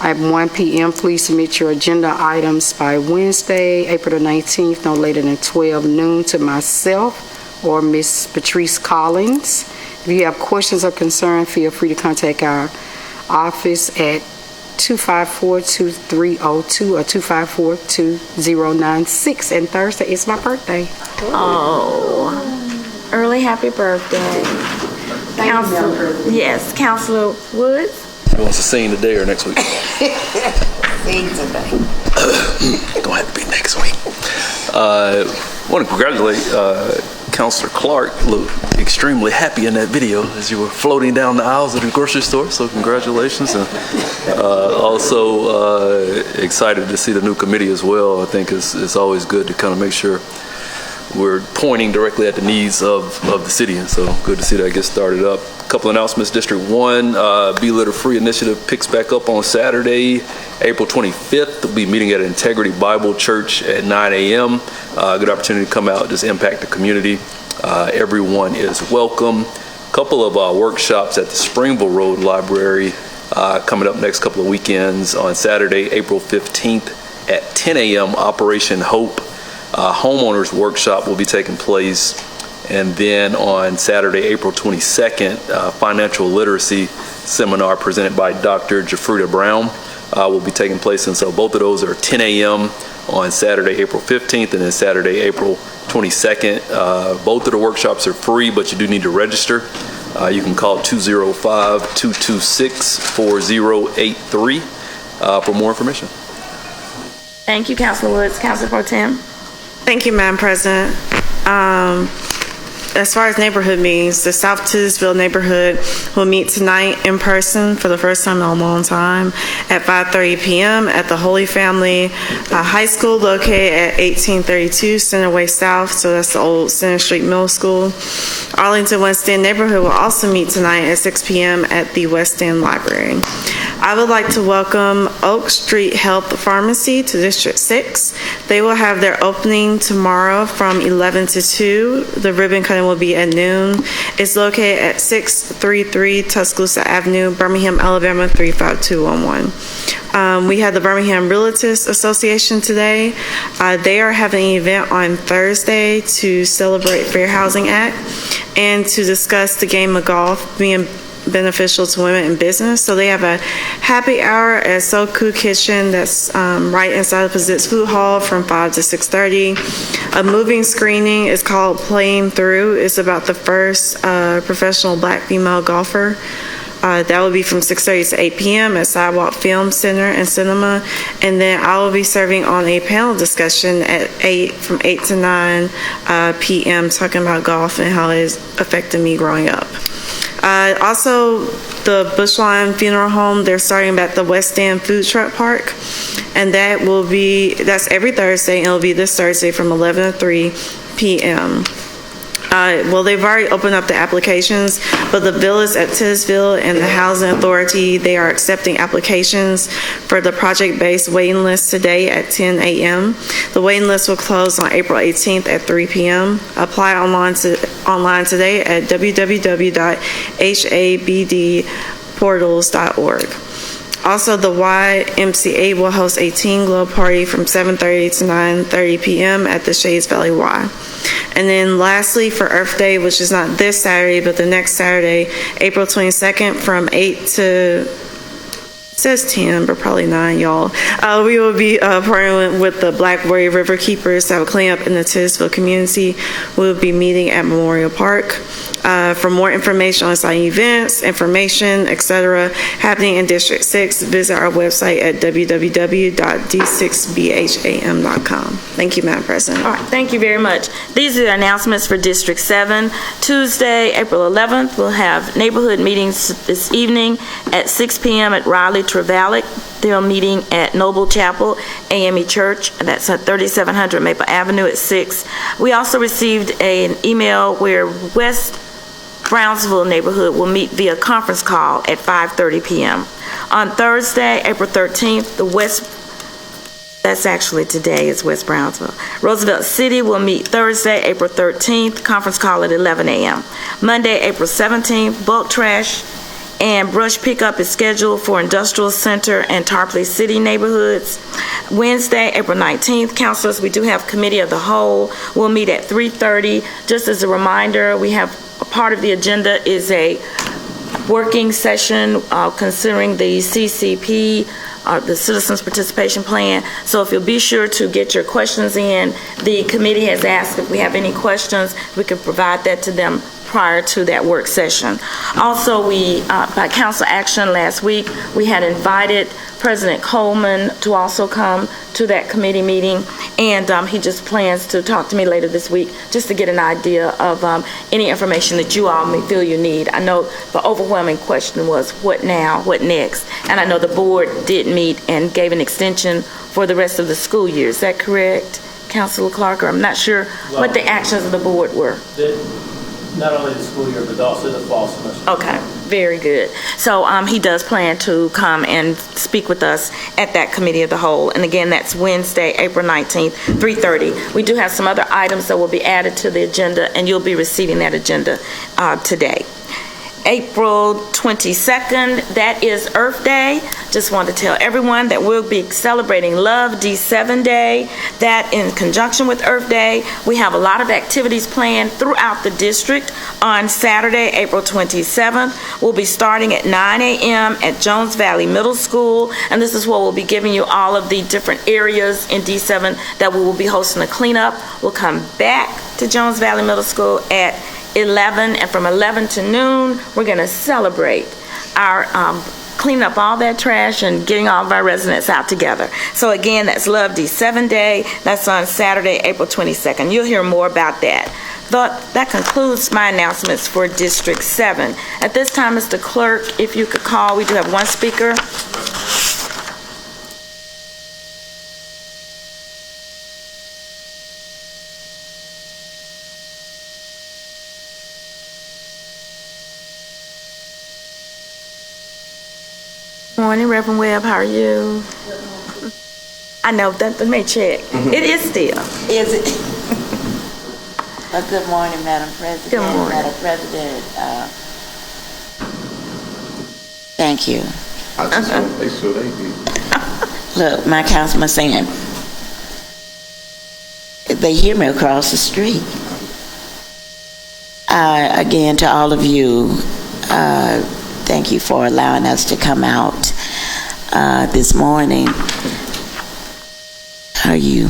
at 1 p.m. Please submit your agenda items by Wednesday, April the 19th, no later than 12 noon to myself or Miss Patrice Collins. If you have questions or concerns, feel free to contact our office at 254-2302 or 254-2096. And Thursday is my birthday. Oh, early happy birthday. Yes, Councilor Woods. Who wants to sing today or next week? Sing today. Gonna have to be next week. I want to congratulate Councilor Clark. Looked extremely happy in that video as you were floating down the aisles of the grocery store. So congratulations, and also excited to see the new committee as well. I think it's always good to kind of make sure we're pointing directly at the needs of the city, and so good to see that get started up. A couple announcements. District 1, Be Litter Free initiative picks back up on Saturday, April 25th. We'll be meeting at Integrity Bible Church at 9 a.m. Good opportunity to come out, just impact the community. Everyone is welcome. A couple of workshops at the Springville Road Library coming up next couple of weekends. On Saturday, April 15th at 10 a.m., Operation Hope. Homeowners workshop will be taking place, and then on Saturday, April 22nd, financial literacy seminar presented by Dr. Jafrida Brown will be taking place, and so both of those are 10 a.m. on Saturday, April 15th, and then Saturday, April 22nd. Both of the workshops are free, but you do need to register. You can call 205-226-4083 for more information. Thank you, Councilor Woods. Councilor Pro Tem. Thank you, Madam President. As far as neighborhood meetings, the South Titusville neighborhood will meet tonight in person for the first time in a long time at 5:30 p.m. at the Holy Family High School located at 1832 Center Way South, so that's the old Center Street Middle School. Arlington West End neighborhood will also meet tonight at 6 p.m. at the West End Library. I would like to welcome Oak Street Health Pharmacy to District 6. They will have their opening tomorrow from 11 to 2. The ribbon cutting will be at noon. It's located at 633 Tuscaloosa Avenue, Birmingham, Alabama 35211. We had the Birmingham Realtors Association today. They are having an event on Thursday to celebrate Fair Housing Act and to discuss the game of golf being beneficial to women in business. So they have a happy hour at Soku Kitchen that's right inside the Pizzitz Food Hall from 5 to 6:30. A moving screening is called Playing Through. It's about the first professional black female golfer. That will be from 6:30 to 8 p.m. at Sidewalk Film Center and Cinema. And then I will be serving on a panel discussion at 8 to 9 p.m. talking about golf and how it affected me growing up. Also, the Bushline Funeral Home, they're starting at the West End Food Truck Park, and that's every Thursday, and it'll be this Thursday from 11 to 3 p.m. They've already opened up the applications, but the villas at Titusville and the Housing Authority, they are accepting applications for the project-based waiting list today at 10 a.m. The waiting list will close on April 18th at 3 p.m. Apply online today at www.habdportals.org. Also, the YMCA will host a Teen Glow Party from 7:30 to 9:30 p.m. at the Shades Valley Y. And then lastly, for Earth Day, which is not this Saturday, but the next Saturday, April 22nd from 8 to, it says 10, but probably 9, y'all. We will be partnering with the Black Warrior River Keepers to have a cleanup in the Titusville community. We'll be meeting at Memorial Park. For more information on exciting events, information, etc., happening in District 6, visit our website at www.d6bham.com. Thank you, Madam President. All right, thank you very much. These are the announcements for District 7. Tuesday, April 11th, we'll have neighborhood meetings this evening at 6 p.m. at Riley Trevalic. They're meeting at Noble Chapel AME Church, and that's at 3700 Maple Avenue at 6. We also received an email where West Brownsville neighborhood will meet via conference call at 5:30 p.m. On Thursday, April 13th, that's actually today, is West Brownsville. Roosevelt City will meet Thursday, April 13th, conference call at 11 a.m. Monday, April 17th, bulk trash and brush pickup is scheduled for Industrial Center and Tarpley City neighborhoods. Wednesday, April 19th, councilors, we do have Committee of the Whole. We'll meet at 3:30. Just as a reminder, we have a part of the agenda is a working session considering the CCP the Citizens Participation Plan. So if you'll be sure to get your questions in, the committee has asked if we have any questions, we can provide that to them prior to that work session. Also, by council action last week, we had invited President Coleman to also come to that committee meeting, and he just plans to talk to me later this week just to get an idea of any information that you all may feel you need. I know the overwhelming question was what now, what next, and I know the board did meet and gave an extension for the rest of the school year. Is that correct, Councilor Clark? Or I'm not sure what the actions of the board were. Not only the school year, but also the fall semester. Okay, very good. So he does plan to come and speak with us at that committee of the whole. And again, that's Wednesday, April 19th, 3:30. We do have some other items that will be added to the agenda, and you'll be receiving that agenda today. April 22nd, that is Earth Day. Just want to tell everyone that we'll be celebrating Love D7 Day. That in conjunction with Earth Day, we have a lot of activities planned throughout the district. On Saturday, April 27th, we'll be starting at 9 a.m. at Jones Valley Middle School, and this is where we'll be giving you all of the different areas in D7 that we will be hosting a cleanup. We'll come back to Jones Valley Middle School at 11, and from 11 to noon, we're going to celebrate our cleaning up all that trash and getting all of our residents out together. So again, that's Love D7 Day. That's on Saturday, April 22nd. You'll hear more about that. That concludes my announcements for District 7. At this time, Mr. Clerk, if you could call, we do have one speaker. Morning, Reverend Webb. How are you? I know that. Let me check. It is still. Is it? Good morning, Madam President. Good morning. Madam President. Thank you. I just want to make sure they do. Look, my councilman saying they hear me across the street. Again, to all of you, thank you for allowing us to come out this morning. How are you?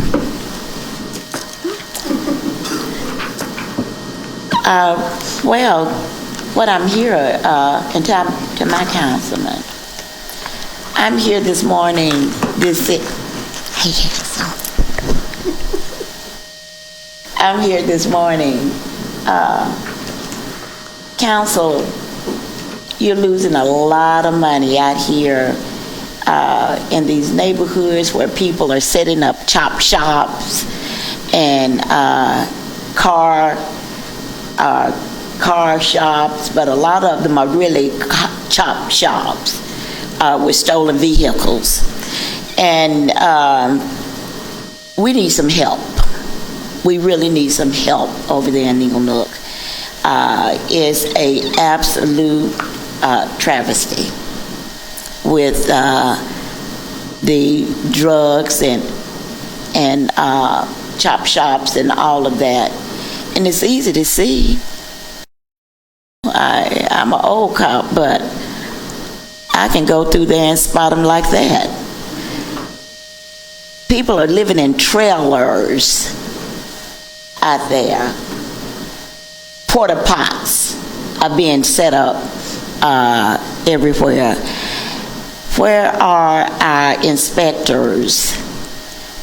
Well, what I'm here, and to my councilman, I'm here this morning, I'm here this morning, council, you're losing a lot of money out here in these neighborhoods where people are setting up chop shops and car shops, but a lot of them are really chop shops with stolen vehicles. And we need some help. We really need some help over there in Eagle Nook. It's a absolute travesty with the drugs and chop shops and all of that. And it's easy to see. I'm an old cop, but I can go through there and spot them like that. People are living in trailers out there. Porta pots are being set up everywhere. Where are our inspectors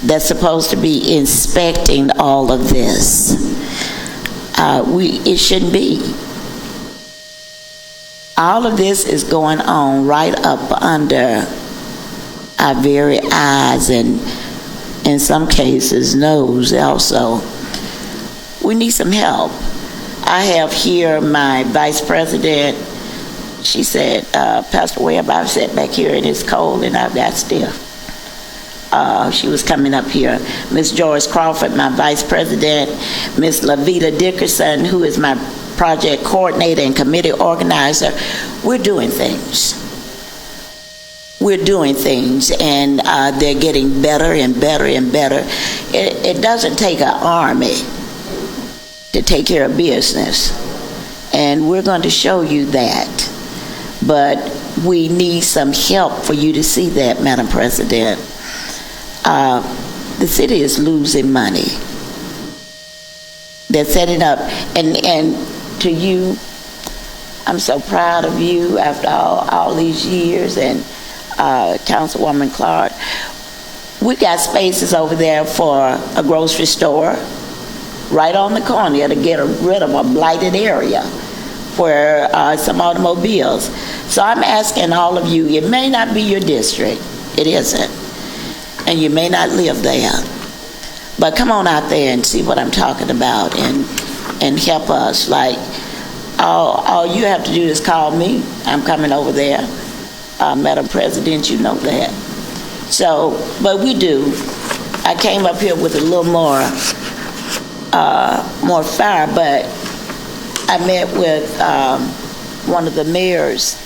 that's supposed to be inspecting all of this? It shouldn't be. All of this is going on right up under our very eyes and in some cases nose also. We need some help. I have here my vice president. She said, Pastor Webb, I've sat back here and it's cold and I've got stiff. She was coming up here. Miss Joyce Crawford, my vice president. Miss Lavita Dickerson, who is my project coordinator and committee organizer. We're doing things. We're doing things, and they're getting better and better and better. It doesn't take an army to take care of business, and we're going to show you that. But we need some help for you to see that, Madam President. The city is losing money. They're setting up, and to you, I'm so proud of you after all these years, and Councilwoman Clark. We got spaces over there for a grocery store right on the corner to get rid of a blighted area for some automobiles. So I'm asking all of you, it may not be your district, it isn't, and you may not live there, but come on out there and see what I'm talking about and help us. Like, all you have to do is call me. I'm coming over there. Madam President, you know that. So, but we do. I came up here with a little more fire, but I met with one of the mayor's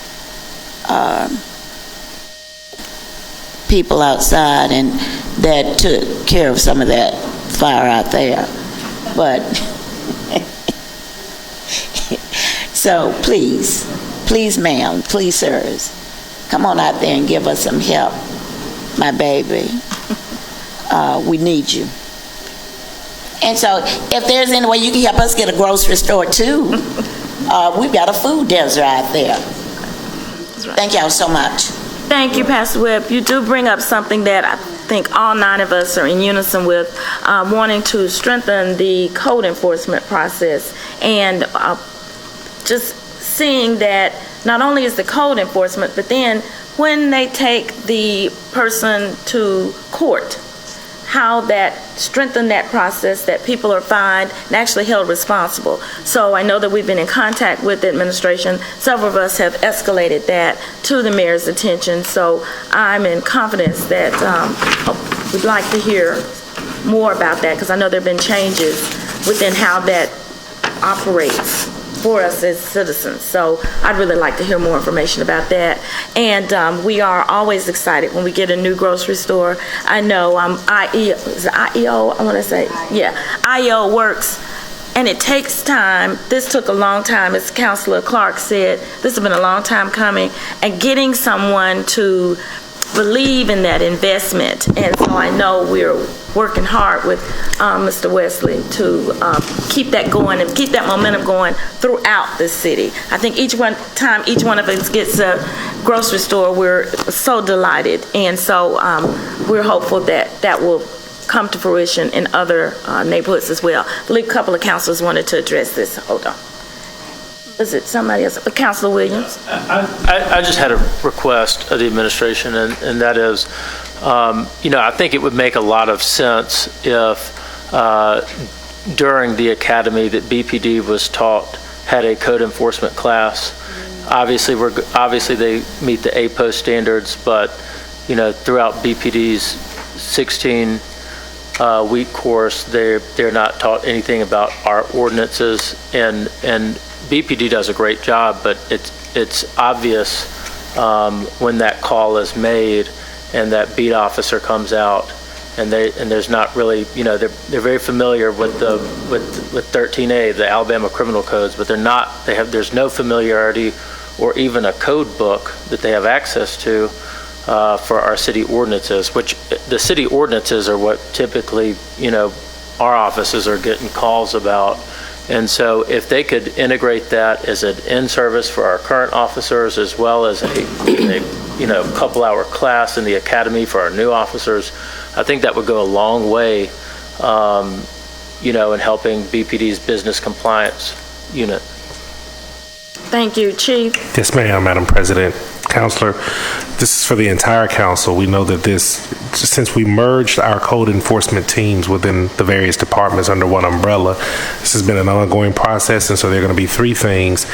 people outside, and that took care of some of that fire out there. But so please ma'am, please sirs, come on out there and give us some help, my baby. We need you. And so if there's any way you can help us get a grocery store too, we've got a food desert out there. Thank y'all so much. Thank you, Pastor Webb. You do bring up something that I think all 9 of us are in unison with, wanting to strengthen the code enforcement process, and just seeing that not only is the code enforcement, but then when they take the person to court, how that strengthen that process, that people are fined and actually held responsible. So I know that we've been in contact with the administration. Several of us have escalated that to the mayor's attention. So I'm in confidence that we'd like to hear more about that, because I know there have been changes within how that operates for us as citizens. So I'd really like to hear more information about that. And we are always excited when we get a new grocery store. I know IEO, I want to say, yeah, IEO works, and it takes time. This took a long time, as Councilor Clark said. This has been a long time coming, and getting someone to believe in that investment. And so I know we're working hard with Mr. Wesley to keep that going and keep that momentum going throughout the city. I think each one of us gets a grocery store, we're so delighted. And so we're hopeful that that will come to fruition in other neighborhoods as well. I believe a couple of councilors wanted to address this. Hold on. Is it somebody else? Councilor Williams? I just had a request of the administration, and that is, I think it would make a lot of sense if during the academy that BPD was taught, had a code enforcement class. Obviously they meet the APOS standards, but throughout BPD's 16-week course, they're not taught anything about our ordinances, and BPD does a great job, but it's obvious when that call is made and that beat officer comes out, and there's not really, they're very familiar with 13A, the Alabama criminal codes, but there's no familiarity or even a code book that they have access to for our city ordinances, which the city ordinances are what typically, our offices are getting calls about. And so if they could integrate that as an in-service for our current officers, as well as a couple-hour class in the academy for our new officers, I think that would go a long way, in helping BPD's business compliance unit. Thank you, Chief. Yes, ma'am, Madam President. Counselor, this is for the entire council. We know that since we merged our code enforcement teams within the various departments under one umbrella, this has been an ongoing process, and so there are going to be 3 things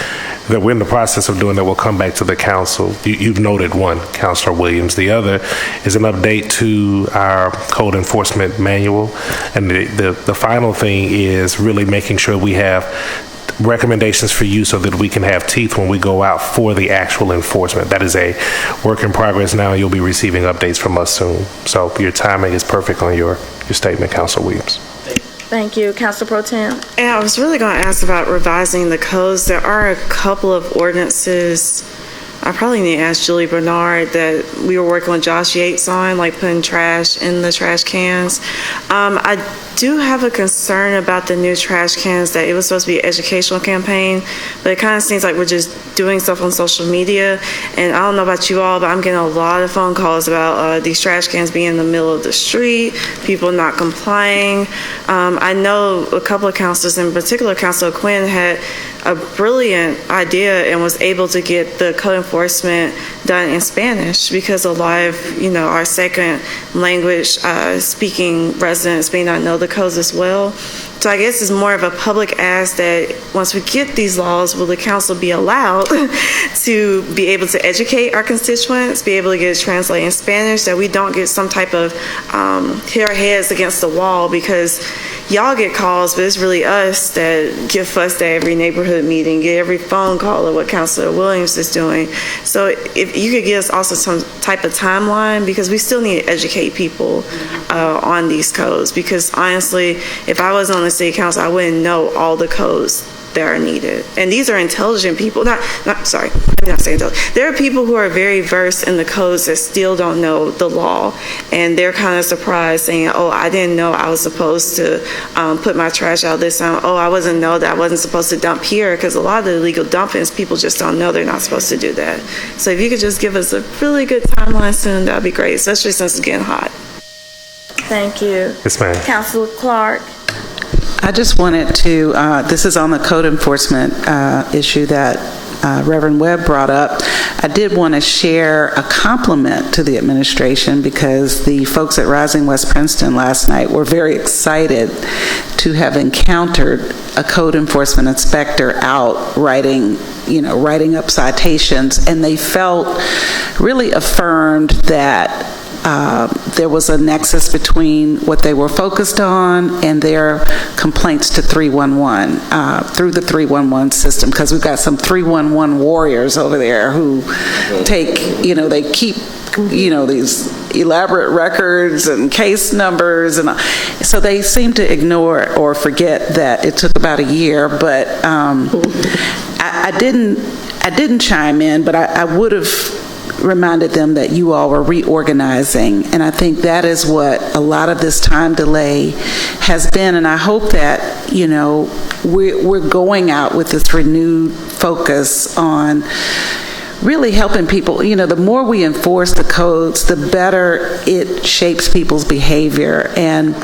that we're in the process of doing that will come back to the council. You've noted one, Councilor Williams. The other is an update to our code enforcement manual, and the final thing is really making sure we have recommendations for you so that we can have teeth when we go out for the actual enforcement. That is a work in progress now. You'll be receiving updates from us soon. So your timing is perfect on your statement, Councilor Williams. Thank you. Councilor Pro Tem. Yeah, I was really going to ask about revising the codes. There are a couple of ordinances I probably need to ask Julie Bernard that we were working with Josh Yates on, like putting trash in the trash cans. I do have a concern about the new trash cans, that it was supposed to be an educational campaign, but it kind of seems like we're just doing stuff on social media. And I don't know about you all, but I'm getting a lot of phone calls about these trash cans being in the middle of the street, people not complying. I know a couple of councilors, in particular Councilor Quinn, had a brilliant idea and was able to get the code enforcement done in Spanish, because a lot of, our second language speaking residents may not know the codes as well. So I guess it's more of a public ask that once we get these laws, will the council be allowed to be able to educate our constituents, be able to get it translated in Spanish, that we don't get some type of hit our heads against the wall, because y'all get calls, but it's really us that get fussed at every neighborhood meeting, get every phone call of what Councilor Williams is doing. So if you could give us also some type of timeline, because we still need to educate people on these codes, because honestly, if I was on the city council, I wouldn't know all the codes that are needed. And these are intelligent people. Let me not say intelligent. There are people who are very versed in the codes that still don't know the law, and they're kind of surprised, saying, "Oh, I didn't know I was supposed to put my trash out this time. Oh, I wasn't know that I wasn't supposed to dump here," because a lot of the illegal dumpings, people just don't know they're not supposed to do that. So if you could just give us a really good timeline soon, that'd be great, especially since it's getting hot. Thank you. Yes, ma'am. Councilor Clark. I just wanted to, this is on the code enforcement issue that Reverend Webb brought up. I did want to share a compliment to the administration, because the folks at Rising West Princeton last night were very excited to have encountered a code enforcement inspector out writing up citations, and they felt really affirmed that there was a nexus between what they were focused on and their complaints to 311 through the 311 system, because we've got some 311 warriors over there who take, they keep, these elaborate records and case numbers, and so they seem to ignore or forget that it took about a year. But I didn't chime in, but I would have reminded them that you all were reorganizing, and I think that is what a lot of this time delay has been. And I hope that we're going out with this renewed focus on really helping people. The more we enforce the codes, the better it shapes people's behavior, and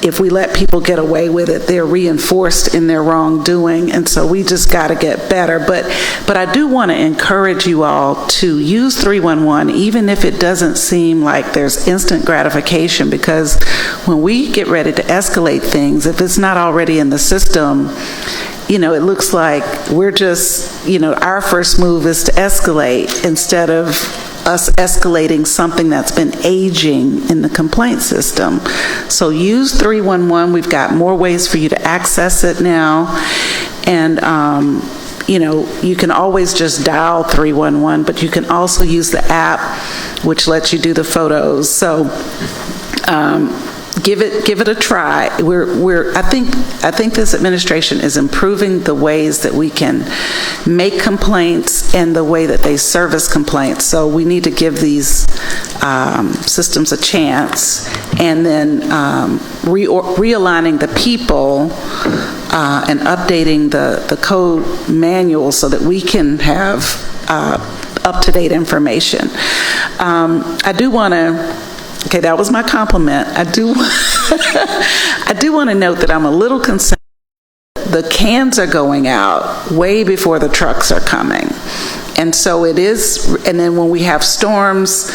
if we let people get away with it, they're reinforced in their wrongdoing, and so we just got to get better. But I do want to encourage you all to use 311, even if it doesn't seem like there's instant gratification, because when we get ready to escalate things, if it's not already in the system, it looks like we're just, our first move is to escalate instead of us escalating something that's been aging in the complaint system. So use 311. We've got more ways for you to access it now. And, you can always just dial 311, but you can also use the app, which lets you do the photos. So, give it a try. I think this administration is improving the ways that we can make complaints and the way that they service complaints. So we need to give these systems a chance, and then realigning the people and updating the code manual so that we can have up-to-date information. I do want to. Okay, that was my compliment. I do want to note that I'm a little concerned. The cans are going out way before the trucks are coming. And so it is, and then when we have storms,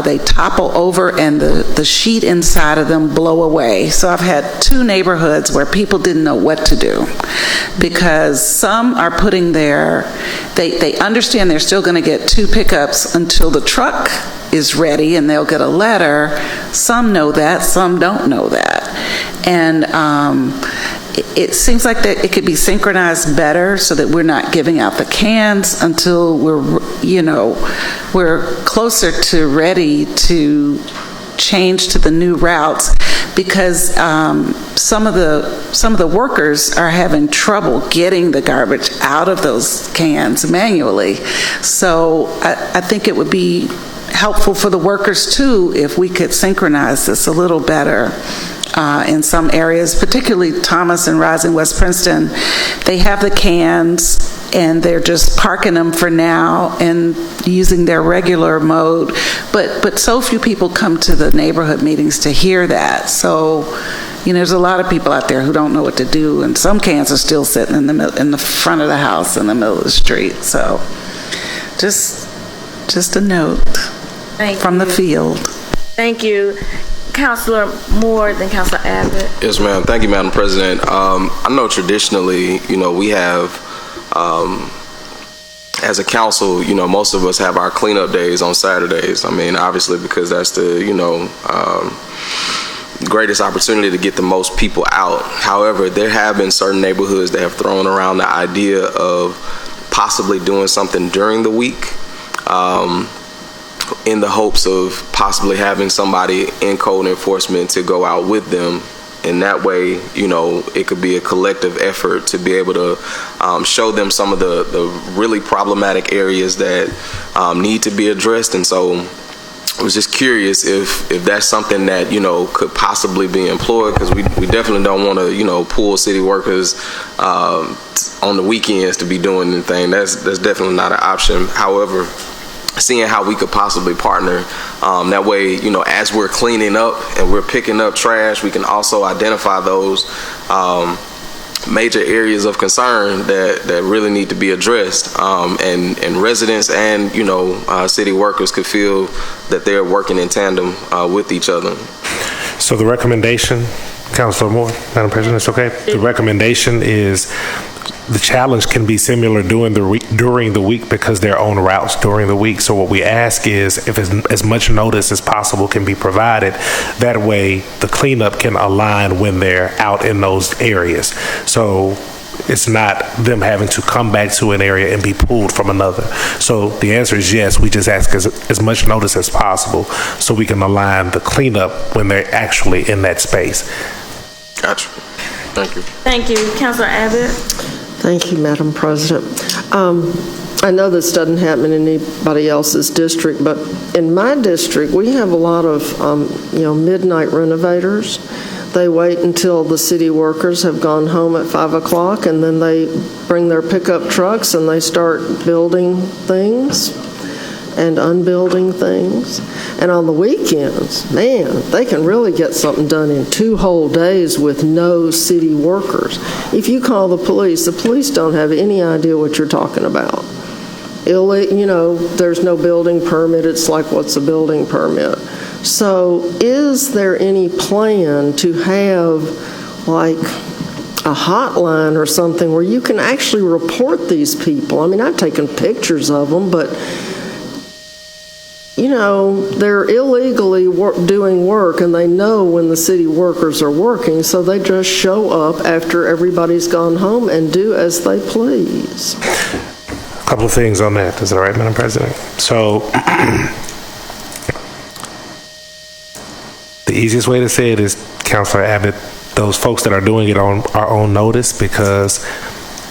they topple over and the sheet inside of them blow away. So I've had 2 neighborhoods where people didn't know what to do, because some are putting they understand they're still going to get 2 pickups until the truck is ready and they'll get a letter. Some know that, some don't know that. And it seems like that it could be synchronized better so that we're not giving out the cans until we're closer to ready to change to the new routes because some of the workers are having trouble getting the garbage out of those cans manually. So I think it would be helpful for the workers too if we could synchronize this a little better. In some areas, particularly Thomas and Rising West Princeton, they have the cans and they're just parking them for now and using their regular mode. But so few people come to the neighborhood meetings to hear that. So, there's a lot of people out there who don't know what to do, and some cans are still sitting in the front of the house in the middle of the street. So, just a note from the field. Thank you. Councilor Moore, then Councilor Abbott. Yes, ma'am. Thank you, Madam President. I know traditionally, we have, as a council, most of us have our cleanup days on Saturdays. I mean, obviously, because that's the, greatest opportunity to get the most people out. However, there have been certain neighborhoods that have thrown around the idea of possibly doing something during the week. In the hopes of possibly having somebody in code enforcement to go out with them. And that way, it could be a collective effort to be able to show them some of the really problematic areas that need to be addressed. And so I was just curious if that's something that, could possibly be employed, because we definitely don't want to, pull city workers on the weekends to be doing anything. That's definitely not an option. However, seeing how we could possibly partner. That way, as we're cleaning up and we're picking up trash, we can also identify those major areas of concern that really need to be addressed. And residents and, city workers could feel that they're working in tandem with each other. So the recommendation, Councilor Moore, Madam President, it's okay? The recommendation is the challenge can be similar during the week because they're on routes during the week. So what we ask is if as much notice as possible can be provided. That way the cleanup can align when they're out in those areas. So it's not them having to come back to an area and be pulled from another. So the answer is yes. We just ask as much notice as possible so we can align the cleanup when they're actually in that space. Gotcha. Thank you. Thank you. Councilor Abbott. Thank you, Madam President. I know this doesn't happen in anybody else's district, but in my district, we have a lot of, midnight renovators. They wait until the city workers have gone home at 5 o'clock, and then they bring their pickup trucks and they start building things and unbuilding things. And on the weekends, man, they can really get something done in 2 whole days with no city workers. If you call the police don't have any idea what you're talking about. There's no building permit. It's like, what's a building permit? So is there any plan to have like a hotline or something where you can actually report these people? I mean, I've taken pictures of them, but they're illegally doing work, and they know when the city workers are working, so they just show up after everybody's gone home and do as they please. A couple of things on that. Is that all right, Madam President? So the easiest way to say it is, Councilor Abbott, those folks that are doing it on our own notice, because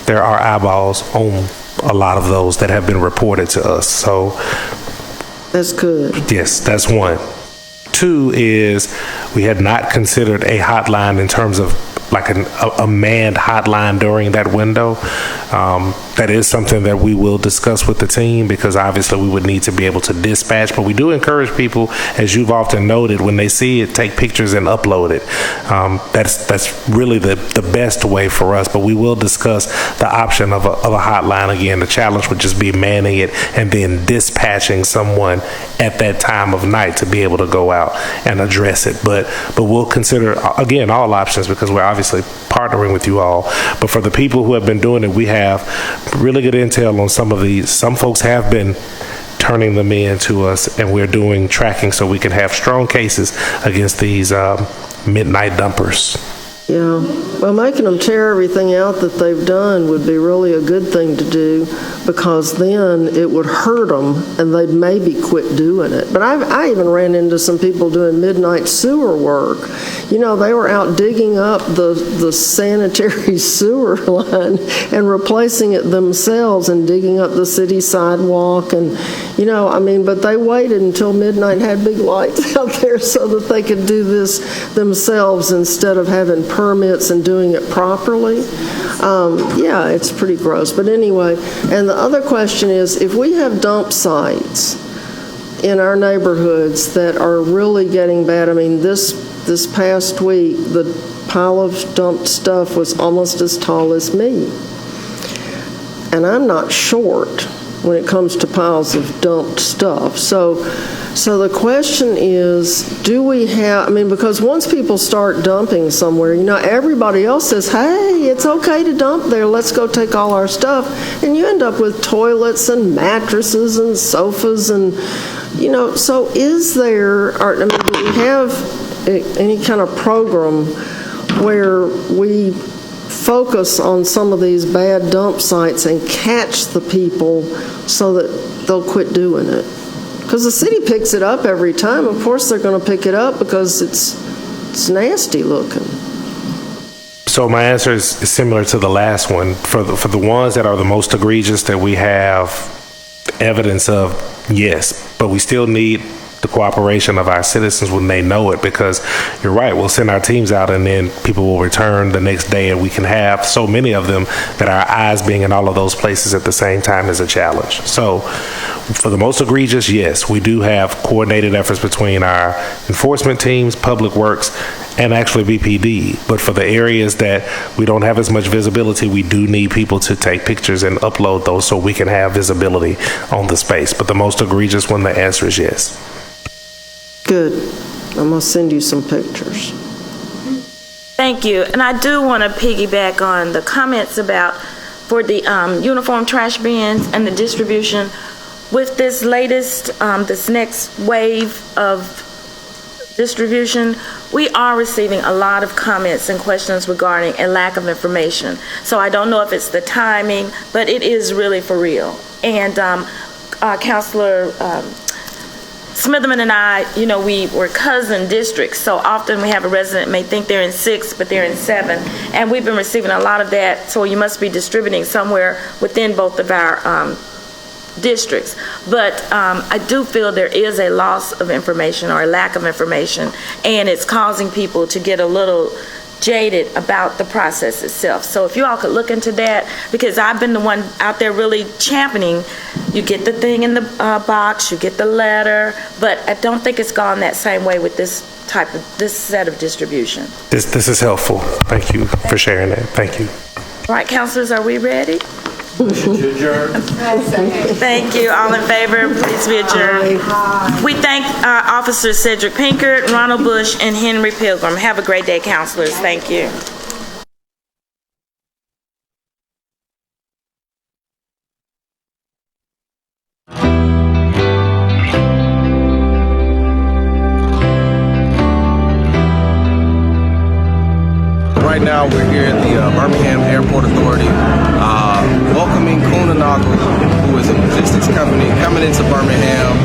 there are eyeballs on a lot of those that have been reported to us. So that's good. Yes, that's one. 2 is we had not considered a hotline in terms of like a manned hotline during that window. That is something that we will discuss with the team, because obviously we would need to be able to dispatch, but we do encourage people, as you've often noted, when they see it, take pictures and upload it. That's really the best way for us, but we will discuss the option of a hotline. Again, the challenge would just be manning it and then dispatching someone at that time of night to be able to go out and address it. But we'll consider, again, all options, because we're obviously partnering with you all. But for the people who have been doing it, we have really good intel on some of these. Some folks have been turning them in to us, and we're doing tracking so we can have strong cases against these midnight dumpers. Yeah, well, making them tear everything out that they've done would be really a good thing to do, because then it would hurt them and they'd maybe quit doing it. But I even ran into some people doing midnight sewer work. You know, they were out digging up the sanitary sewer line and replacing it themselves and digging up the city sidewalk. And, you know, I mean, but they waited until midnight and had big lights out there so that they could do this themselves instead of having permits and doing it properly. Yeah, it's pretty gross. But anyway, and the other question is, if we have dump sites in our neighborhoods that are really getting bad, I mean, this past week, the pile of dumped stuff was almost as tall as me. And I'm not short when it comes to piles of dumped stuff. So the question is, do we have, I mean, because once people start dumping somewhere, you know, everybody else says, hey, it's okay to dump there, let's go take all our stuff. And you end up with toilets and mattresses and sofas and, you know, so is there, I mean, do we have any kind of program where we focus on some of these bad dump sites and catch the people so that they'll quit doing it? Because the city picks it up every time. Of course they're going to pick it up because it's nasty looking. So my answer is similar to the last one. For the ones that are the most egregious that we have evidence of, yes, but we still need the cooperation of our citizens when they know it, because you're right, we'll send our teams out and then people will return the next day, and we can have so many of them that our eyes being in all of those places at the same time is a challenge. So for the most egregious, yes, we do have coordinated efforts between our enforcement teams, public works, and actually BPD. But for the areas that we don't have as much visibility, we do need people to take pictures and upload those so we can have visibility on the space. But the most egregious one, the answer is yes. Good. I'm going to send you some pictures. Thank you. And I do want to piggyback on the comments about for the uniform trash bins and the distribution. With this latest, this next wave of distribution, we are receiving a lot of comments and questions regarding a lack of information. So I don't know if it's the timing, but it is really for real. And Councilor Smitherman and I, you know, we were cousin districts, so often we have a resident may think they're in 6, but they're in 7, and we've been receiving a lot of that, so you must be distributing somewhere within both of our districts. But I do feel there is a loss of information or a lack of information, and it's causing people to get a little jaded about the process itself. So if you all could look into that, because I've been the one out there really championing, you get the thing in the box, you get the letter, but I don't think it's gone that same way with this set of distribution. This is helpful. Thank you for sharing that. Thank you. All right, councilors, are we ready? To adjourn. Thank you. All in favor, please be adjourned. We thank Officers Cedric Pinkert, Ronald Bush, and Henry Pilgrim. Have a great day, councilors. Thank you. Right now, we're here at the Birmingham Airport Authority, welcoming Kuhnenagel, who is a logistics company coming into Birmingham.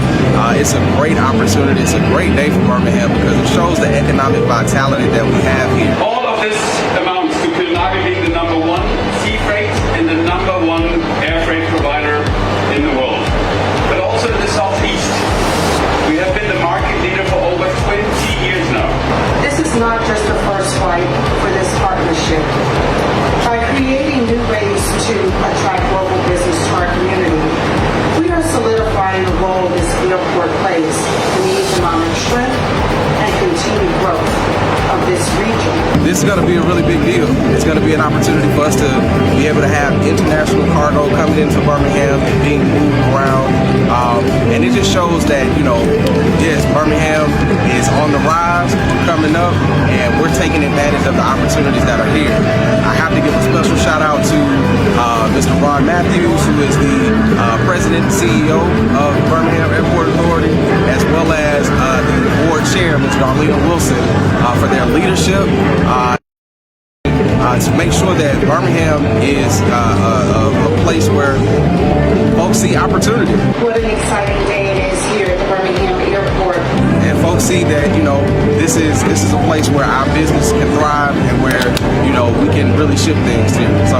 It's a great opportunity. It's a great day for Birmingham because it shows the economic vitality that we have here. All of this amounts to Kuhnenagel being the #1 sea freight and the #1 air freight provider in the world, but also in the Southeast. We have been the market leader for over 20 years now. This is not just the first flight for this partnership. By creating new ways to attract global business to our community, we are solidifying the role this airport plays in the economic strength and continued growth of this region. This is going to be a really big deal. It's going to be an opportunity for us to be able to have international cargo coming into Birmingham and being moved around. And it just shows that, you know, yes, Birmingham is on the rise, coming up, and we're taking advantage of the opportunities that are here. I have to give a special shout out to Mr. Ron Matthews, who is the President and CEO of Birmingham Airport Authority, as well as the board chair, Ms. Darlene Wilson, for their leadership. to make sure that Birmingham is a place where folks see opportunity. What an exciting day it is here at the Birmingham Airport. And folks see that, this is a place where our business can thrive and where, we can really ship things to. So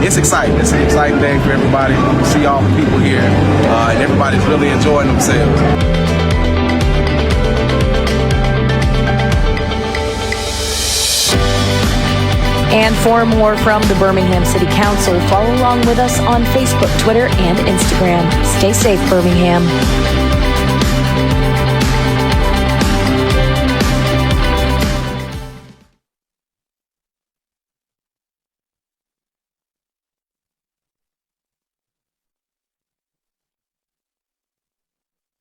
it's exciting. It's an exciting day for everybody. We see all the people here, and everybody's really enjoying themselves. And for more from the Birmingham City Council, follow along with us on Facebook, Twitter, and Instagram. Stay safe, Birmingham.